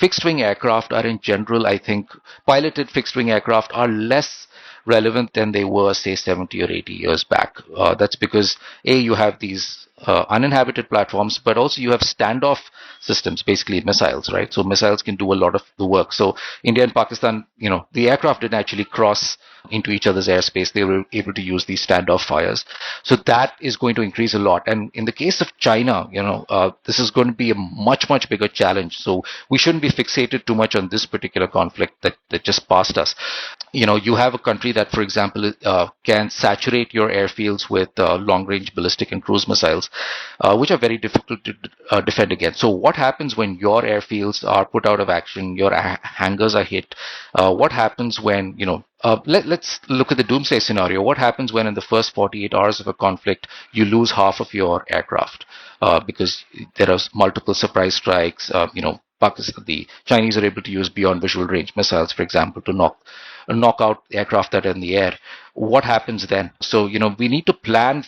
fixed-wing aircraft are in general, I think, piloted fixed-wing aircraft are less relevant than they were, say, 70 or 80 years back. That's because, you have these uninhabited platforms, but also you have standoff systems, basically missiles, right? So missiles can do a lot of the work. So India and Pakistan, the aircraft didn't actually cross into each other's airspace. They were able to use these standoff fires. So that is going to increase a lot. And in the case of China, this is going to be a much, much bigger challenge. So we shouldn't be fixated too much on this particular conflict that just passed us. You have a country that, for example, can saturate your airfields with long-range ballistic and cruise missiles, which are very difficult to defend against. So what happens when your airfields are put out of action, your hangars are hit? What happens when, let's look at the doomsday scenario. What happens when in the first 48 hours of a conflict, you lose half of your aircraft because there are multiple surprise strikes? Pakistan, the Chinese are able to use beyond visual range missiles, for example, to knock out aircraft that are in the air. What happens then? So, we need to plan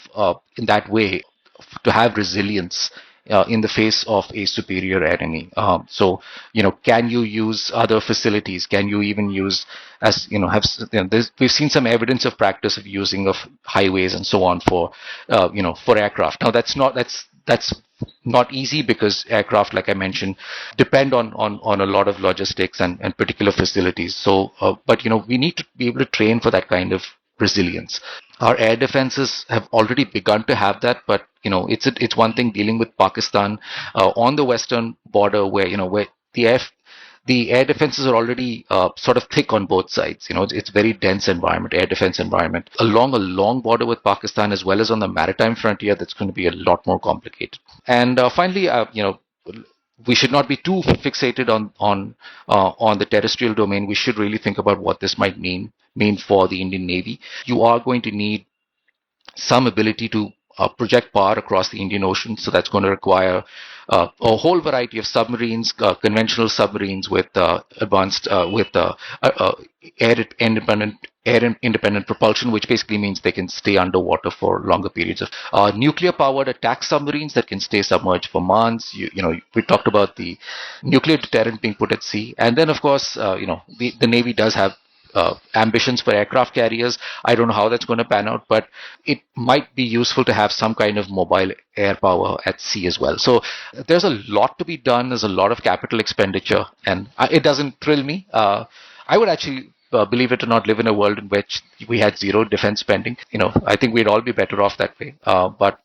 in that way to have resilience in the face of a superior enemy. Can you use other facilities? Can you even use, we've seen some evidence of practice of using of highways and so on for aircraft. Now that's not easy because aircraft, like I mentioned, depend on a lot of logistics and particular facilities. So, but we need to be able to train for that kind of resilience. Our air defenses have already begun to have that, but it's one thing dealing with Pakistan on the western border, where the air defenses are already sort of thick on both sides. It's very dense environment, air defense environment. Along a long border with Pakistan, as well as on the maritime frontier, that's going to be a lot more complicated. And finally, we should not be too fixated on the terrestrial domain. We should really think about what this might mean for the Indian Navy. You are going to need some ability to project power across the Indian Ocean, so that's going to require a whole variety of submarines, conventional submarines with advanced air independent propulsion, which basically means they can stay underwater for longer periods of nuclear powered attack submarines that can stay submerged for months. We talked about the nuclear deterrent being put at sea, and then of course the Navy does have ambitions for aircraft carriers. I don't know how that's going to pan out, but it might be useful to have some kind of mobile air power at sea as well. So there's a lot to be done. There's a lot of capital expenditure, and it doesn't thrill me. I would actually, believe it or not, live in a world in which we had zero defense spending. I think we'd all be better off that way. But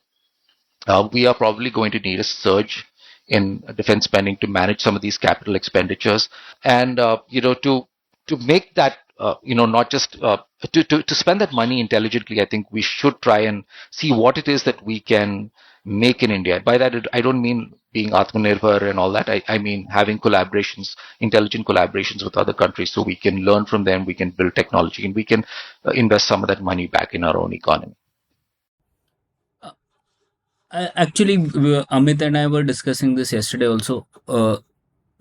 we are probably going to need a surge in defense spending to manage some of these capital expenditures, and to make that not just to spend that money intelligently. I think we should try and see what it is that we can make in India. By that, I don't mean being Atmanirbhar and all that. I mean having collaborations, intelligent collaborations with other countries, so we can learn from them, we can build technology, and we can invest some of that money back in our own economy. Actually, Amit and I were discussing this yesterday also.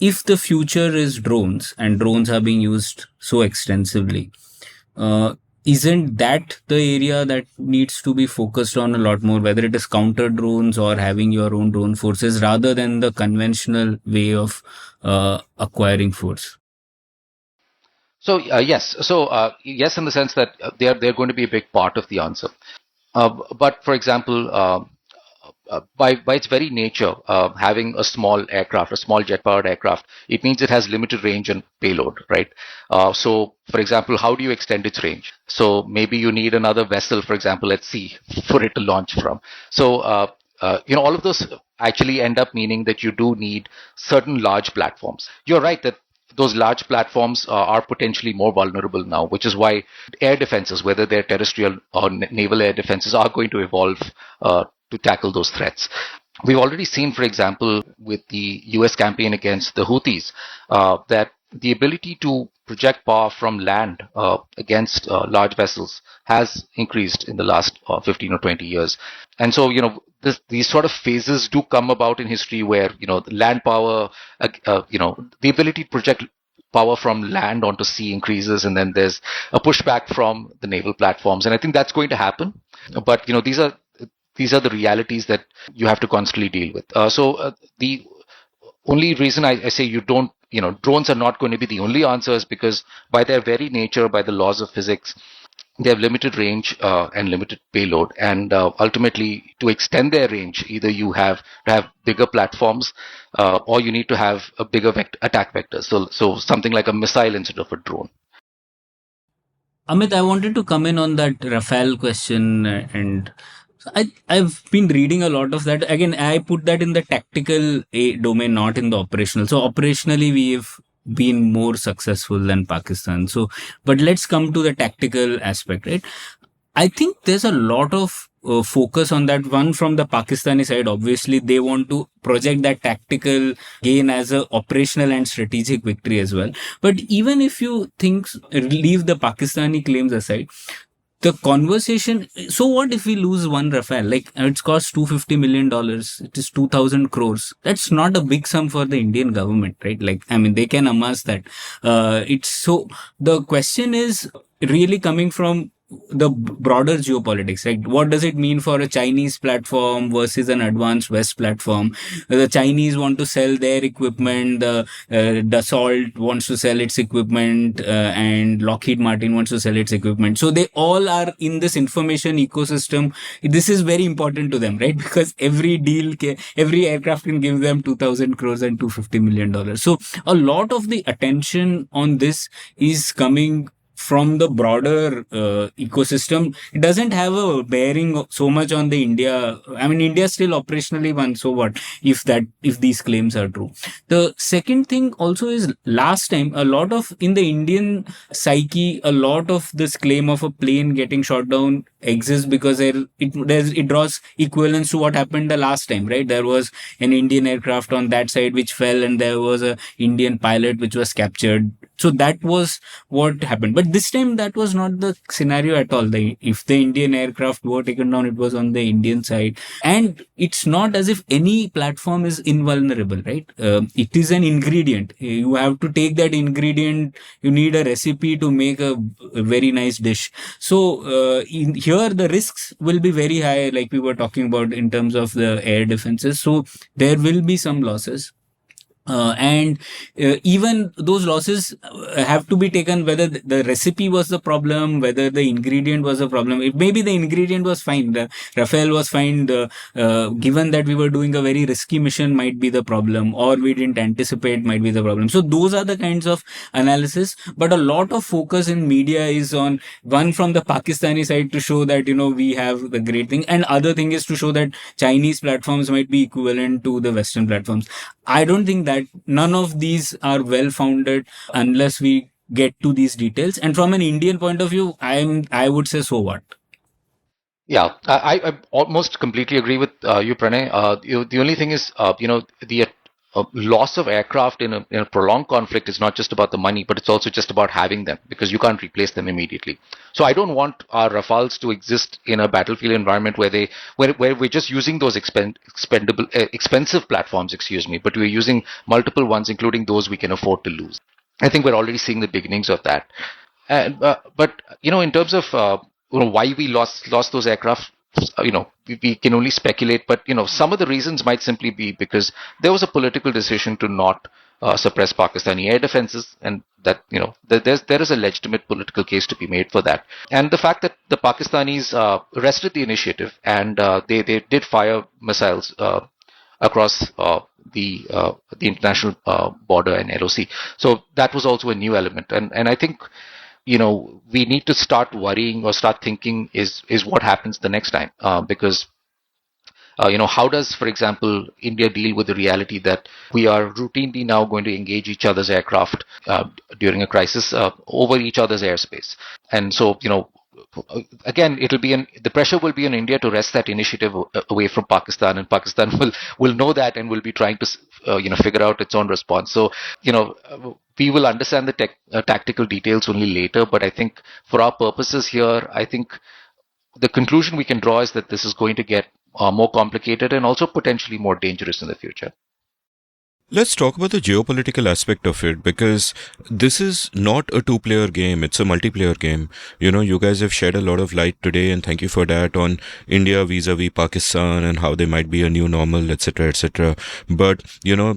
If the future is drones, and drones are being used so extensively, isn't that the area that needs to be focused on a lot more, whether it is counter drones or having your own drone forces, rather than the conventional way of acquiring force? So yes, yes, in the sense that they're going to be a big part of the answer. But for example, by its very nature, having a small aircraft, a small jet-powered aircraft, it means it has limited range and payload, right? So, for example, how do you extend its range? So maybe you need another vessel, for example, at sea, for it to launch from. So, all of those actually end up meaning that you do need certain large platforms. You're right that those large platforms are potentially more vulnerable now, which is why air defenses, whether they're terrestrial or naval air defenses, are going to evolve to tackle those threats. We've already seen, for example, with the US campaign against the Houthis, that the ability to project power from land against large vessels has increased in the last 15 or 20 years. And so, these sort of phases do come about in history where, land power, the ability to project power from land onto sea increases, and then there's a pushback from the naval platforms. And I think that's going to happen. But, these are the realities that you have to constantly deal with. So the only reason I say drones are not going to be the only answer is because by their very nature, by the laws of physics, they have limited range and limited payload. And ultimately, to extend their range, either you have to have bigger platforms or you need to have a bigger attack vector. So something like a missile instead of a drone. Amit, I wanted to come in on that Rafale question, and I've been reading a lot of that. Again, I put that in the tactical domain, not in the operational. So operationally, we've been more successful than Pakistan. So, but let's come to the tactical aspect, right? I think there's a lot of focus on that one from the Pakistani side. Obviously, they want to project that tactical gain as a operational and strategic victory as well. But even if you leave the Pakistani claims aside, the conversation, so what if we lose one Rafale? Like, it's cost $250 million. It is 2,000 crores. That's not a big sum for the Indian government, right? Like, I mean, they can amass that. The question is really coming from the broader geopolitics, right? What does it mean for a Chinese platform versus an advanced West platform? The Chinese want to sell their equipment, the Dassault wants to sell its equipment, and Lockheed Martin wants to sell its equipment. So they all are in this information ecosystem. This is very important to them, right? Because every aircraft can give them 2,000 crores and $250 million. So a lot of the attention on this is coming from the broader ecosystem, it doesn't have a bearing so much on the India. I mean, India still operationally one. So what if these claims are true? The second thing also is, last time a lot of in the Indian psyche, a lot of this claim of a plane getting shot down exists because it draws equivalence to what happened the last time, right? There was an Indian aircraft on that side which fell, and there was a Indian pilot which was captured. So that was what happened. But this time that was not the scenario at all. If the Indian aircraft were taken down, it was on the Indian side. And it's not as if any platform is invulnerable, right? It is an ingredient. You have to take that ingredient. You need a recipe to make a very nice dish. So here the risks will be very high, like we were talking about in terms of the air defenses. So there will be some losses. And even those losses have to be taken, whether the recipe was the problem, whether the ingredient was the problem. Maybe the ingredient was fine, the Rafale was fine, given that we were doing a very risky mission might be the problem, or we didn't anticipate might be the problem. So those are the kinds of analysis. But a lot of focus in media is on one from the Pakistani side to show that, we have the great thing, and other thing is to show that Chinese platforms might be equivalent to the Western platforms. I don't think that none of these are well founded unless we get to these details. And from an Indian point of view, I would say, so what? Yeah, I almost completely agree with you, Pranay. The only thing is, the loss of aircraft in a prolonged conflict is not just about the money, but it's also just about having them, because you can't replace them immediately. So I don't want our Rafales to exist in a battlefield environment where we're just using those expensive platforms, but we're using multiple ones, including those we can afford to lose. I think we're already seeing the beginnings of that. And but in terms of why we lost those aircraft, we can only speculate, but some of the reasons might simply be because there was a political decision to not suppress Pakistani air defenses, and that there is a legitimate political case to be made for that. And the fact that the Pakistanis arrested the initiative, and they did fire missiles across the international border and LOC. So that was also a new element, and I think we need to start worrying or start thinking is what happens the next time, because how does, for example, India deal with the reality that we are routinely now going to engage each other's aircraft during a crisis over each other's airspace? And so, again, the pressure will be on India to wrest that initiative away from Pakistan, and Pakistan will know that and will be trying to figure out its own response. So we will understand the tactical details only later, but I think for our purposes here, I think the conclusion we can draw is that this is going to get more complicated and also potentially more dangerous in the future. Let's talk about the geopolitical aspect of it, because this is not a two-player game, it's a multiplayer game. You guys have shed a lot of light today, and thank you for that, on India vis-a-vis Pakistan and how they might be a new normal, etc., etc. But,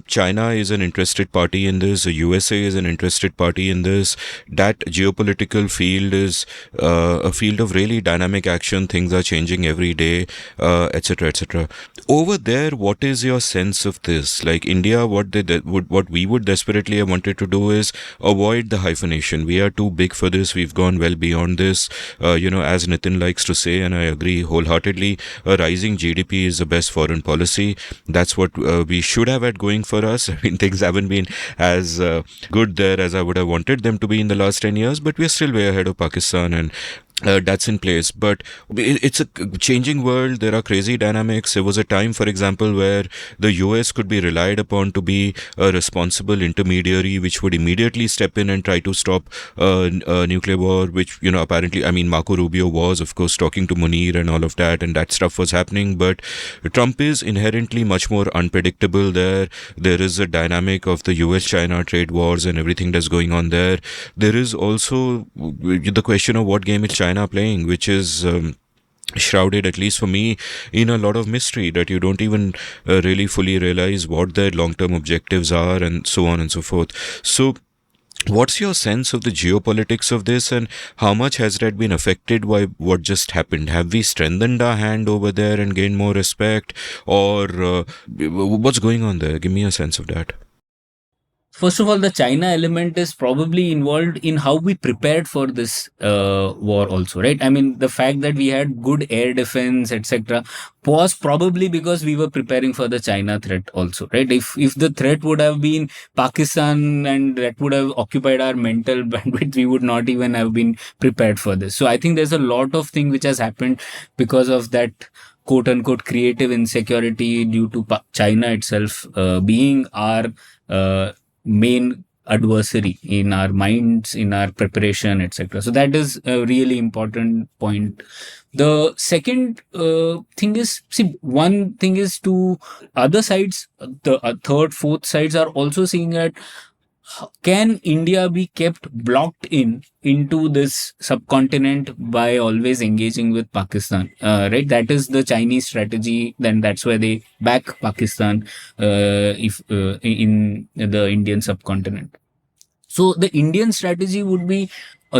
China is an interested party in this, the USA is an interested party in this. That geopolitical field is a field of really dynamic action, things are changing every day, etc., etc. Over there, what is your sense of this? Like India, what we would desperately have wanted to do is avoid the hyphenation. We are too big for this. We've gone well beyond this. As Nitin likes to say, and I agree wholeheartedly, a rising GDP is the best foreign policy. That's what we should have had going for us. I mean, things haven't been as good there as I would have wanted them to be in the last 10 years, but we're still way ahead of Pakistan, and that's in place. But it's a changing world. There are crazy dynamics. There was a time, for example, where the US could be relied upon to be a responsible intermediary which would immediately step in and try to stop a nuclear war, which, apparently, Marco Rubio was, of course, talking to Munir and all of that, and that stuff was happening. But Trump is inherently much more unpredictable there. There is a dynamic of the US-China trade wars and everything that's going on there. There is also the question of what game is China playing, which is shrouded, at least for me, in a lot of mystery, that you don't even really fully realize what their long-term objectives are, and so on and so forth. So what's your sense of the geopolitics of this, and how much has that been affected by what just happened? Have we strengthened our hand over there and gained more respect, or what's going on there? Give me a sense of that. First of all, the China element is probably involved in how we prepared for this war also, right? I mean, the fact that we had good air defense, etc., was probably because we were preparing for the China threat also, right? If the threat would have been Pakistan and that would have occupied our mental bandwidth, we would not even have been prepared for this. So I think there's a lot of things which has happened because of that quote unquote creative insecurity due to China itself being our main adversary in our minds, in our preparation, etc. So that is a really important point. The second thing is, see, one thing is to other sides, the third, fourth sides are also seeing that can India be kept blocked into this subcontinent by always engaging with Pakistan? Right, that is the Chinese strategy. Then that's why they back Pakistan if in the Indian subcontinent. So the Indian strategy would be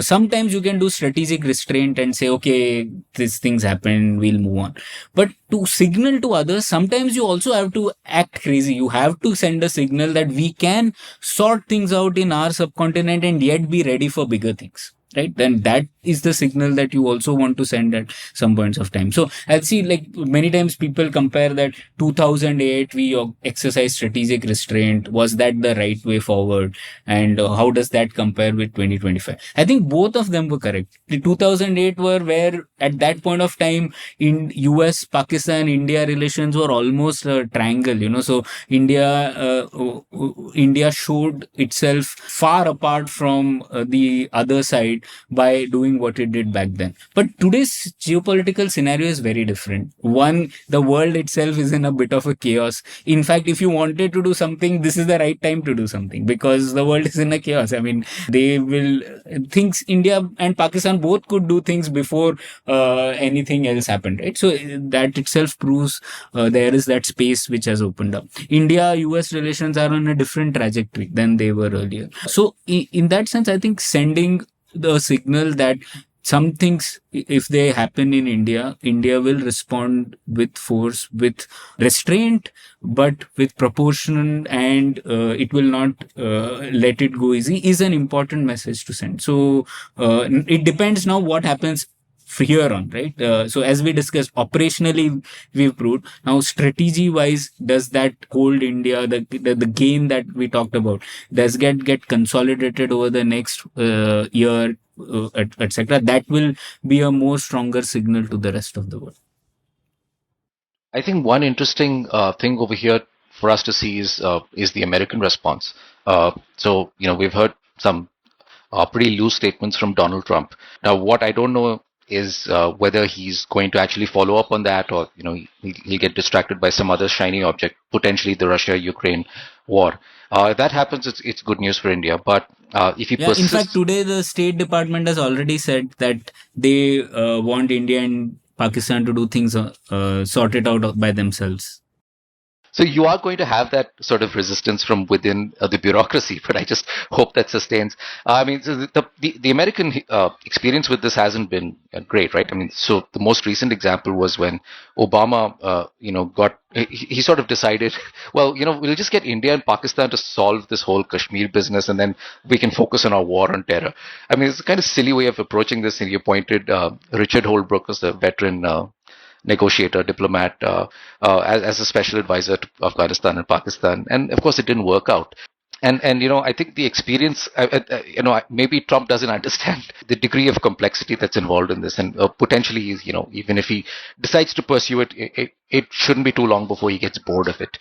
sometimes you can do strategic restraint and say, okay, these things happen, we'll move on. But to signal to others, sometimes you also have to act crazy. You have to send a signal that we can sort things out in our subcontinent and yet be ready for bigger things. Right, then that is the signal that you also want to send at some points of time. So I'll see, like, many times people compare that 2008 we exercised strategic restraint. Was that the right way forward? And how does that compare with 2025? I think both of them were correct. The 2008 were where at that point of time in US, Pakistan, India relations were almost a triangle, so India showed itself far apart from the other side by doing what it did back then. But today's geopolitical scenario is very different. One, the world itself is in a bit of a chaos. In fact, if you wanted to do something, this is the right time to do something because the world is in a chaos. I mean, India and Pakistan both could do things before anything else happened, right? So that itself proves there is that space which has opened up. India-US relations are on a different trajectory than they were earlier. So in that sense, I think sending the signal that some things, if they happen in India will respond with force, with restraint, but with proportion, and it will not let it go easy, is an important message to send. So it depends now what happens here on, right? So as we discussed, operationally we've proved. Now strategy wise, does that hold India, the gain that we talked about, does get consolidated over the next year, etc.? That will be a more stronger signal to the rest of the world. I think one interesting thing over here for us to see is the American response. So we've heard some pretty loose statements from Donald Trump. Now, what I don't know is whether he's going to actually follow up on that, or he'll get distracted by some other shiny object, potentially the Russia-Ukraine war. If that happens, it's good news for India. But if he persists, in fact, today the State Department has already said that they want India and Pakistan to do things, sort it out by themselves. So you are going to have that sort of resistance from within the bureaucracy, but I just hope that sustains. I mean, so the American experience with this hasn't been great, right? I mean, so the most recent example was when Obama, he sort of decided, well, we'll just get India and Pakistan to solve this whole Kashmir business, and then we can focus on our war on terror. I mean, it's a kind of silly way of approaching this, and you appointed Richard Holbrooke as the veteran negotiator, diplomat, as a special advisor to Afghanistan and Pakistan. And of course, it didn't work out. And I think the experience, maybe Trump doesn't understand the degree of complexity that's involved in this. And potentially, even if he decides to pursue it, it shouldn't be too long before he gets bored of it.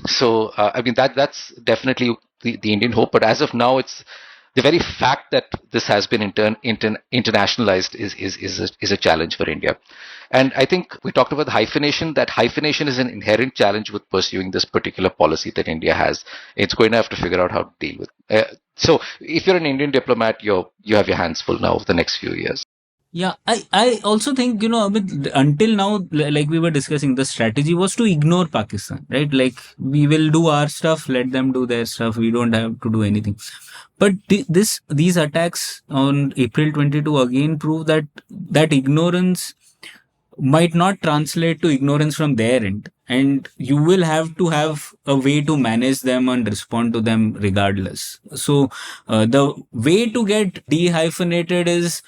So I mean, that's definitely the Indian hope. But as of now, it's the very fact that this has been internationalized is a challenge for India. And I think we talked about hyphenation. That hyphenation is an inherent challenge with pursuing this particular policy that India has. It's going to have to figure out how to deal with. So if you're an Indian diplomat, you have your hands full now over the next few years. Yeah, I also think, Amit, until now, like we were discussing, the strategy was to ignore Pakistan, right? Like, we will do our stuff, let them do their stuff. We don't have to do anything. But these attacks on April 22 again prove that ignorance might not translate to ignorance from their end. And you will have to have a way to manage them and respond to them regardless. So the way to get dehyphenated is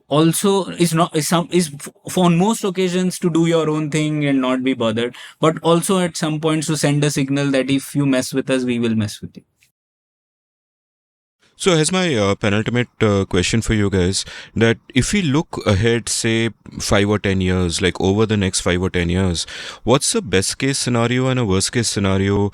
also is not is some is for on most occasions to do your own thing and not be bothered, but also at some points to send a signal that if you mess with us, we will mess with you. So, here's my penultimate question for you guys: that if we look ahead, say 5 or 10 years, like over the next 5 or 10 years, what's the best case scenario and a worst case scenario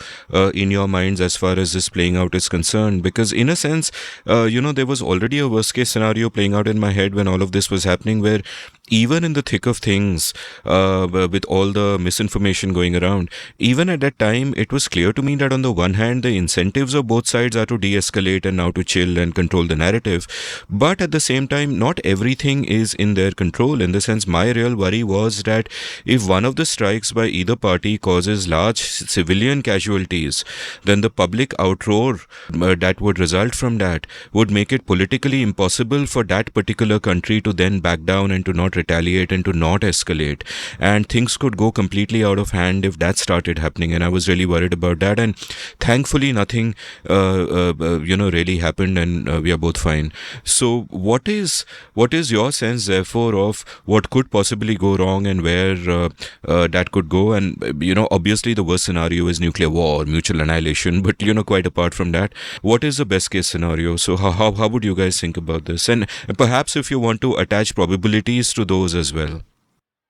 in your minds as far as this playing out is concerned? Because, in a sense, there was already a worst case scenario playing out in my head when all of this was happening, where even in the thick of things, with all the misinformation going around, even at that time, it was clear to me that on the one hand, the incentives of both sides are to de-escalate and now to chill and control the narrative. But at the same time, not everything is in their control. In the sense, my real worry was that if one of the strikes by either party causes large civilian casualties, then the public outroar that would result from that would make it politically impossible for that particular country to then back down and to not retaliate and to not escalate. And things could go completely out of hand if that started happening. And I was really worried about that. And thankfully, nothing, really happened, and we are both fine. So, what is your sense, therefore, of what could possibly go wrong and where that could go? And obviously, the worst scenario is nuclear war, mutual annihilation. But quite apart from that, what is the best case scenario? So, how would you guys think about this? And perhaps if you want to attach probabilities to those as well.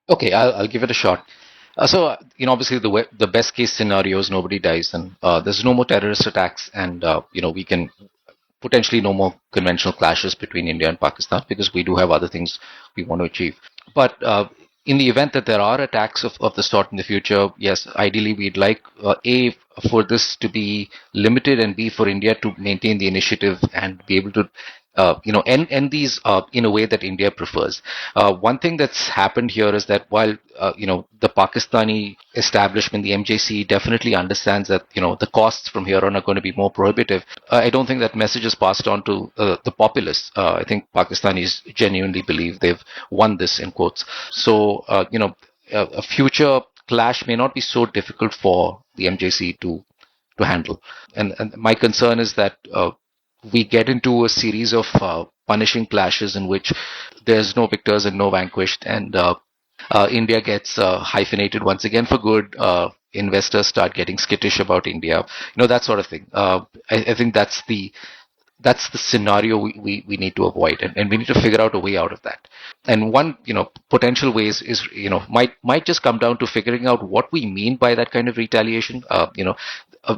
Okay, I'll give it a shot. Obviously, the best case scenario is nobody dies, and there's no more terrorist attacks, and we can potentially no more conventional clashes between India and Pakistan, because we do have other things we want to achieve. But in the event that there are attacks of the sort in the future, yes, ideally we'd like A, for this to be limited, and B, for India to maintain the initiative and be able to end these in a way that India prefers. One thing that's happened here is that while the Pakistani establishment, the MJC, definitely understands that the costs from here on are going to be more prohibitive, I don't think that message is passed on to the populace. I think Pakistanis genuinely believe they've won this, in quotes. So a future clash may not be so difficult for the MJC to handle. And my concern is that we get into a series of punishing clashes in which there's no victors and no vanquished, and India gets hyphenated once again for good. Investors start getting skittish about India, that sort of thing. I think that's the scenario we need to avoid, and we need to figure out a way out of that. And one potential ways is might just come down to figuring out what we mean by that kind of retaliation.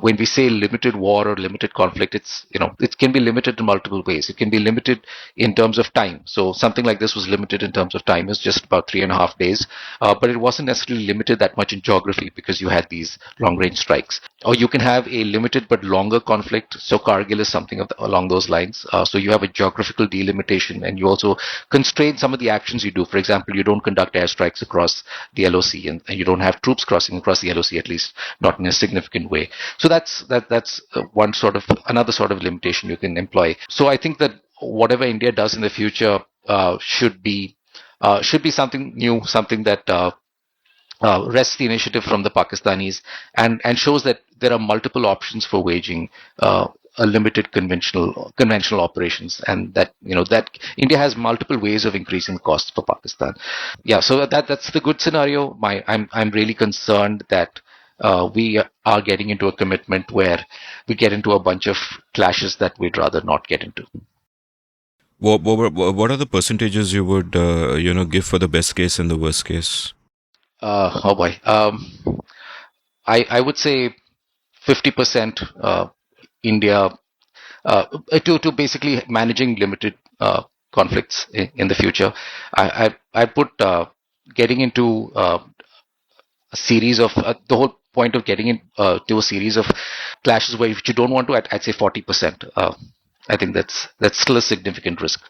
When we say limited war or limited conflict, it can be limited in multiple ways. It can be limited in terms of time. So something like this was limited in terms of time. It's just about 3.5 days, but it wasn't necessarily limited that much in geography, because you had these long-range strikes. Or you can have a limited but longer conflict. So Kargil is something along those lines. So you have a geographical delimitation, and you also constrain some of the actions you do. For example, you don't conduct airstrikes across the LOC, and you don't have troops crossing across the LOC, at least not in a significant way. So that's another sort of limitation you can employ. So I think that whatever India does in the future should be something new, something that wrests the initiative from the Pakistanis, and shows that there are multiple options for waging a limited conventional operations, and that that India has multiple ways of increasing costs for Pakistan. Yeah, so that's the good scenario. I'm really concerned that we are getting into a commitment where we get into a bunch of clashes that we'd rather not get into. What are the percentages you would give for the best case and the worst case? Oh boy, I would say 50% India to basically managing limited conflicts in the future. I put getting into a series of the whole point of getting into a series of clashes where if you don't want to, I'd say 40%. I think that's still a significant risk.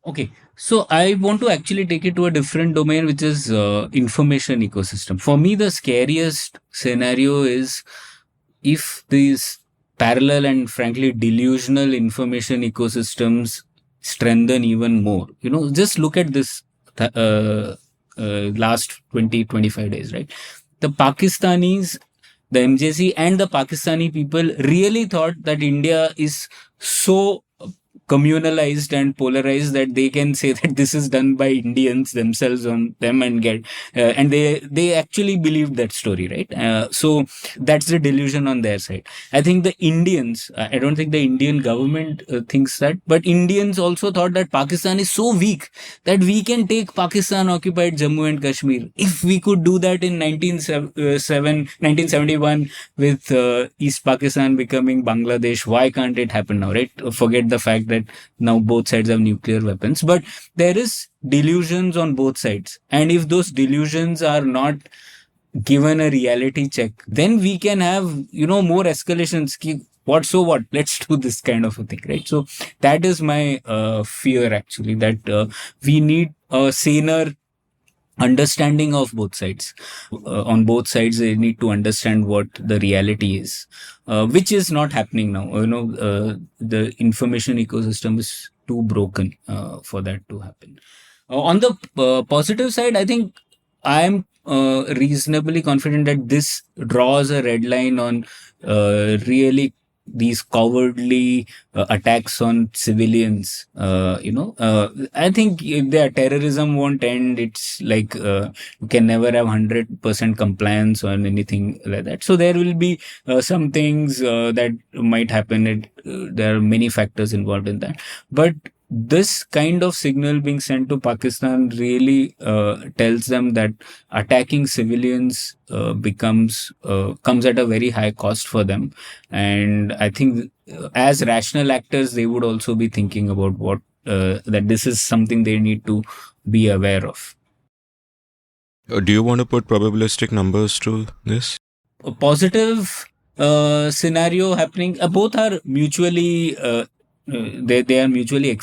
Okay, so I want to actually take it to a different domain, which is information ecosystem. For me, the scariest scenario is if these parallel and frankly delusional information ecosystems strengthen even more. Just look at this last 20-25 days, right? The Pakistanis, the MJC and the Pakistani people really thought that India is so communalized and polarized that they can say that this is done by Indians themselves on them and get and they actually believed that story, right? So that's the delusion on their side. I think the Indians, I don't think the Indian government thinks that, but Indians also thought that Pakistan is so weak that we can take Pakistan occupied Jammu and Kashmir. If we could do that in 1971 with East Pakistan becoming Bangladesh, why can't it happen now, right? Forget the fact that now both sides have nuclear weapons, but there is delusions on both sides. And if those delusions are not given a reality check, then we can have, more escalations. What, so what? Let's do this kind of a thing, right? So that is my fear, actually, that we need a saner understanding of both sides. On both sides, they need to understand what the reality is, which is not happening now. The information ecosystem is too broken for that to happen. On the positive side, I think I am reasonably confident that this draws a red line on really these cowardly attacks on civilians. I think if the terrorism won't end, it's like you can never have 100% compliance on anything like that. So there will be some things that might happen. There are many factors involved in that. But this kind of signal being sent to Pakistan really tells them that attacking civilians comes at a very high cost for them. And I think as rational actors, they would also be thinking about what that this is something they need to be aware of. Do you want to put probabilistic numbers to this? A positive scenario happening, both are mutually they are mutually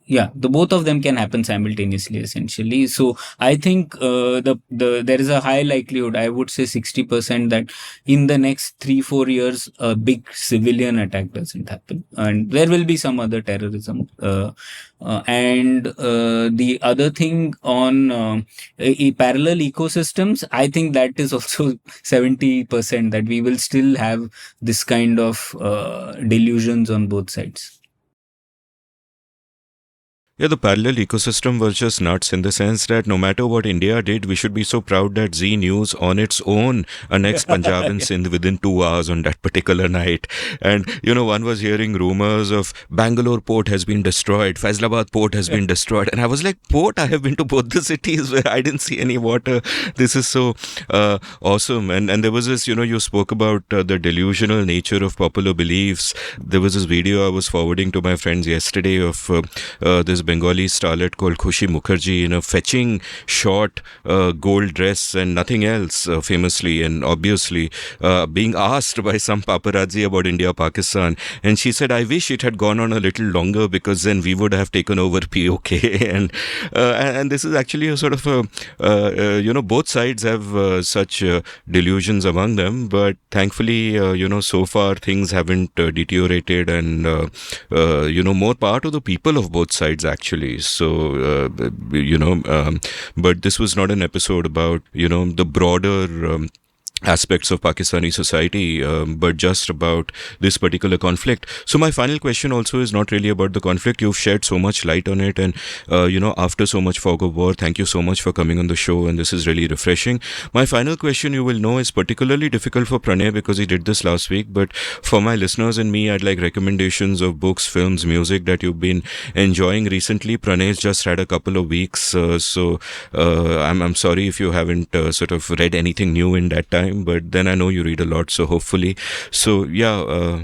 the both of them can happen simultaneously, essentially. So I think there is a high likelihood, I would say 60%, that in the next 3-4 years a big civilian attack doesn't happen, and there will be some other terrorism. And the other thing on parallel ecosystems, I think that is also 70%, that we will still have this kind of delusions on both sides. Yeah, the parallel ecosystem was just nuts in the sense that no matter what India did, we should be so proud that Zee News on its own annexed Punjab and Sindh within 2 hours on that particular night. And, one was hearing rumors of Bangalore port has been destroyed, Faisalabad port has been destroyed. And I was like, port? I have been to both the cities where I didn't see any water. This is so awesome. And there was this, you spoke about the delusional nature of popular beliefs. There was this video I was forwarding to my friends yesterday of this Bengali starlet called Khushi Mukherjee in a fetching short gold dress and nothing else, famously and obviously, being asked by some paparazzi about India-Pakistan. And she said, I wish it had gone on a little longer because then we would have taken over POK. and this is actually a sort of both sides have such delusions among them. But thankfully, so far things haven't deteriorated, and, more power to the people of both sides, actually. So, but this was not an episode about, the broader aspects of Pakistani society, but just about this particular conflict. So my final question also is not really about the conflict. You've shed so much light on it, and after so much fog of war, thank you so much for coming on the show, and this is really refreshing. My final question, you will know, is particularly difficult for Pranay because he did this last week, but for my listeners and me, I'd like recommendations of books, films, music that you've been enjoying recently. Pranay's just had a couple of weeks, so I'm sorry if you haven't sort of read anything new in that time. But then I know you read a lot, so hopefully. So, yeah.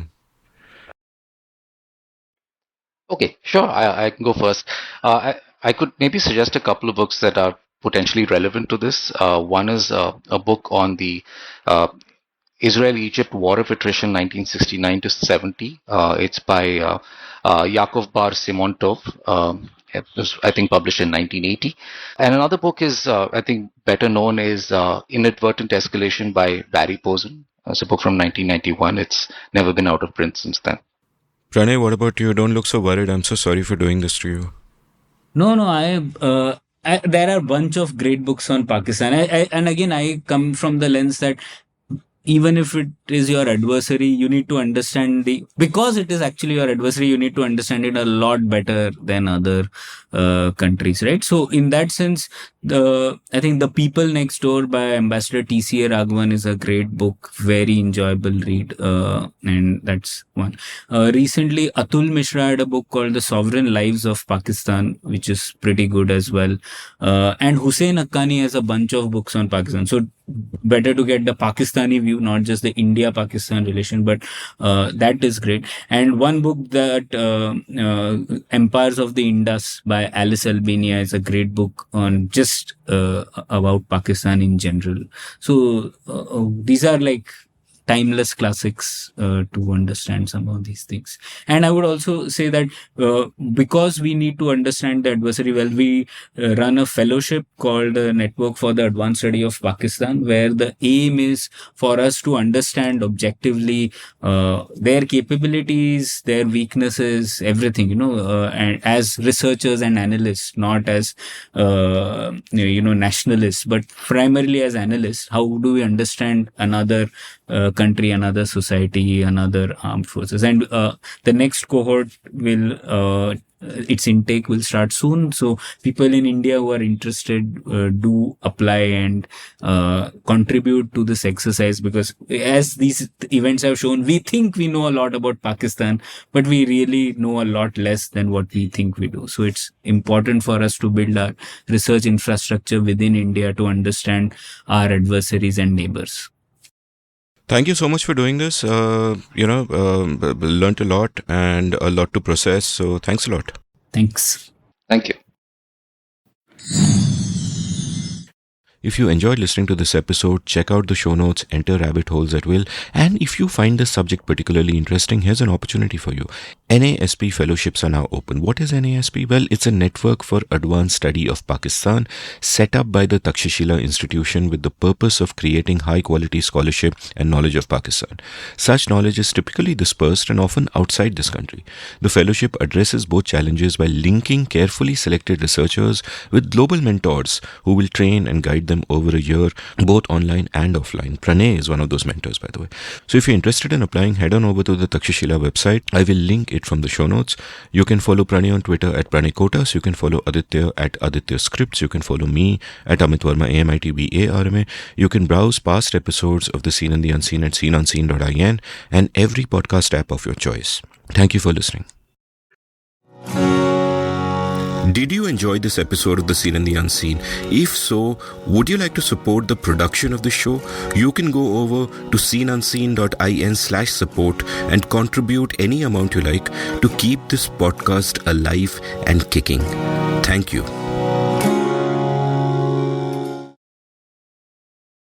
Okay, sure. I can go first. I could maybe suggest a couple of books that are potentially relevant to this. One is a book on the Israel-Egypt War of Attrition, 1969 to 70. It's by Yaakov Bar Simontov. It was, I think, published in 1980. And another book is, I think, better known as Inadvertent Escalation by Barry Posen. It's a book from 1991. It's never been out of print since then. Pranay, what about you? Don't look so worried. I'm so sorry for doing this to you. No, there are a bunch of great books on Pakistan. And again, I come from the lens that even if it is your adversary, you need to understand because it is actually your adversary, you need to understand it a lot better than other countries, right? So in that sense, I think The People Next Door by Ambassador T.C.A. Raghavan is a great book, very enjoyable read, and that's one. Recently, Atul Mishra had a book called The Sovereign Lives of Pakistan, which is pretty good as well. And Hussein Haqqani has a bunch of books on Pakistan. So better to get the Pakistani view, not just the India-Pakistan relation, but that is great. And one book that Empires of the Indus by Alice Albania is a great book on just about Pakistan in general. So these are like timeless classics to understand some of these things. And I would also say that because we need to understand the adversary well, we run a fellowship called Network for the Advanced Study of Pakistan, where the aim is for us to understand objectively their capabilities, their weaknesses, everything, and as researchers and analysts, not as nationalists, but primarily as analysts. How do we understand another country, another society, another armed forces? And the next cohort will its intake will start soon. So people in India who are interested do apply and contribute to this exercise, because as these events have shown, we think we know a lot about Pakistan, but we really know a lot less than what we think we do. So it's important for us to build our research infrastructure within India to understand our adversaries and neighbors. Thank you so much for doing this. Learned a lot and a lot to process. So thanks a lot. Thanks. Thank you. If you enjoyed listening to this episode, check out the show notes, enter rabbit holes at will. And if you find this subject particularly interesting, here's an opportunity for you. NASP fellowships are now open. What is NASP? Well, it's a network for advanced study of Pakistan set up by the Takshashila Institution with the purpose of creating high quality scholarship and knowledge of Pakistan. Such knowledge is typically dispersed and often outside this country. The fellowship addresses both challenges by linking carefully selected researchers with global mentors who will train and guide them over a year, both online and offline. Pranay is one of those mentors, by the way. So if you're interested in applying, head on over to the Takshashila website. I will link it from the show notes. You can follow Pranay on Twitter at Pranay Kotas. You can follow Aditya at Aditya Scripts. You can follow me at Amit Varma, AMITBARMA. You can browse past episodes of The Seen and the Unseen at seenunseen.in and every podcast app of your choice. Thank you for listening. Did you enjoy this episode of The Seen and the Unseen? If so, would you like to support the production of the show? You can go over to seenunseen.in/support and contribute any amount you like to keep this podcast alive and kicking. Thank you.